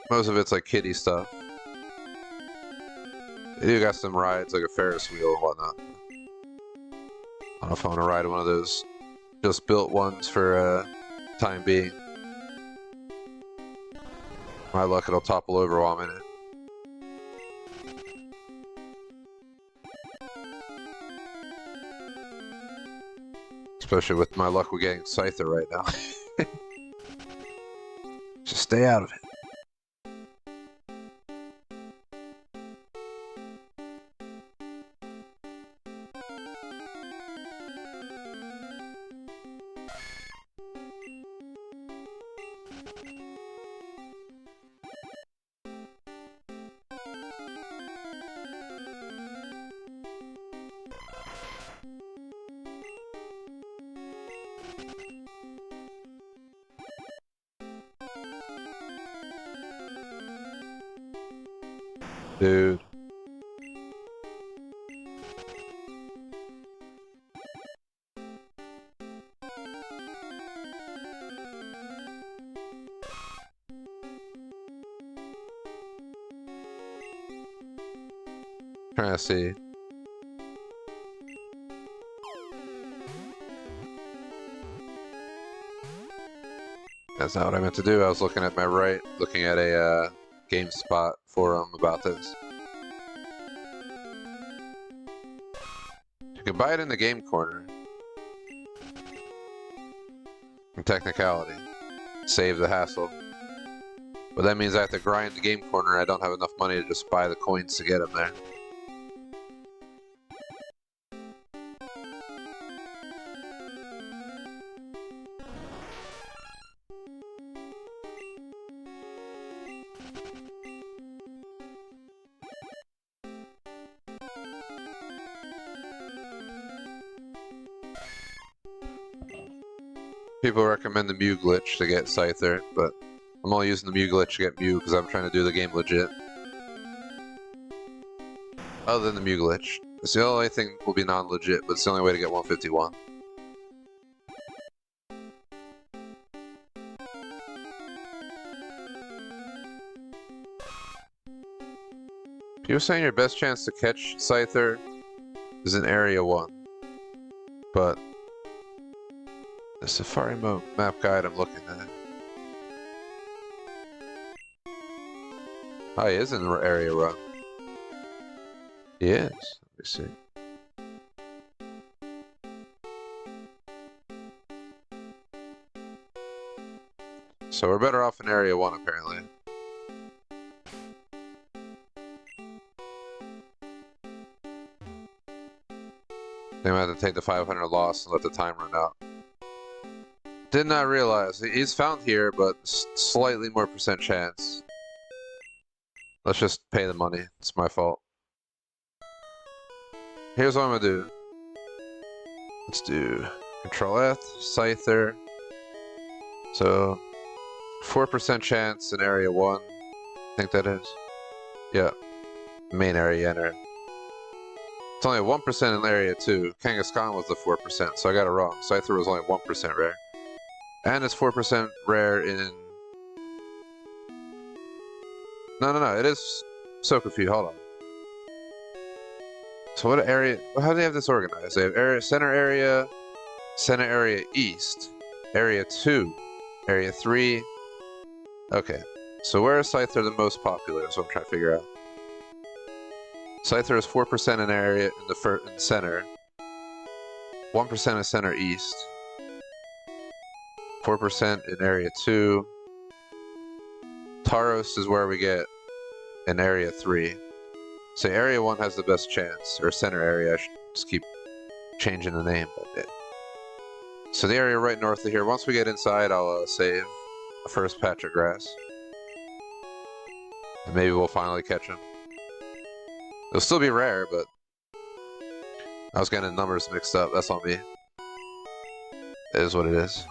Most of it's like kiddie stuff. They do got some rides, like a Ferris wheel and whatnot. I don't know if I want to ride one of those just built ones for time being. My luck, it'll topple over while I'm in it. Especially with my luck with getting Scyther right now. Just stay out of it. Dude. Trying to see. That's not what I meant to do. I was looking at my right, looking at a GameSpot forum about this. You can buy it in the game corner. In technicality. Save the hassle. But that means I have to grind the game corner. I don't have enough money to just buy the coins to get them there. People recommend the Mew glitch to get Scyther, but I'm only using the Mew glitch to get Mew because I'm trying to do the game legit. Other than the Mew glitch. It's the only thing will be non-legit, but it's the only way to get 151. People saying your best chance to catch Scyther is in Area 1. But the Safari map guide I'm looking at. Oh, he is in Area 1. He is. Let me see. So we're better off in Area 1 apparently. They might have to take the 500 loss and let the time run out. Did not realize. He's found here, but slightly more percent chance. Let's just pay the money. It's my fault. Here's what I'm gonna do. Let's do Control F, Scyther. So 4% chance in Area 1. I think that is. Yeah. Main area enter. It's only 1% in Area 2. Kangaskhan was the 4%, so I got it wrong. Scyther was only 1% rare. And it's 4% rare in... No, it is so confused. Hold on. So what area... How do they have this organized? They have center area east, Area 2, Area 3. Okay, so where is Scyther the most popular is what I'm trying to figure out. Scyther is 4% in area in the center, 1% in center east, 4% in Area 2. Tauros is where we get in Area 3. So Area 1 has the best chance, or center area. I should just keep changing the name. But so the area right north of here, once we get inside, I'll save the first patch of grass. And maybe we'll finally catch him. It'll still be rare, but I was getting the numbers mixed up. That's on me. It is what it is.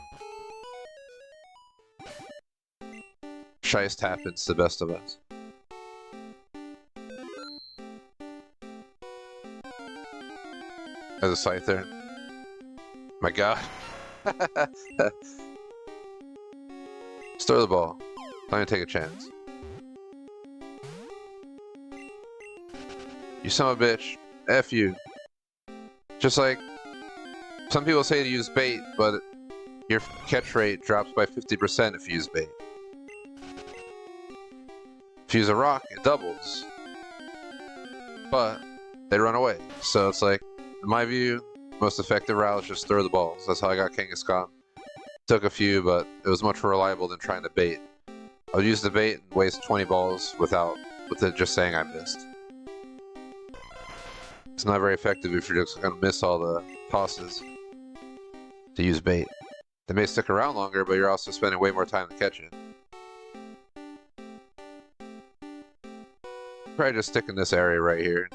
Shiest happens to the best of us. There's a Scyther. My god. Just throw the ball. Not gonna take a chance. You son of a bitch. F you. Just like some people say to use bait, but your catch rate drops by 50% if you use bait. If you use a rock, it doubles. But they run away. So it's like, in my view, most effective route is just throw the balls. That's how I got Kangaskhan. Took a few, but it was much more reliable than trying to bait. I would use the bait and waste 20 balls with it just saying I missed. It's not very effective if you're just going to miss all the tosses to use bait. They may stick around longer, but you're also spending way more time to catch it. Probably just stick in this area right here.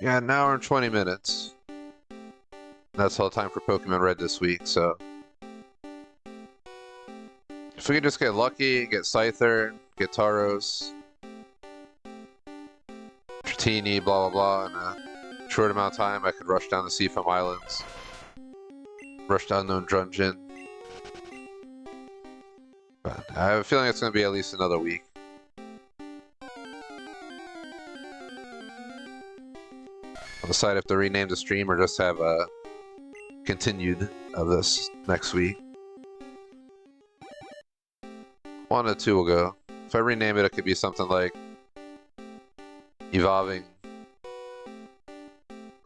Yeah, an hour and 20 minutes. That's all the time for Pokémon Red this week, so... If we could just get lucky, get Scyther, get Tauros, Tratini, blah blah blah, in a short amount of time, I could rush down the Seafoam Islands. Rush down Unknown Dungeon. But I have a feeling it's going to be at least another week. decide if to rename the stream or just have a continued of this next week. One of the two will go. If I rename it, it could be something like Evolving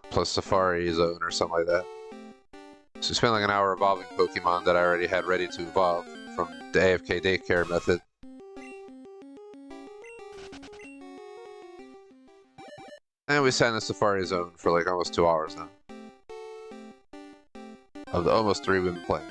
plus Safari Zone or something like that. So spend like an hour evolving Pokemon that I already had ready to evolve from the AFK daycare method. And we sat in the Safari Zone for like almost 2 hours now. Of the almost 3 we've been playing.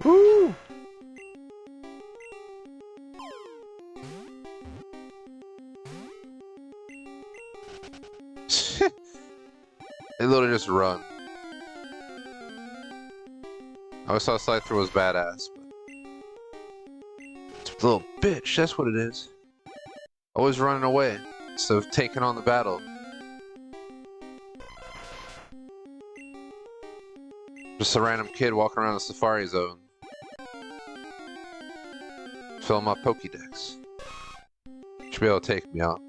Woo! They literally just run. I always thought Scyther was badass, but it's a little bitch, that's what it is. Always running away instead of taking on the battle. Just a random kid walking around the Safari Zone. Filling my Pokédex. Should be able to take me out.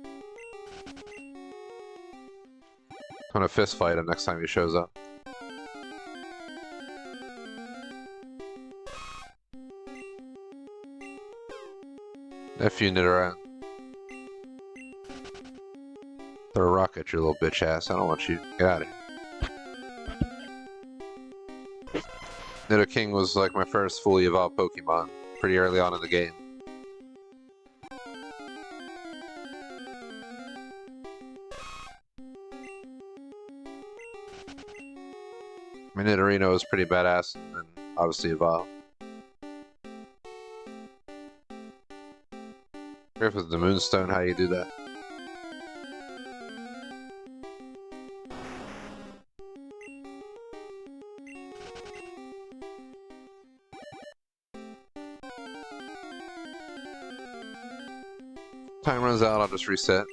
I'm gonna fist fight him next time he shows up. If you knit around. Throw a rock at your little bitch ass. I don't want you. Get out of here. Nidoking was like my first fully evolved Pokemon pretty early on in the game. My Nidorino was pretty badass and obviously evolved. If it's the Moonstone, how you do that? Time runs out, I'll just reset.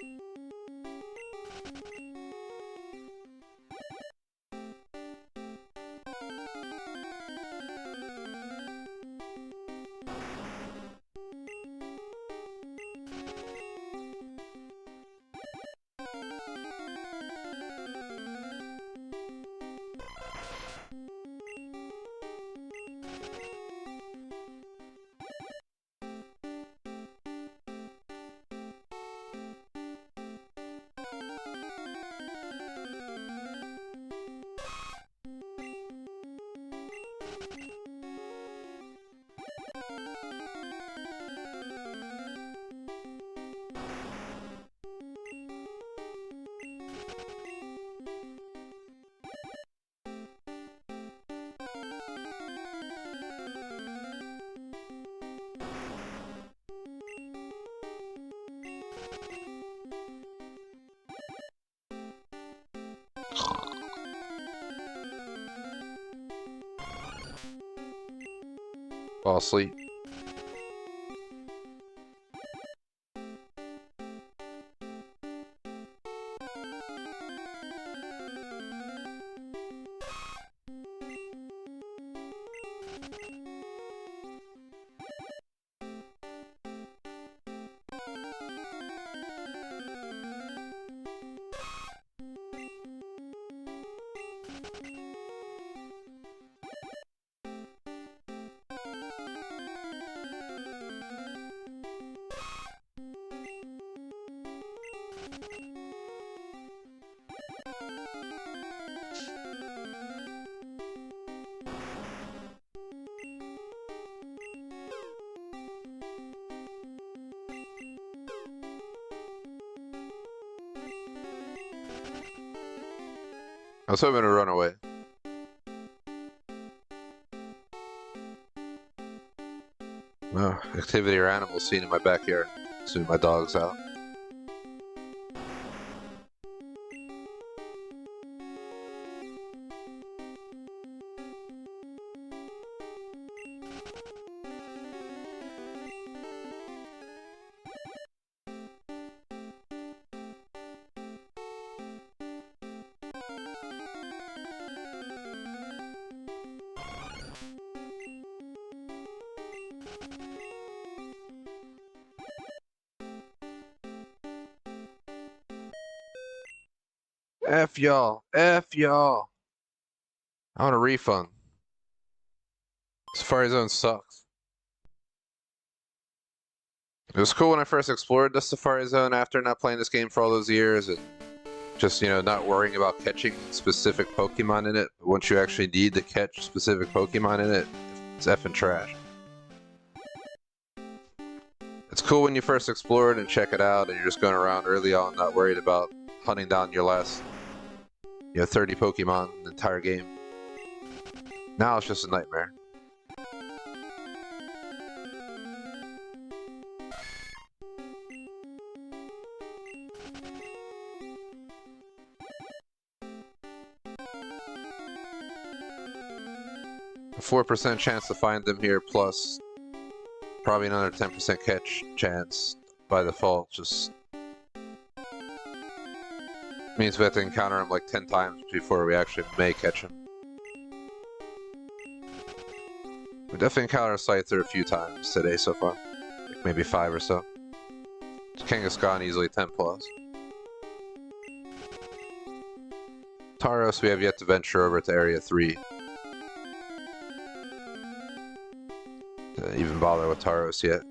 Fall asleep. I was hoping to run away. Oh, activity or animals seen in my backyard. Soon my dog's out. F y'all. F y'all. I want a refund. Safari Zone sucks. It was cool when I first explored the Safari Zone after not playing this game for all those years and just, not worrying about catching specific Pokemon in it. But once you actually need to catch specific Pokemon in it, it's effing trash. It's cool when you first explore it and check it out and you're just going around early on, not worried about hunting down your last 30 Pokemon in the entire game. Now it's just a nightmare. A 4% chance to find them here, plus probably another 10% catch chance by default. Just means we have to encounter them like 10 times before we actually may catch them. We definitely encountered Scyther a few times today so far. Like maybe 5 or so. Kangaskhan easily 10 plus. Tauros we have yet to venture over to Area 3. To even bother with Tauros yet.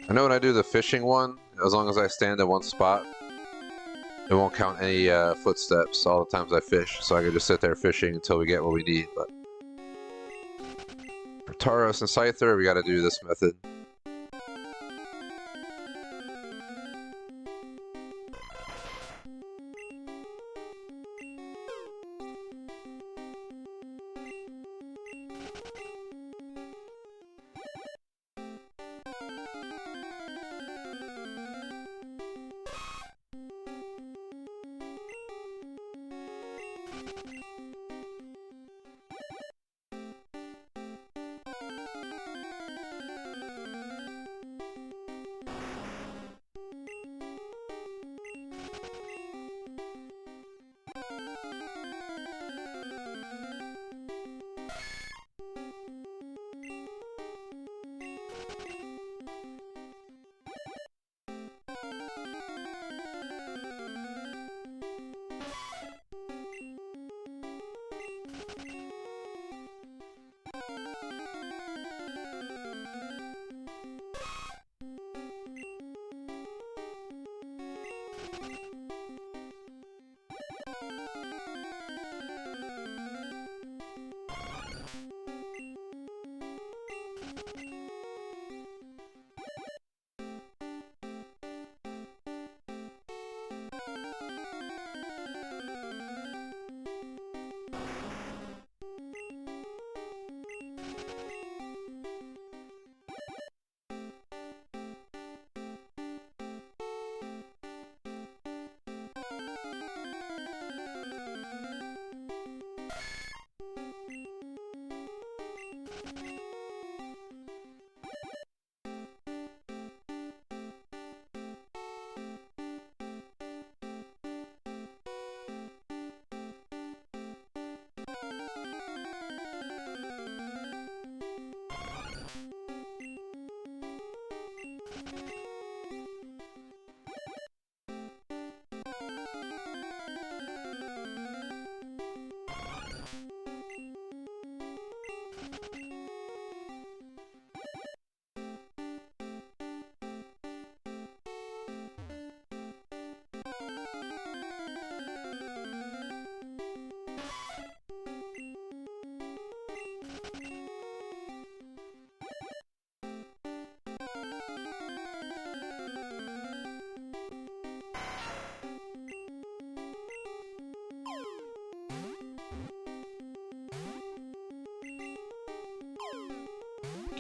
I know when I do the fishing one, as long as I stand in one spot, it won't count any footsteps all the times I fish, so I can just sit there fishing until we get what we need. But for Tauros and Scyther, we gotta do this method.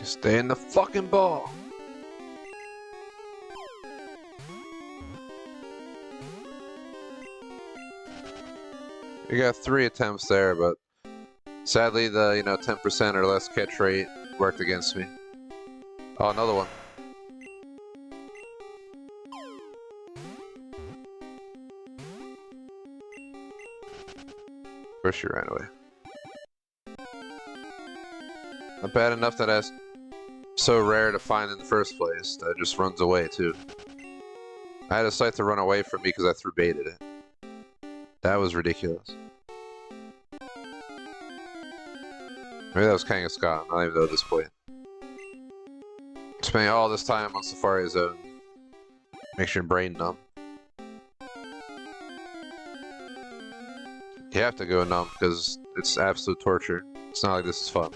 Stay in the fucking ball. We got 3 attempts there, but sadly the 10% or less catch rate worked against me. Oh, another one. First she ran away. Not bad enough that it's so rare to find in the first place that it just runs away too. I had a sight to run away from me because I threw bait at it. That was ridiculous. Maybe that was Kangaskhan, I don't even know at this point. Spending all this time on Safari Zone makes your brain numb. You have to go numb because it's absolute torture. It's not like this is fun.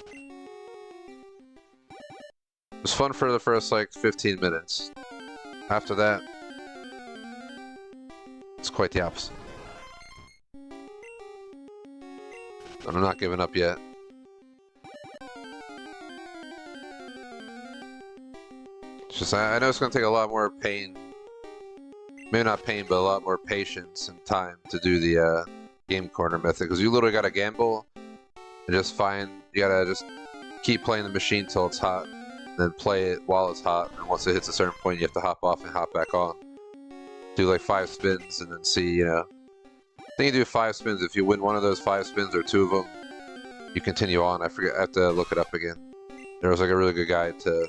It was fun for the first like 15 minutes. After that, it's quite the opposite. But I'm not giving up yet. It's just, I know it's going to take a lot more pain. Maybe not pain, but a lot more patience and time to do the game corner method. Because you literally got to gamble and just find, you got to just keep playing the machine till it's hot. Then play it while it's hot. And once it hits a certain point, you have to hop off and hop back on. Do like 5 spins and then see, I think you do 5 spins. If you win one of those 5 spins or 2 of them, you continue on. I forget, I have to look it up again. There was like a really good guide to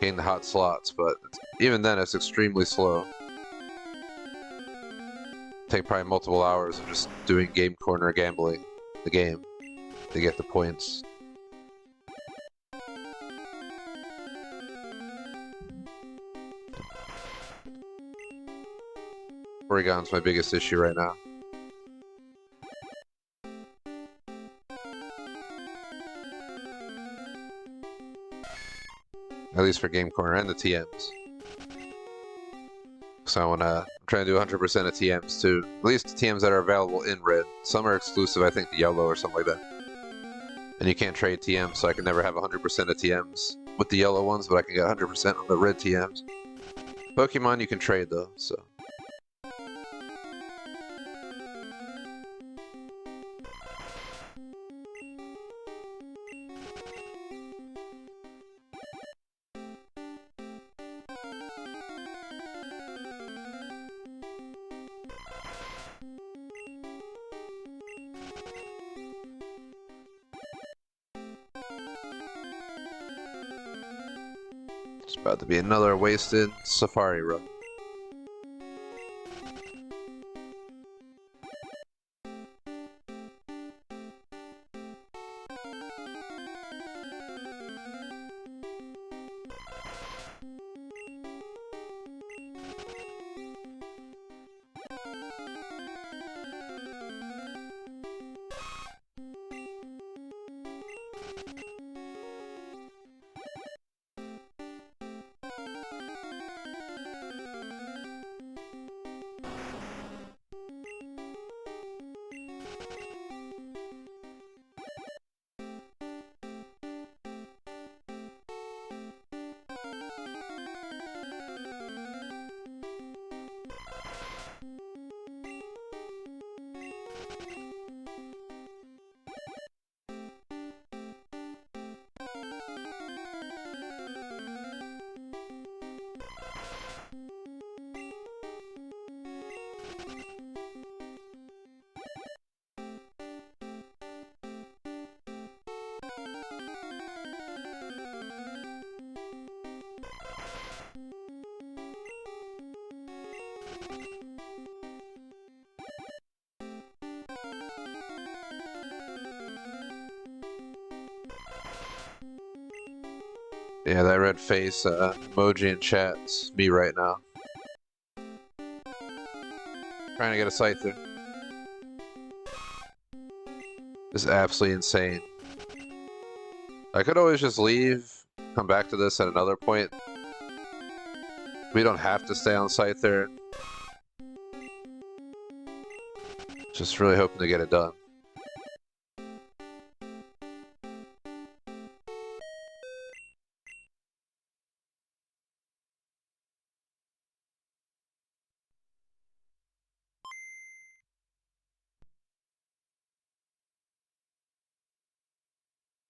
gain the hot slots, but even then it's extremely slow. Take probably multiple hours of just doing game corner gambling the game to get the points. Oregon's my biggest issue right now. At least for Game Corner and the TMs. So I'm trying to do 100% of TMs too. At least the TMs that are available in Red. Some are exclusive, I think, to Yellow or something like that. And you can't trade TMs, so I can never have 100% of TMs with the Yellow ones, but I can get 100% on the Red TMs. Pokemon you can trade though, so. It's about to be another wasted Safari run. Yeah, that red face emoji in chat's me right now. Trying to get a sight there. This is absolutely insane. I could always just leave, come back to this at another point. We don't have to stay on site there. Just really hoping to get it done.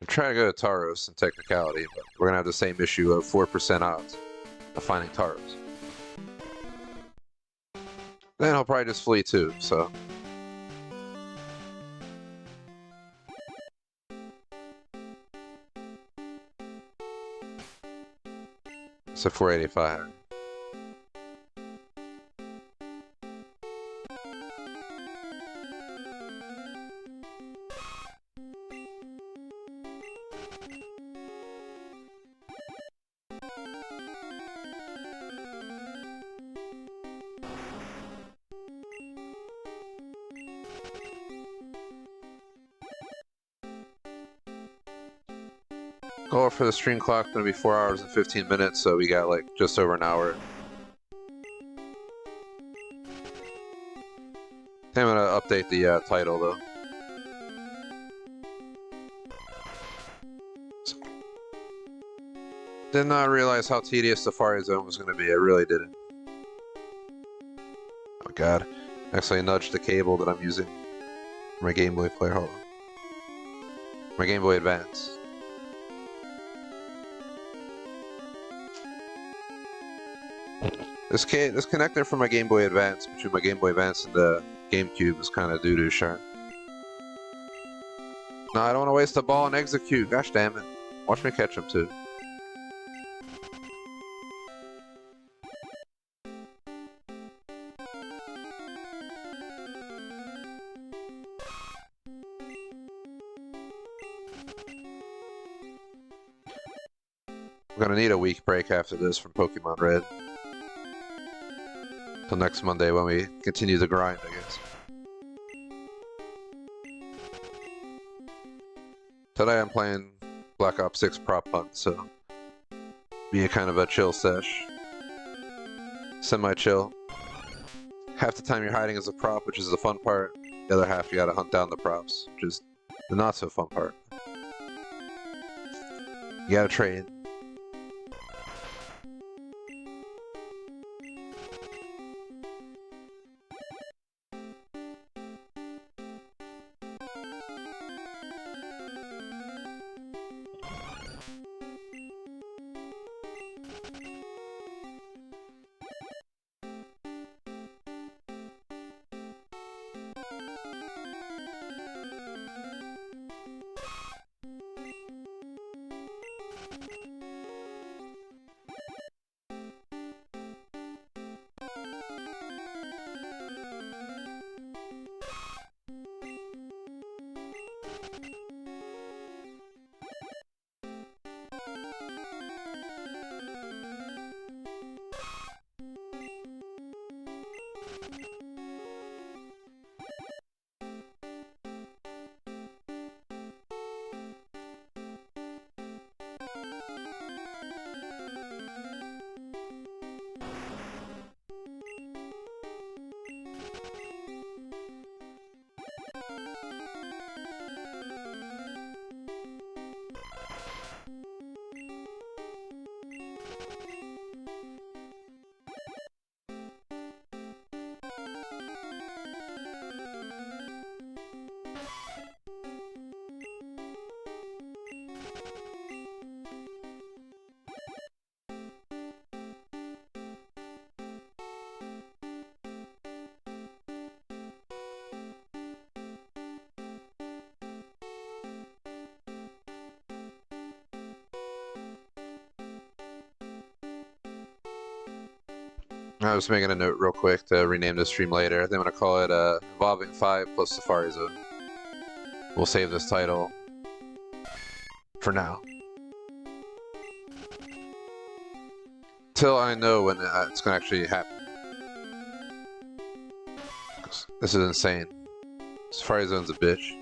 Try to go to Taros in technicality, but we're gonna have the same issue of 4% odds of finding Taros. Then he'll probably just flee too, so. It's a 485. Goal for the stream clock gonna be 4 hours and 15 minutes, so we got like just over an hour. I'm gonna update the title though. Did not realize how tedious Safari Zone was gonna be. I really didn't. Oh god. Actually, I nudged the cable that I'm using for my Game Boy player. Hold on. My Game Boy Advance. This connector for my Game Boy Advance, between my Game Boy Advance and the GameCube, is kind of doo-doo sharp. No, I don't want to waste the ball and execute. Gosh damn it. Watch me catch him too. I'm gonna need a week break after this from Pokémon Red. Till next Monday when we continue the grind, I guess. Today I'm playing Black Ops 6 prop hunt, so be a kind of a chill sesh. Semi-chill. Half the time you're hiding as a prop, which is the fun part. The other half you gotta hunt down the props, which is the not so fun part. You gotta trade. I was making a note real quick to rename the stream later. I think I'm going to call it Evolving 5 plus Safari Zone. We'll save this title for now. Till I know when it's going to actually happen. This is insane. Safari Zone's a bitch.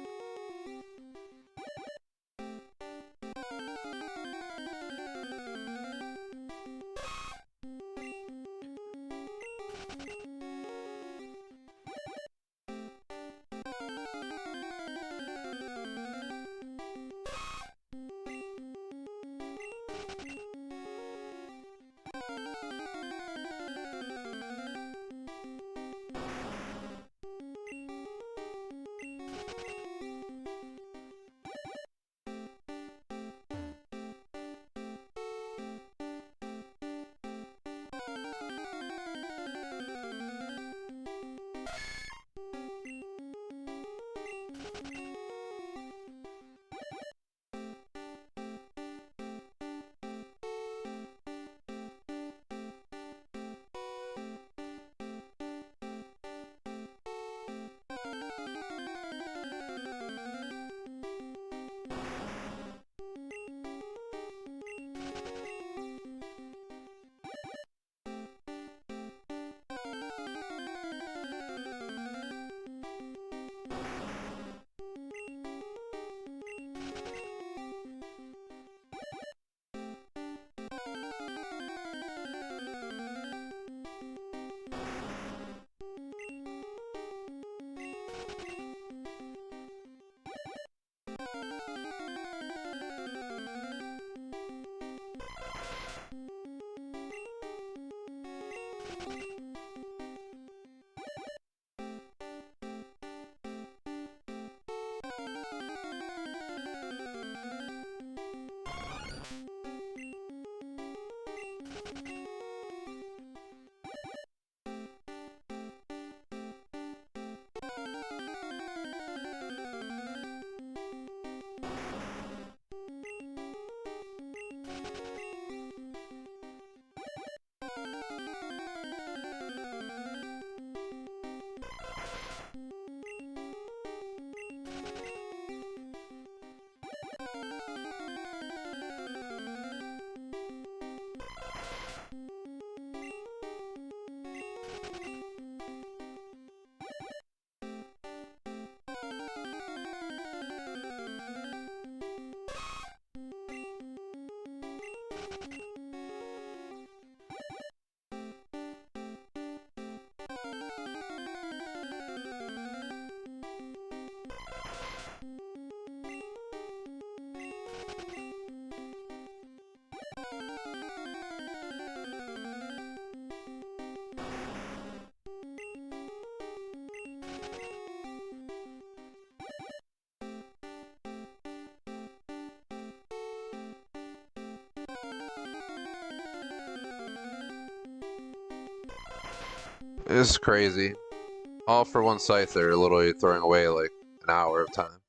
It's crazy. All for one Scyther, literally throwing away like an hour of time.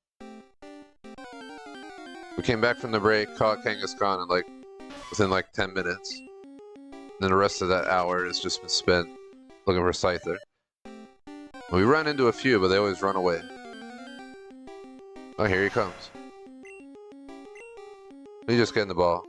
We came back from the break, caught Kangaskhan in like within like 10 minutes. Then the rest of that hour has just been spent looking for Scyther. We run into a few, but they always run away. Oh, here he comes. He's just getting the ball.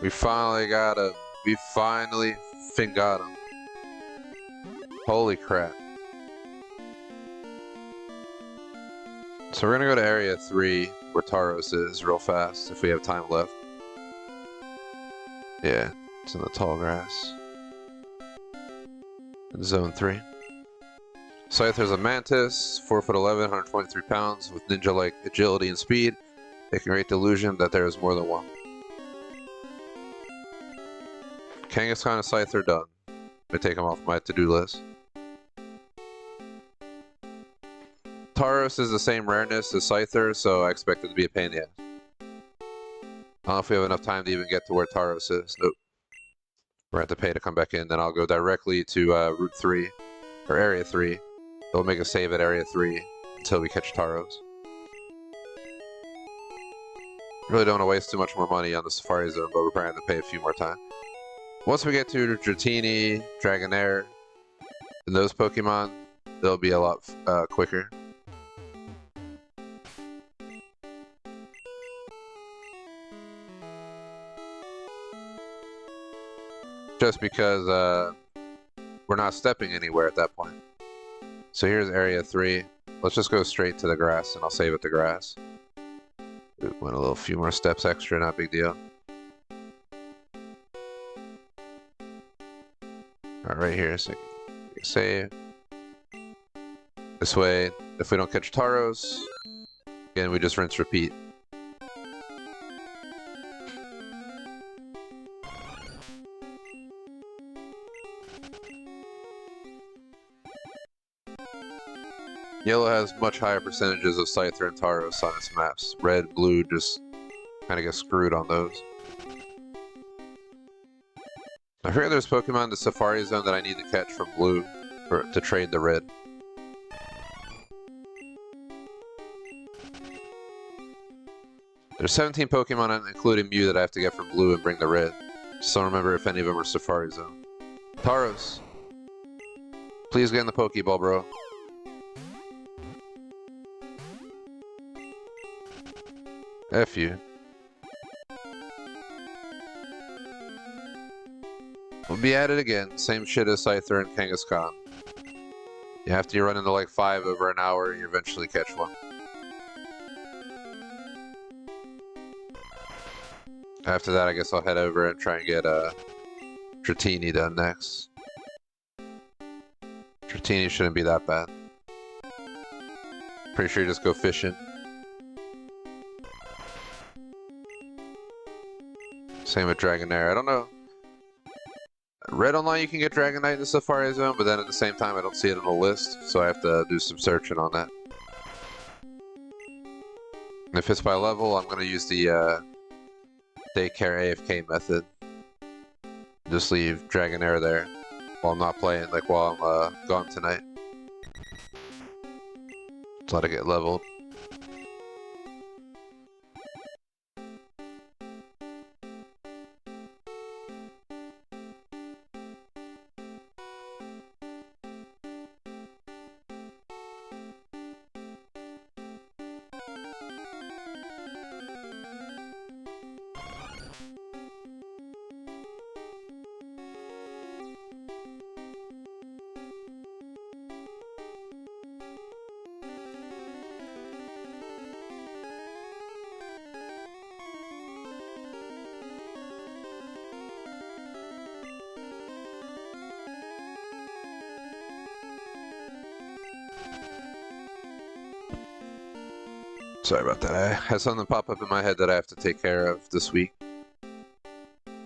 We finally got him. We finally got him. Holy crap. So we're gonna go to area 3 where Tauros is real fast if we have time left. Yeah, it's in the tall grass. In zone 3. Scyther's a mantis, 4'11", 123 pounds, with ninja-like agility and speed. It can create the illusion that there is more than one. Kangaskhan and Scyther done. I take them off my to-do list. Tauros is the same rareness as Scyther, so I expect it to be a pain in the ass. I don't know if we have enough time to even get to where Tauros is. Nope. We're going to have to pay to come back in, then I'll go directly to Route 3, or Area 3. We'll make a save at Area 3 until we catch Tauros. Really don't want to waste too much more money on the Safari Zone, but we're probably going to pay a few more times. Once we get to Dratini, Dragonair, and those Pokemon, they'll be a lot quicker. Just because we're not stepping anywhere at that point. So here's Area 3. Let's just go straight to the grass, and I'll save it to grass. We went a few more steps extra, not a big deal. Right here, so we can save. This way, if we don't catch Tauros, again, we just rinse repeat. Yellow has much higher percentages of Scyther and Tauros on its maps. Red, blue just kind of get screwed on those. I heard there's Pokemon in the Safari Zone that I need to catch from blue to trade the red. There's 17 Pokemon, including Mew, that I have to get from blue and bring the red. Just don't remember if any of them are Safari Zone. Tauros, please get in the Pokeball, bro. F you. We'll be at it again. Same shit as Scyther and Kangaskhan. You have to run into like 5 over an hour and you eventually catch one. After that, I guess I'll head over and try and get Dratini done next. Dratini shouldn't be that bad. Pretty sure you just go fishing. Same with Dragonair. I don't know. Red Online, you can get Dragonite in the Safari Zone, but then at the same time, I don't see it on the list, so I have to do some searching on that. And if it's by level, I'm going to use the take care AFK method. Just leave Dragonair there while I'm not playing, like while I'm gone tonight. Just let it get leveled. Sorry about that. I had something pop up in my head that I have to take care of this week.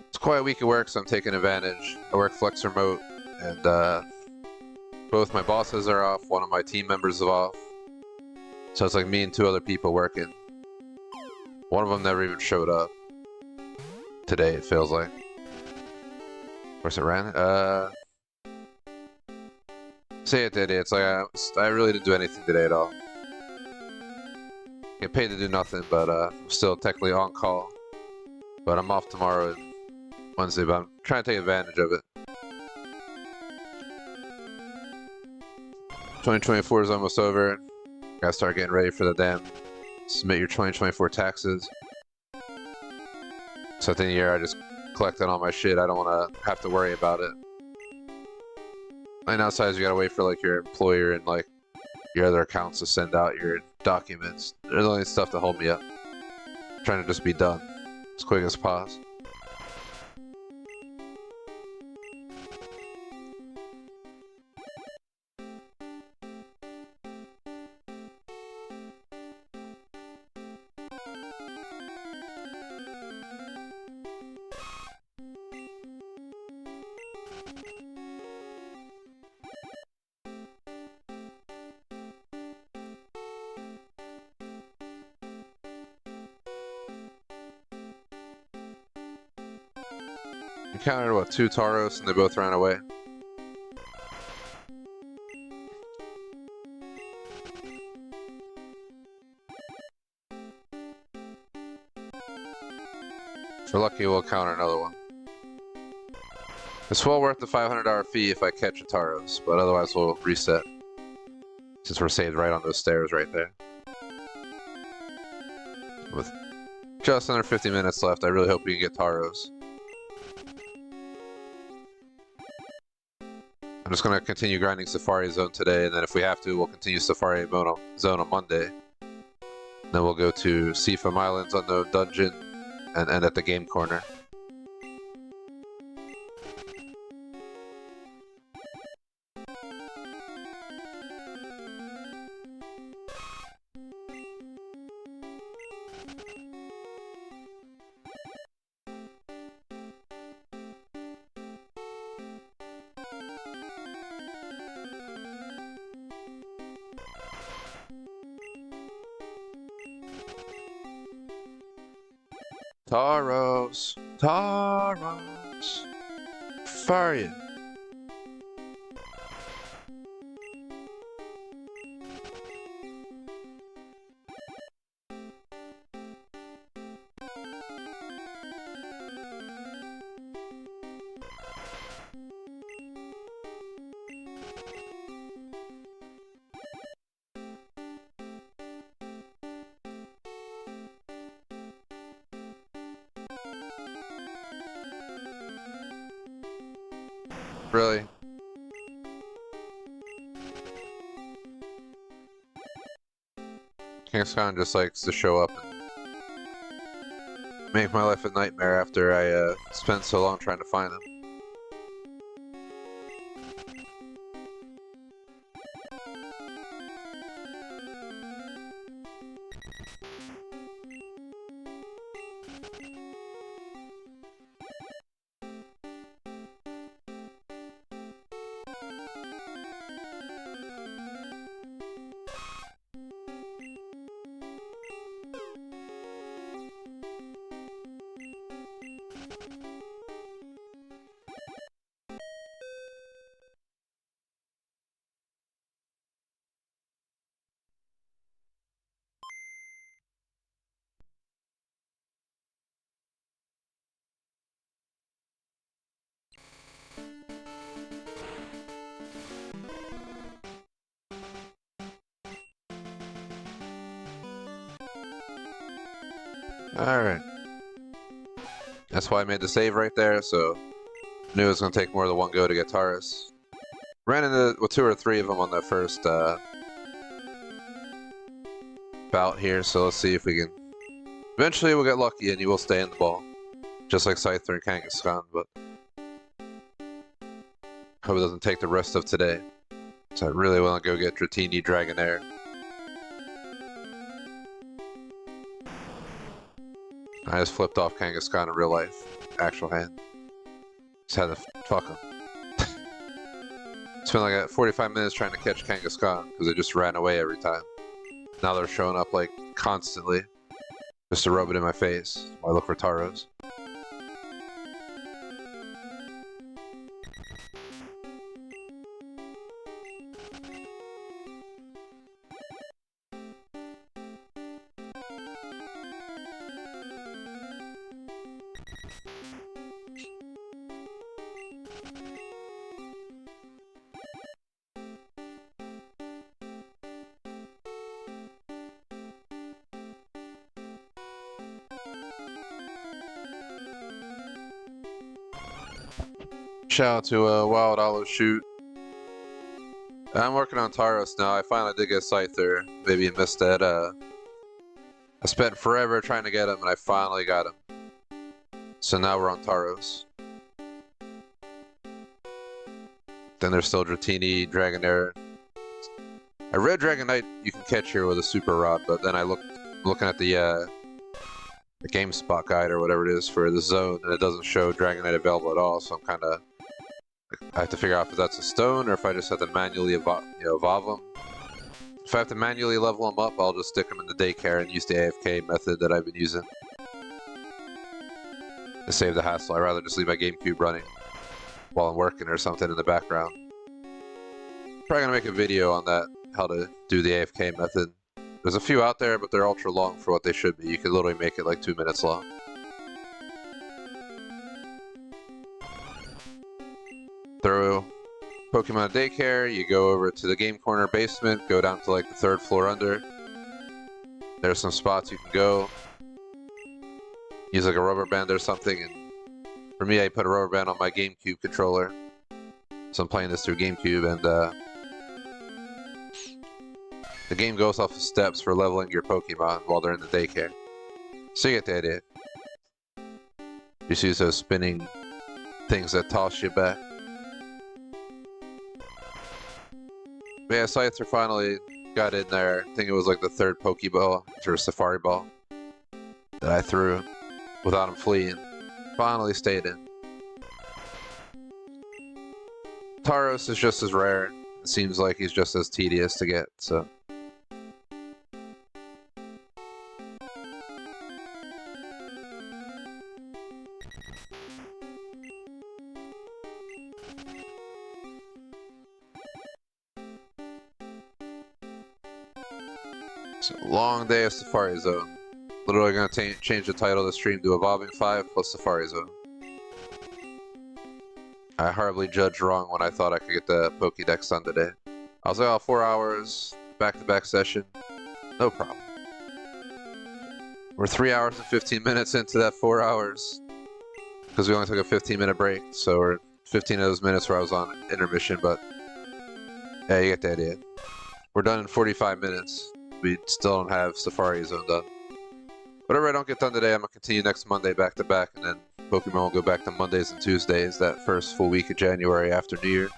It's quite a week of work, so I'm taking advantage. I work flex remote, and both my bosses are off, one of my team members is off. So it's like me and two other people working. One of them never even showed up. Today, it feels like. Where's it ran? Say it did. It's like I really didn't do anything today at all. Get paid to do nothing, but I'm still technically on call. But I'm off tomorrow and Wednesday, but I'm trying to take advantage of it. 2024 is almost over. Gotta start getting ready for the damn submit your 2024 taxes. So at the end of the year, I just collected all my shit. I don't want to have to worry about it. And outside, you gotta wait for like your employer and like your other accounts to send out your documents. There's only stuff to hold me up. I'm trying to just be done as quick as possible. Encountered, what, 2 Tauros and they both ran away. If we're lucky, we'll encounter another one. It's well worth the $500 fee if I catch a Tauros, but otherwise we'll reset. Since we're saved right on those stairs right there. With just under 50 minutes left, I really hope we can get Tauros. I'm just going to continue grinding Safari Zone today, and then if we have to, we'll continue Safari Zone on Monday. Then we'll go to Seafoam Islands Unknown Dungeon, and end at the game corner. Tauros, Tauros, fire you. Really? Kanto just likes to show up and make my life a nightmare after I spent so long trying to find him. Alright. That's why I made the save right there, so I knew it was going to take more than one go to get Taurus. Ran into with 2 or 3 of them on the first bout here, so let's see if we can... Eventually we'll get lucky and he will stay in the ball. Just like Scyther and Kangaskhan, but... Hope it doesn't take the rest of today. So I really want to go get Dratini Dragonair. I just flipped off Kangaskhan in real life. Actual hand. Just had to fuck him. Spent like 45 minutes trying to catch Kangaskhan because it just ran away every time. Now they're showing up like constantly. Just to rub it in my face while I look for Taros. Shout out to Wild Olive Shoot. I'm working on Taros now. I finally did get Scyther. Maybe you missed that. I spent forever trying to get him, and I finally got him. So now we're on Taros. Then there's still Dratini, Dragonair. I read Dragonite you can catch here with a Super Rod, but then I looking at the GameSpot guide or whatever it is for the zone, and it doesn't show Dragonite available at all. So I'm kind of I have to figure out if that's a stone or if I just have to manually evolve them. If I have to manually level them up, I'll just stick them in the daycare and use the AFK method that I've been using to save the hassle. I'd rather just leave my GameCube running while I'm working or something in the background. Probably gonna make a video on that, how to do the AFK method. There's a few out there, but they're ultra long for what they should be. You could literally make it like 2 minutes long. Throw Pokemon Daycare, you go over to the game corner basement, go down to like the 3rd floor under. There's some spots you can go. Use like a rubber band or something, and for me I put a rubber band on my GameCube controller. So I'm playing this through GameCube, and the game goes off of steps for leveling your Pokemon while they're in the daycare. So you get the idea. Just use those spinning things that toss you back. But yeah, Scyther finally got in there. I think it was like the 3rd Pokeball, or Safari Ball, that I threw without him fleeing. Finally stayed in. Taros is just as rare. It seems like he's just as tedious to get, so... It's a long day of Safari Zone. Literally gonna change the title of the stream to Evolving 5 plus Safari Zone. I horribly judged wrong when I thought I could get the Pokédex done today. I was like, oh, 4 hours, back-to-back session. No problem. We're 3 hours and 15 minutes into that 4 hours. Because we only took a 15-minute break, so we're 15 of those minutes where I was on intermission, but... yeah, you get the idea. We're done in 45 minutes. We still don't have Safari Zone done. Whatever I don't get done today, I'm going to continue next Monday back-to-back, and then Pokemon will go back to Mondays and Tuesdays that first full week of January after New Year.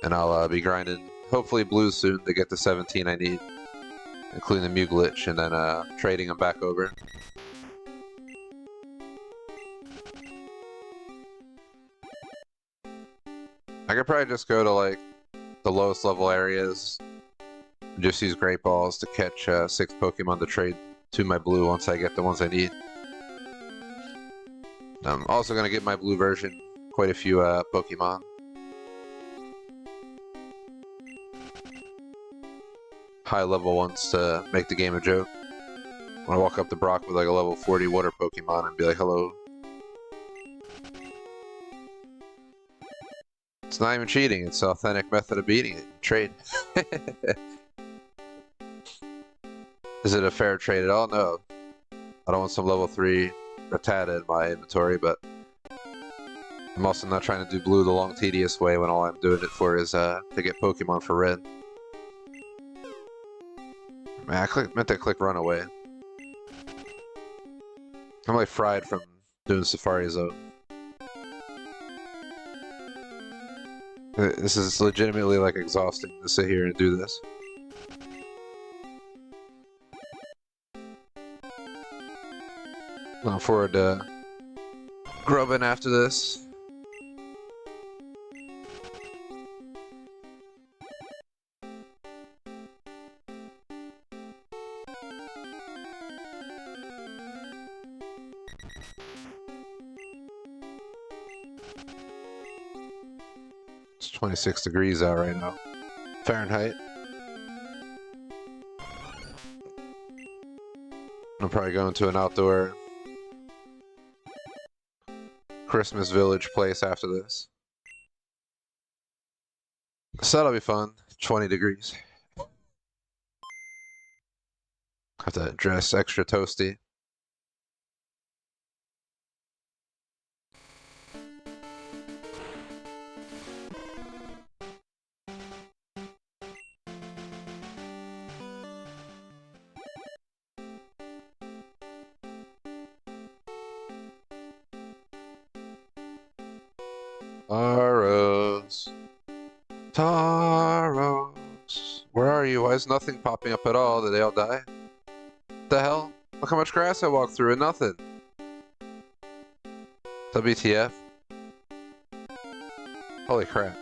And I'll be grinding, hopefully blues soon to get the 17 I need, including the Mew Glitch, and then trading them back over. I could probably just go to like the lowest level areas and just use Great Balls to catch 6 Pokemon to trade to my blue once I get the ones I need. I'm also going to get my blue version, quite a few Pokemon. High level ones to make the game a joke. When I walk up to Brock with like a level 40 water Pokemon and be like, hello. It's not even cheating, it's an authentic method of beating it. Trade. Is it a fair trade at all? No. I don't want some level 3 Rattata in my inventory, but I'm also not trying to do blue the long, tedious way when all I'm doing it for is to get Pokemon for red. Man, meant to click run away. I'm like fried from doing Safari Zone. This is legitimately like exhausting to sit here and do this. Looking forward to grubbing after this. It's 26 degrees out right now. Fahrenheit. I'm probably going to an outdoor Christmas village place after this. So that'll be fun. 20 degrees. Have to dress extra toasty. Taros. Taros. Where are you? Why is nothing popping up at all? Did they all die? What the hell? Look how much grass I walked through and nothing. WTF? Holy crap.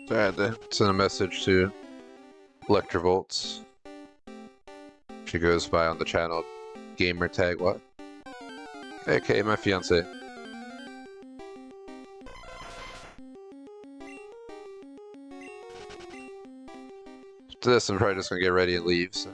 So I had to send a message to Electrovolts. She goes by on the channel gamer tag what? Okay, my fiance. After this, I'm probably just gonna get ready and leave. So.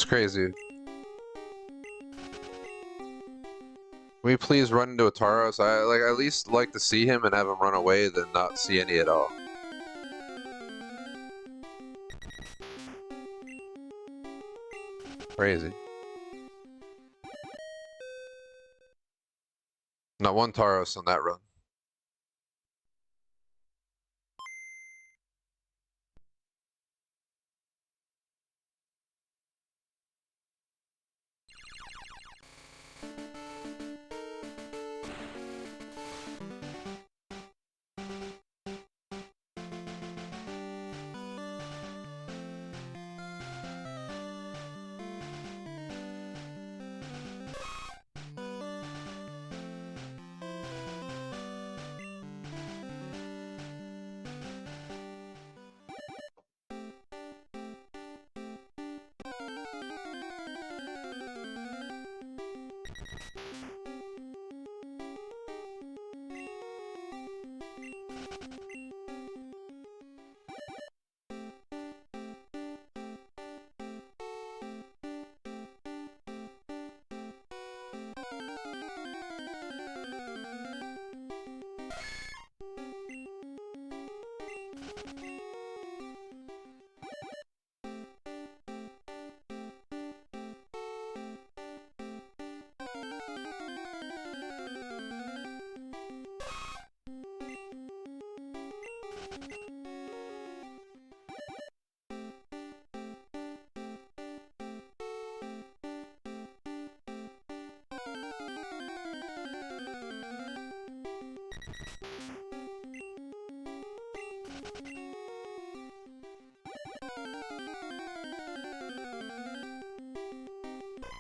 It's crazy. Will you please run into a Tauros? I at least like to see him and have him run away than not see any at all. Crazy. Not one Tauros on that run.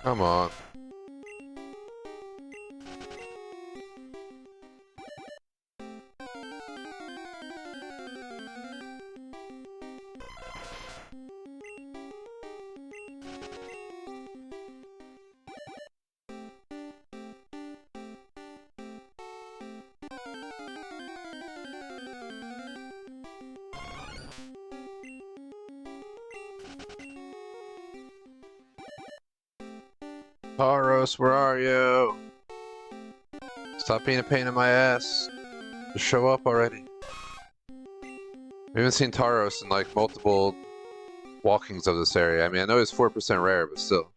Come on. Tauros, where are you? Stop being a pain in my ass. Just show up already. We haven't seen Tauros in like multiple walkings of this area. I mean, I know he's 4% rare, but still.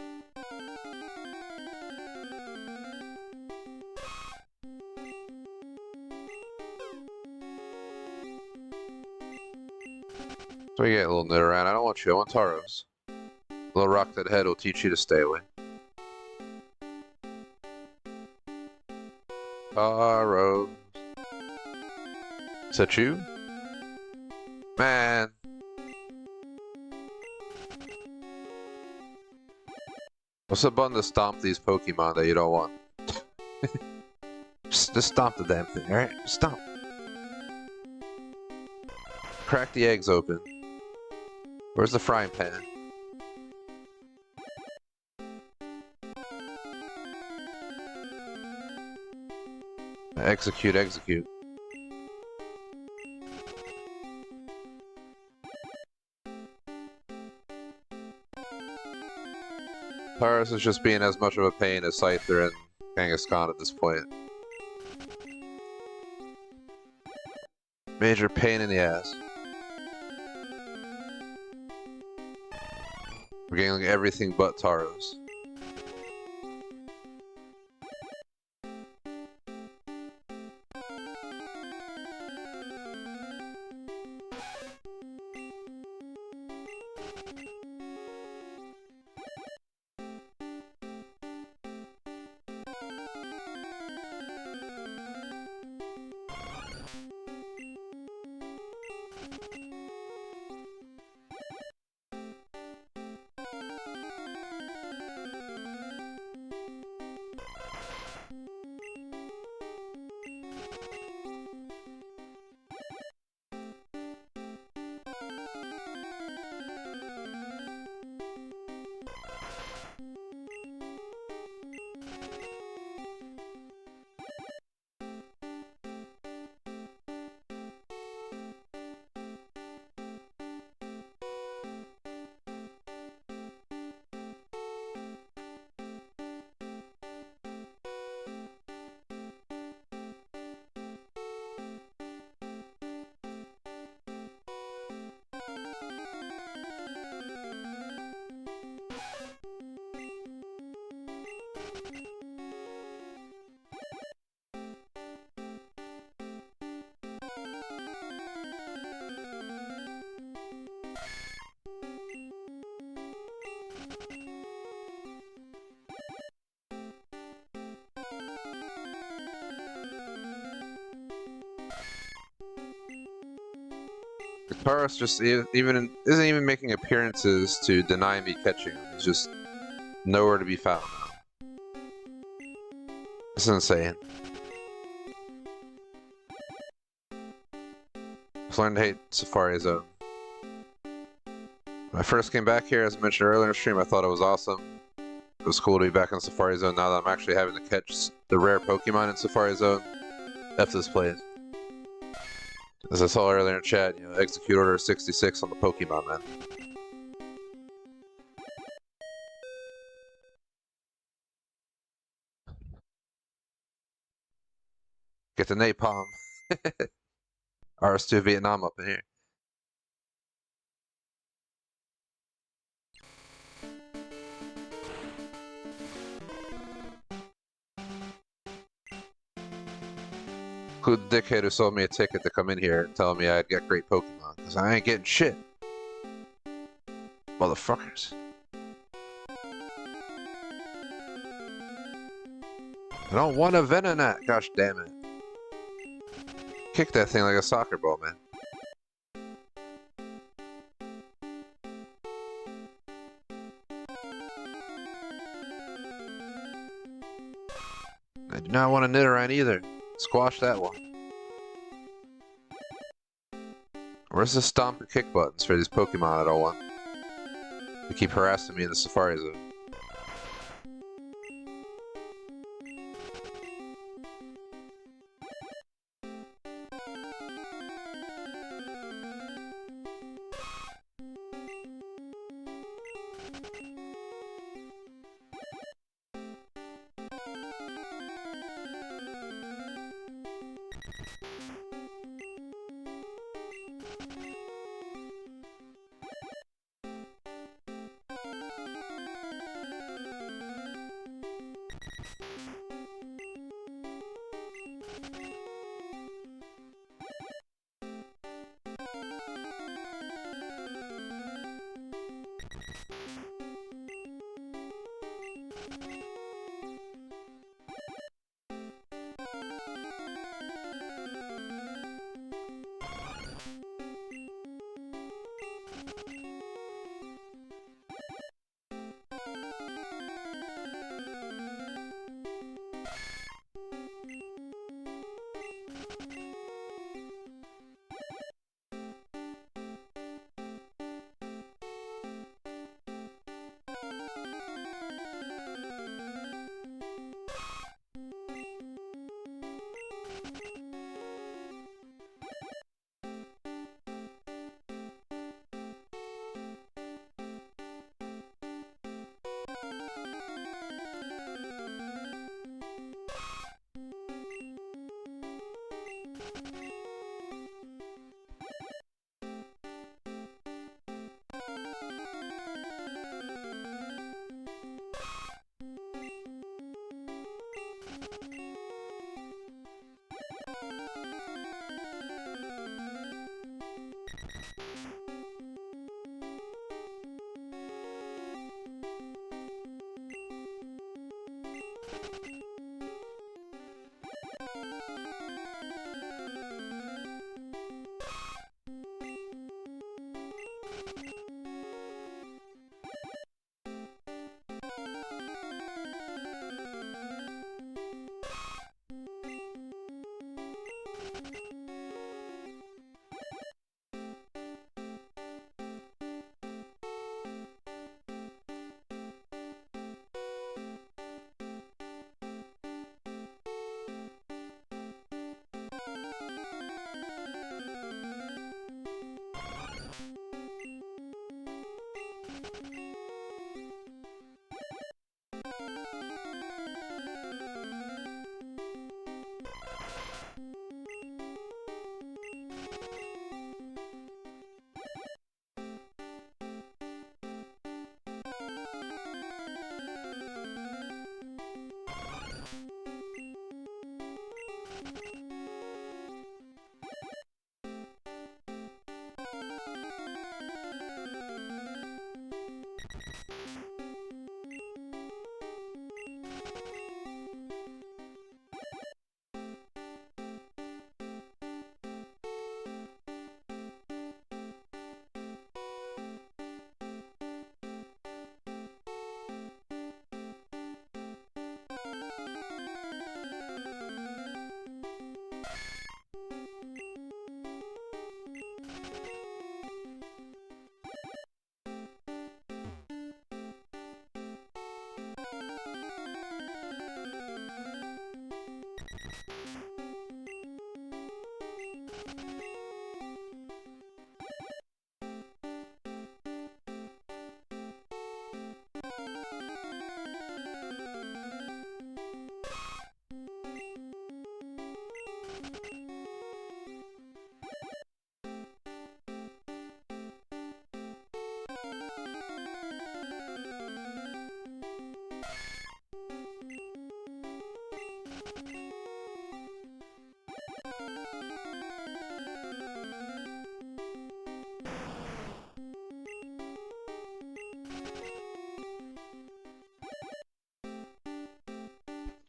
So we get a little nit around. I don't want you. I want Tauros. A little rock that head will teach you to stay away. Tauros. Is that you? Man. What's the button to stomp these Pokemon that you don't want? just stomp the damn thing, alright? Stomp. Crack the eggs open. Where's the frying pan? Execute, execute. Tauros is just being as much of a pain as Scyther and Kangaskhan at this point. Major pain in the ass. We're getting like everything but Tauros. Taurus just even isn't even making appearances to deny me catching him. He's just nowhere to be found now. It's insane. I've learned to hate Safari Zone. When I first came back here, as I mentioned earlier in the stream, I thought it was awesome. It was cool to be back in Safari Zone now that I'm actually having to catch the rare Pokemon in Safari Zone. F this place. As I saw earlier in chat, you know, execute order 66 on the Pokemon, man. Get the napalm. RS2 Vietnam up in here. Who the dickhead who sold me a ticket to come in here telling me I'd get great Pokemon? Because I ain't getting shit. Motherfuckers. I don't want a Venonat, gosh damn it. Kick that thing like a soccer ball, man. I do not want a Nidoran either. Squash that one. Where's the stomp and kick buttons for these Pokemon I don't want? They keep harassing me in the Safari Zone.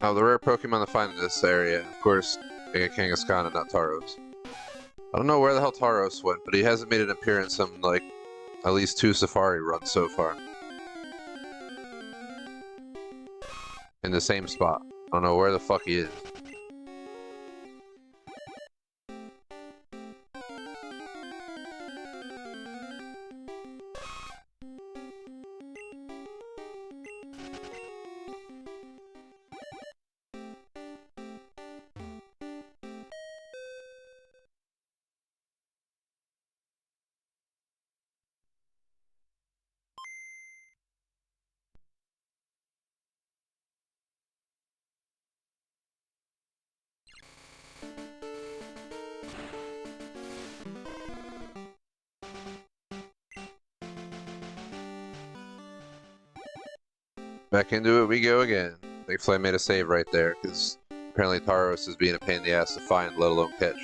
Oh, the rare Pokemon to find in this area, of course, being a Kangaskhan and not Tauros. I don't know where the hell Tauros went, but he hasn't made an appearance in, like, at least 2 Safari runs so far. In the same spot. I don't know where the fuck he is. Back into it we go again. Big Flame made a save right there, because apparently Tauros is being a pain in the ass to find, let alone catch.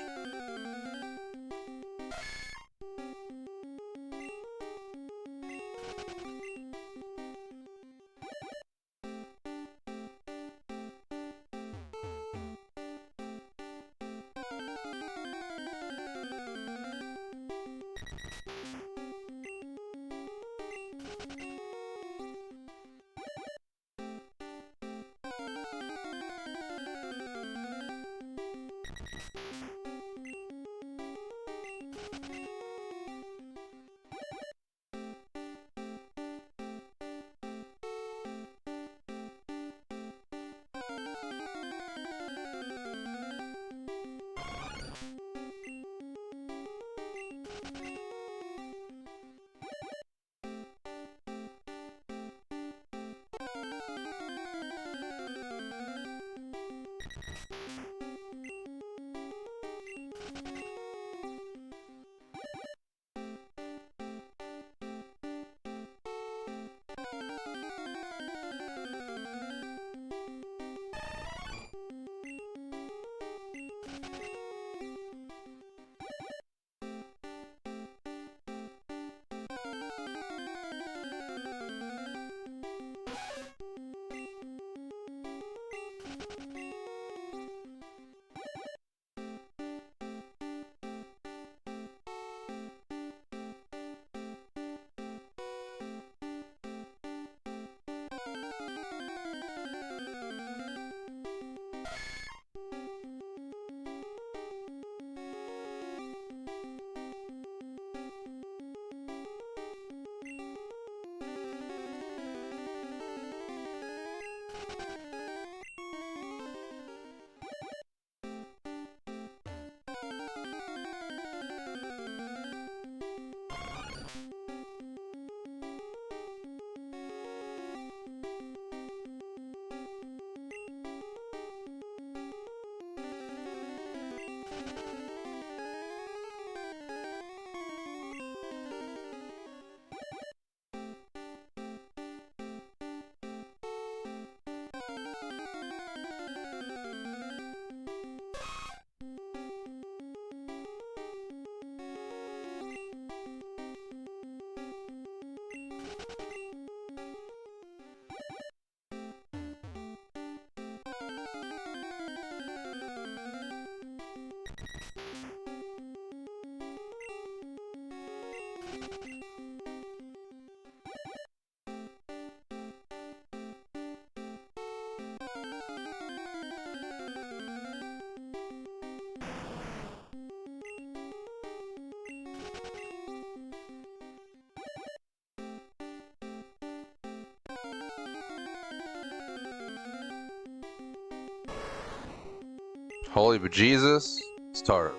Holy bejesus, it's Taros.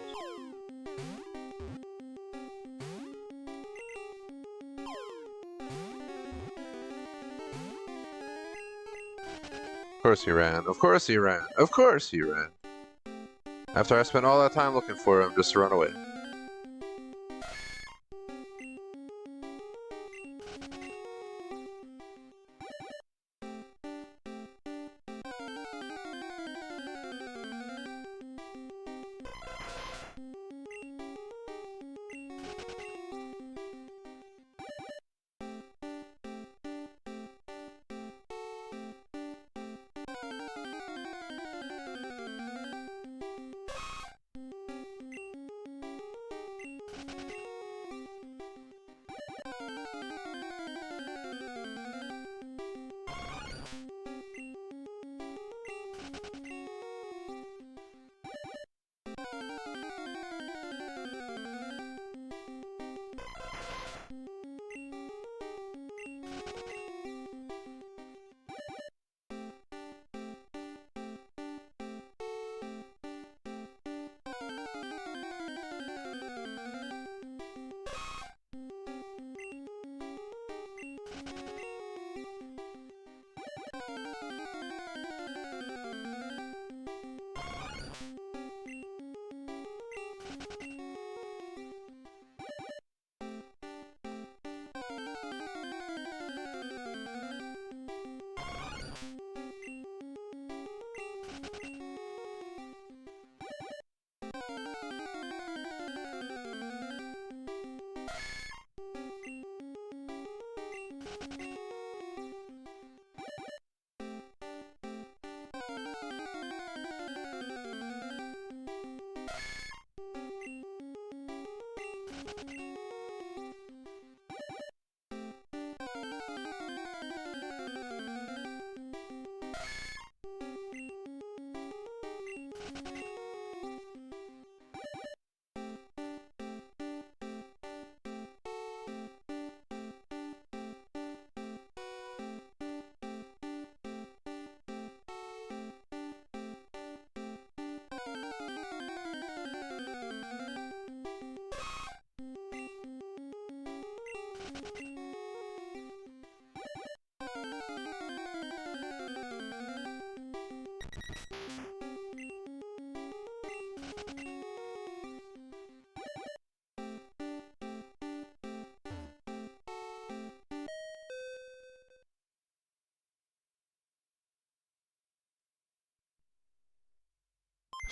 Of course he ran. Of course he ran. Of course he ran. After I spent all that time looking for him just to run away.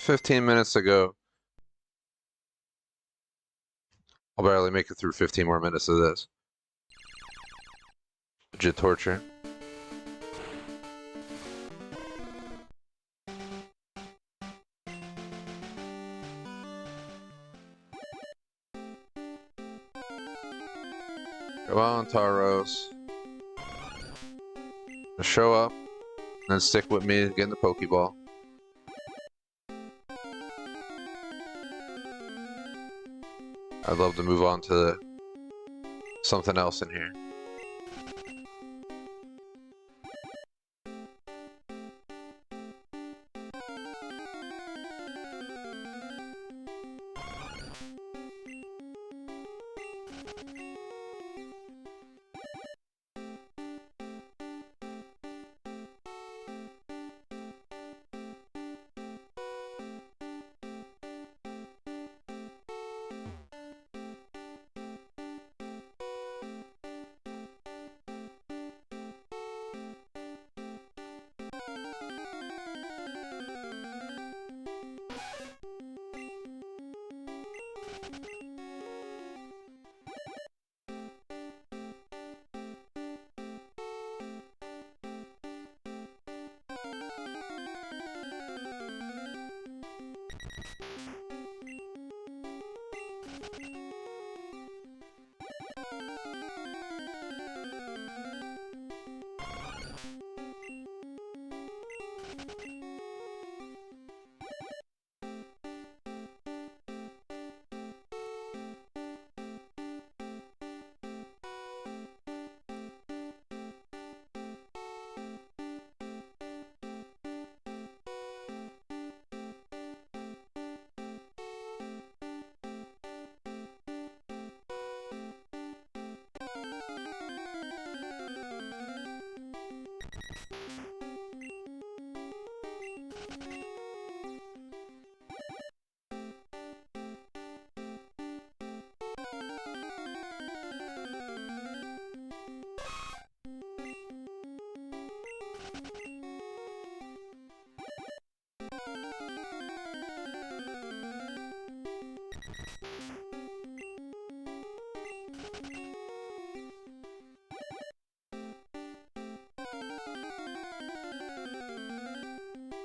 "15 minutes ago." I'll barely make it through 15 more minutes of this. Legit torture. Come on, Taros. Just show up, and then stick with me and get in the Pokeball. I'd love to move on to something else in here.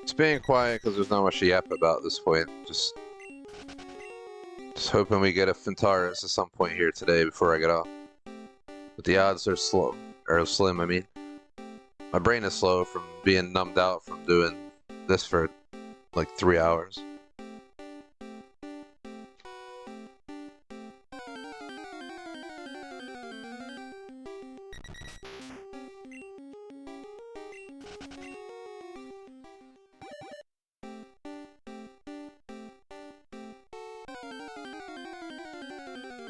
It's being quiet because there's not much to yap about at this point. Just hoping we get a Fintaris at some point here today before I get off. But the odds are slow, or slim, I mean. My brain is slow from being numbed out from doing this for like 3 hours.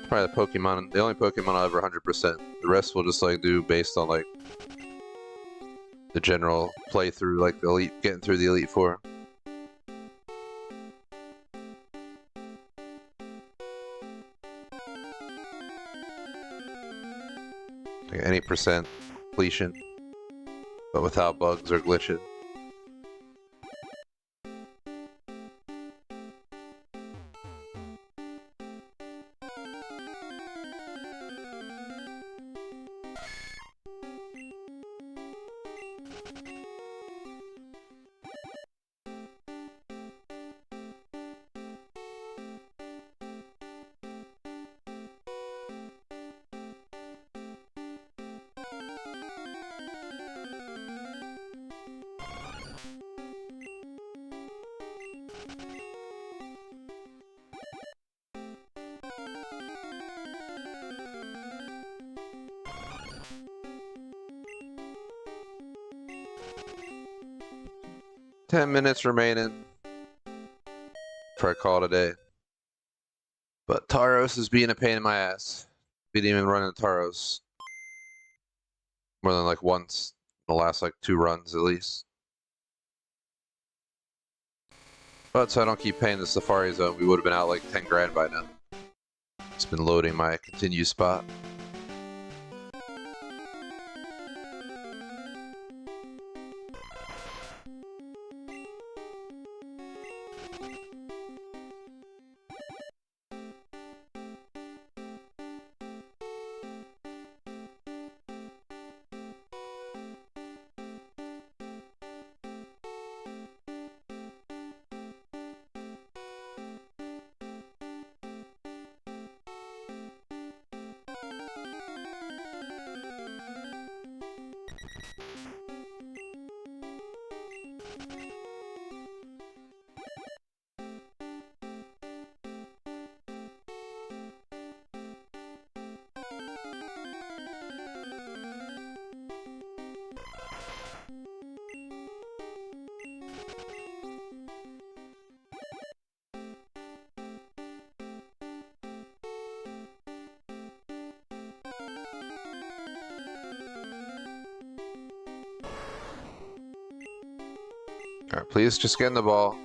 Probably the Pokemon, the only Pokemon I'll ever 100%. The rest will just like do based on like the general playthrough, like the elite, getting through the Elite Four. Like any percent completion, but without bugs or glitching. Ten minutes remaining before I call it a day. But Tauros is being a pain in my ass. Didn't even run into Tauros more than like once in the last like 2 runs at least. But so I don't keep paying the Safari Zone, we would have been out like 10 grand by now. It's been loading my continue spot. Alright, please just get in the ball.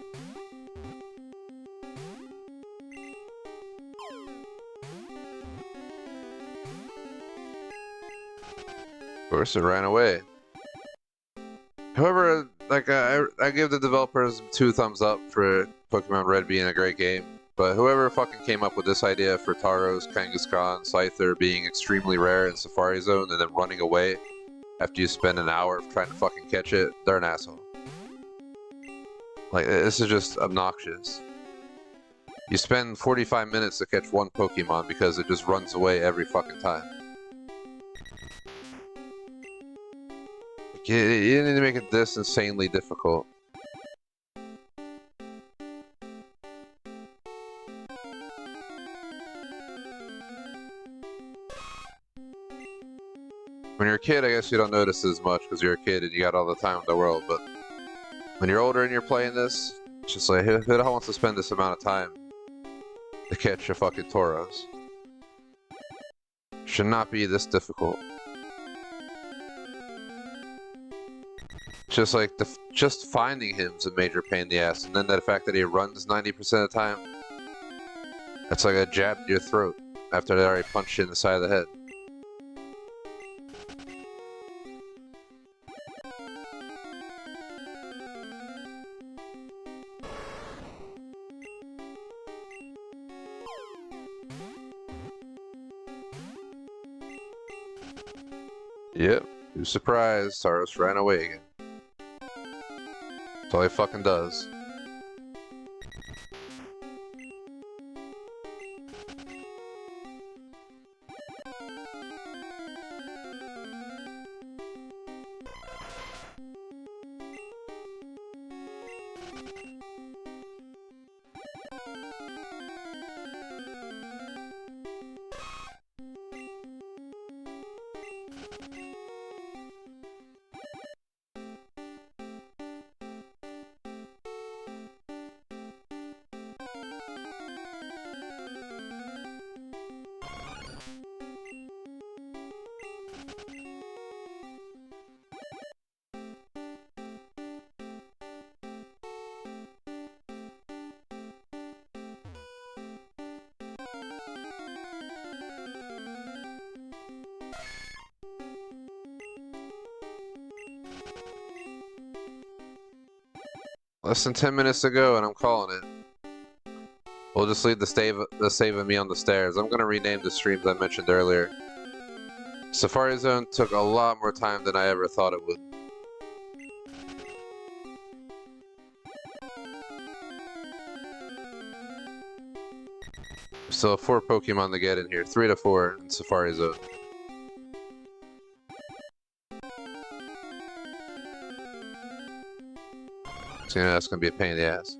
Of course, it ran away. However, like I give the developers 2 thumbs up for Pokemon Red being a great game, but whoever fucking came up with this idea for Tauros, Kangaskhan, Scyther being extremely rare in Safari Zone and then running away after you spend an hour trying to fucking catch it, they're an asshole. Like, this is just obnoxious. You spend 45 minutes to catch 1 Pokemon because it just runs away every fucking time. You need to make it this insanely difficult. When you're a kid, I guess you don't notice as much because you're a kid and you got all the time in the world, but when you're older and you're playing this, it's just like, who the hell wants to spend this amount of time to catch a fucking Tauros? Should not be this difficult. Just like just finding him's a major pain in the ass, and then the fact that he runs 90% of the time, that's like a jab to your throat after they already punched you in the side of the head. Yep, who's surprised? Taros ran away again. That's all he fucking does. Less than 10 minutes to go, and I'm calling it. We'll just leave the save of me on the stairs. I'm gonna rename the streams I mentioned earlier. Safari Zone took a lot more time than I ever thought it would. Still have 4 Pokemon to get in here, 3 to 4 in Safari Zone. So, you know, that's gonna be a pain in the ass.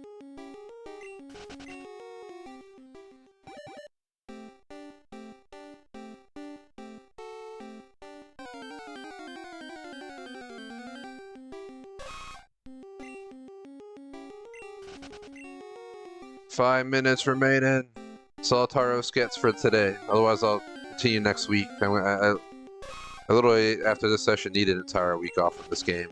Five minutes remaining. That's all Taros gets for today. Otherwise, I'll continue next week. I literally, after this session, need an entire week off of this game.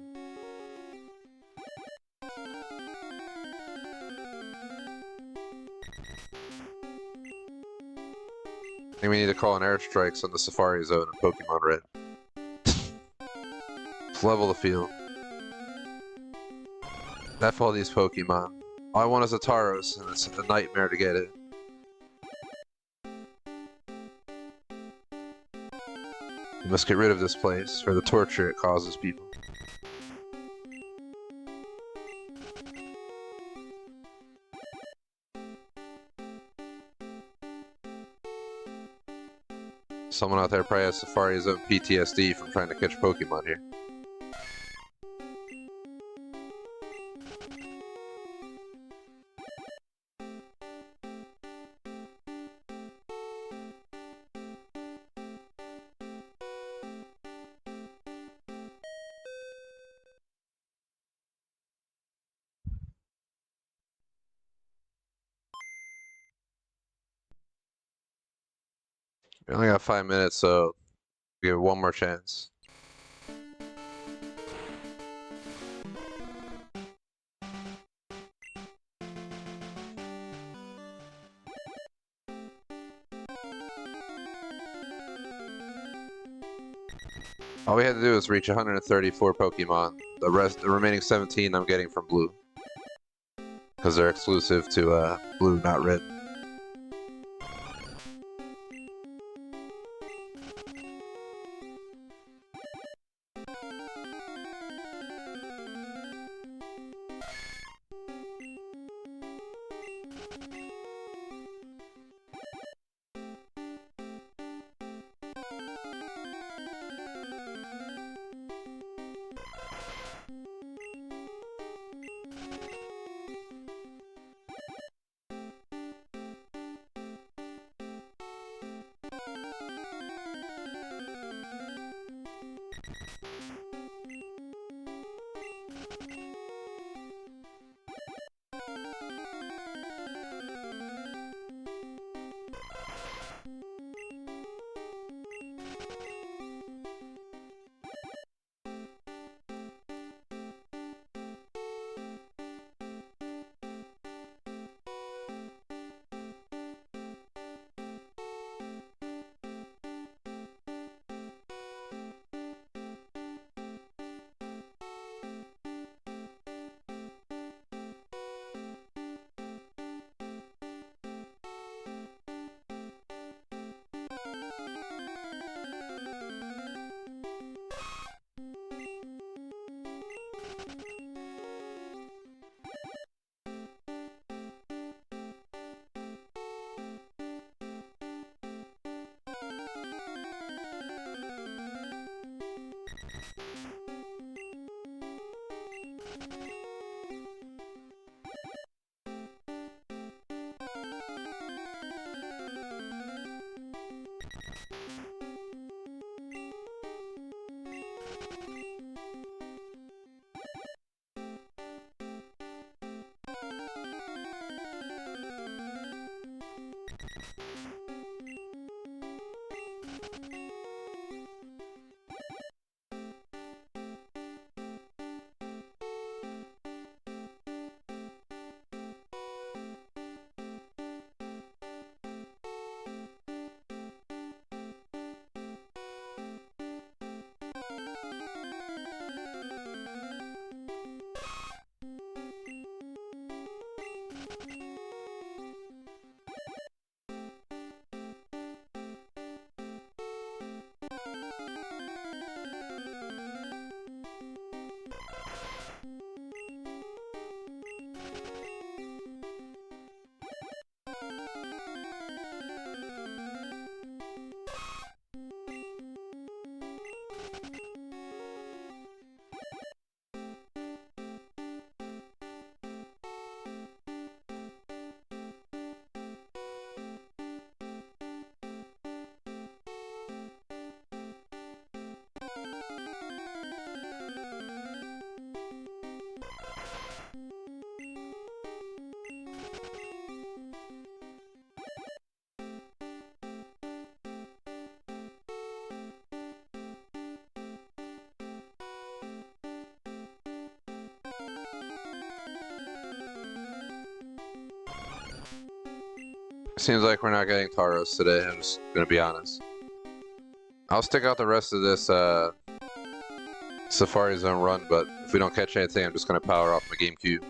I think we need to call in airstrikes on the Safari Zone in Pokemon Red. Let's level the field. F all these Pokemon. All I want is a Taros, and it's a nightmare to get it. We must get rid of this place for the torture it causes people. Someone out there probably has Safari Zone PTSD from trying to catch Pokemon here. We only got 5 minutes, so give it one more chance. All we had to do is reach 134 Pokemon. The remaining 17 I'm getting from Blue. Because they're exclusive to Blue, not Red. Seems like we're not getting Taros today, I'm just gonna be honest. I'll stick out the rest of this Safari Zone run, but if we don't catch anything, I'm just gonna power off my GameCube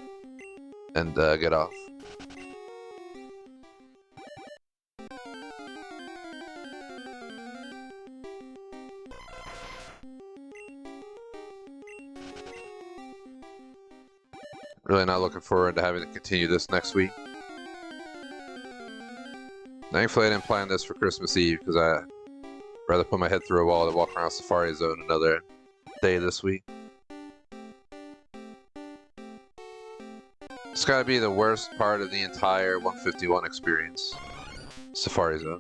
and get off. Really not looking forward to having to continue this next week. Thankfully, I didn't plan this for Christmas Eve because I'd rather put my head through a wall than walk around Safari Zone another day this week. It's gotta be the worst part of the entire 151 experience. Safari Zone.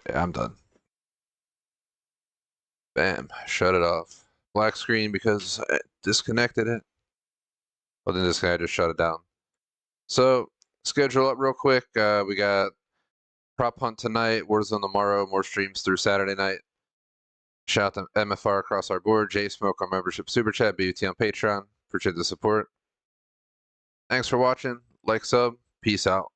Yeah, I'm done. Bam, shut it off. Black screen because I disconnected it. Well, then this guy just shut it down. So, schedule up real quick. We got Prop Hunt tonight, Warzone tomorrow, more streams through Saturday night. Shout out to MFR across our board, J-Smoke on membership, Super Chat, BUT on Patreon. Appreciate the support. Thanks for watching. Like, sub. Peace out.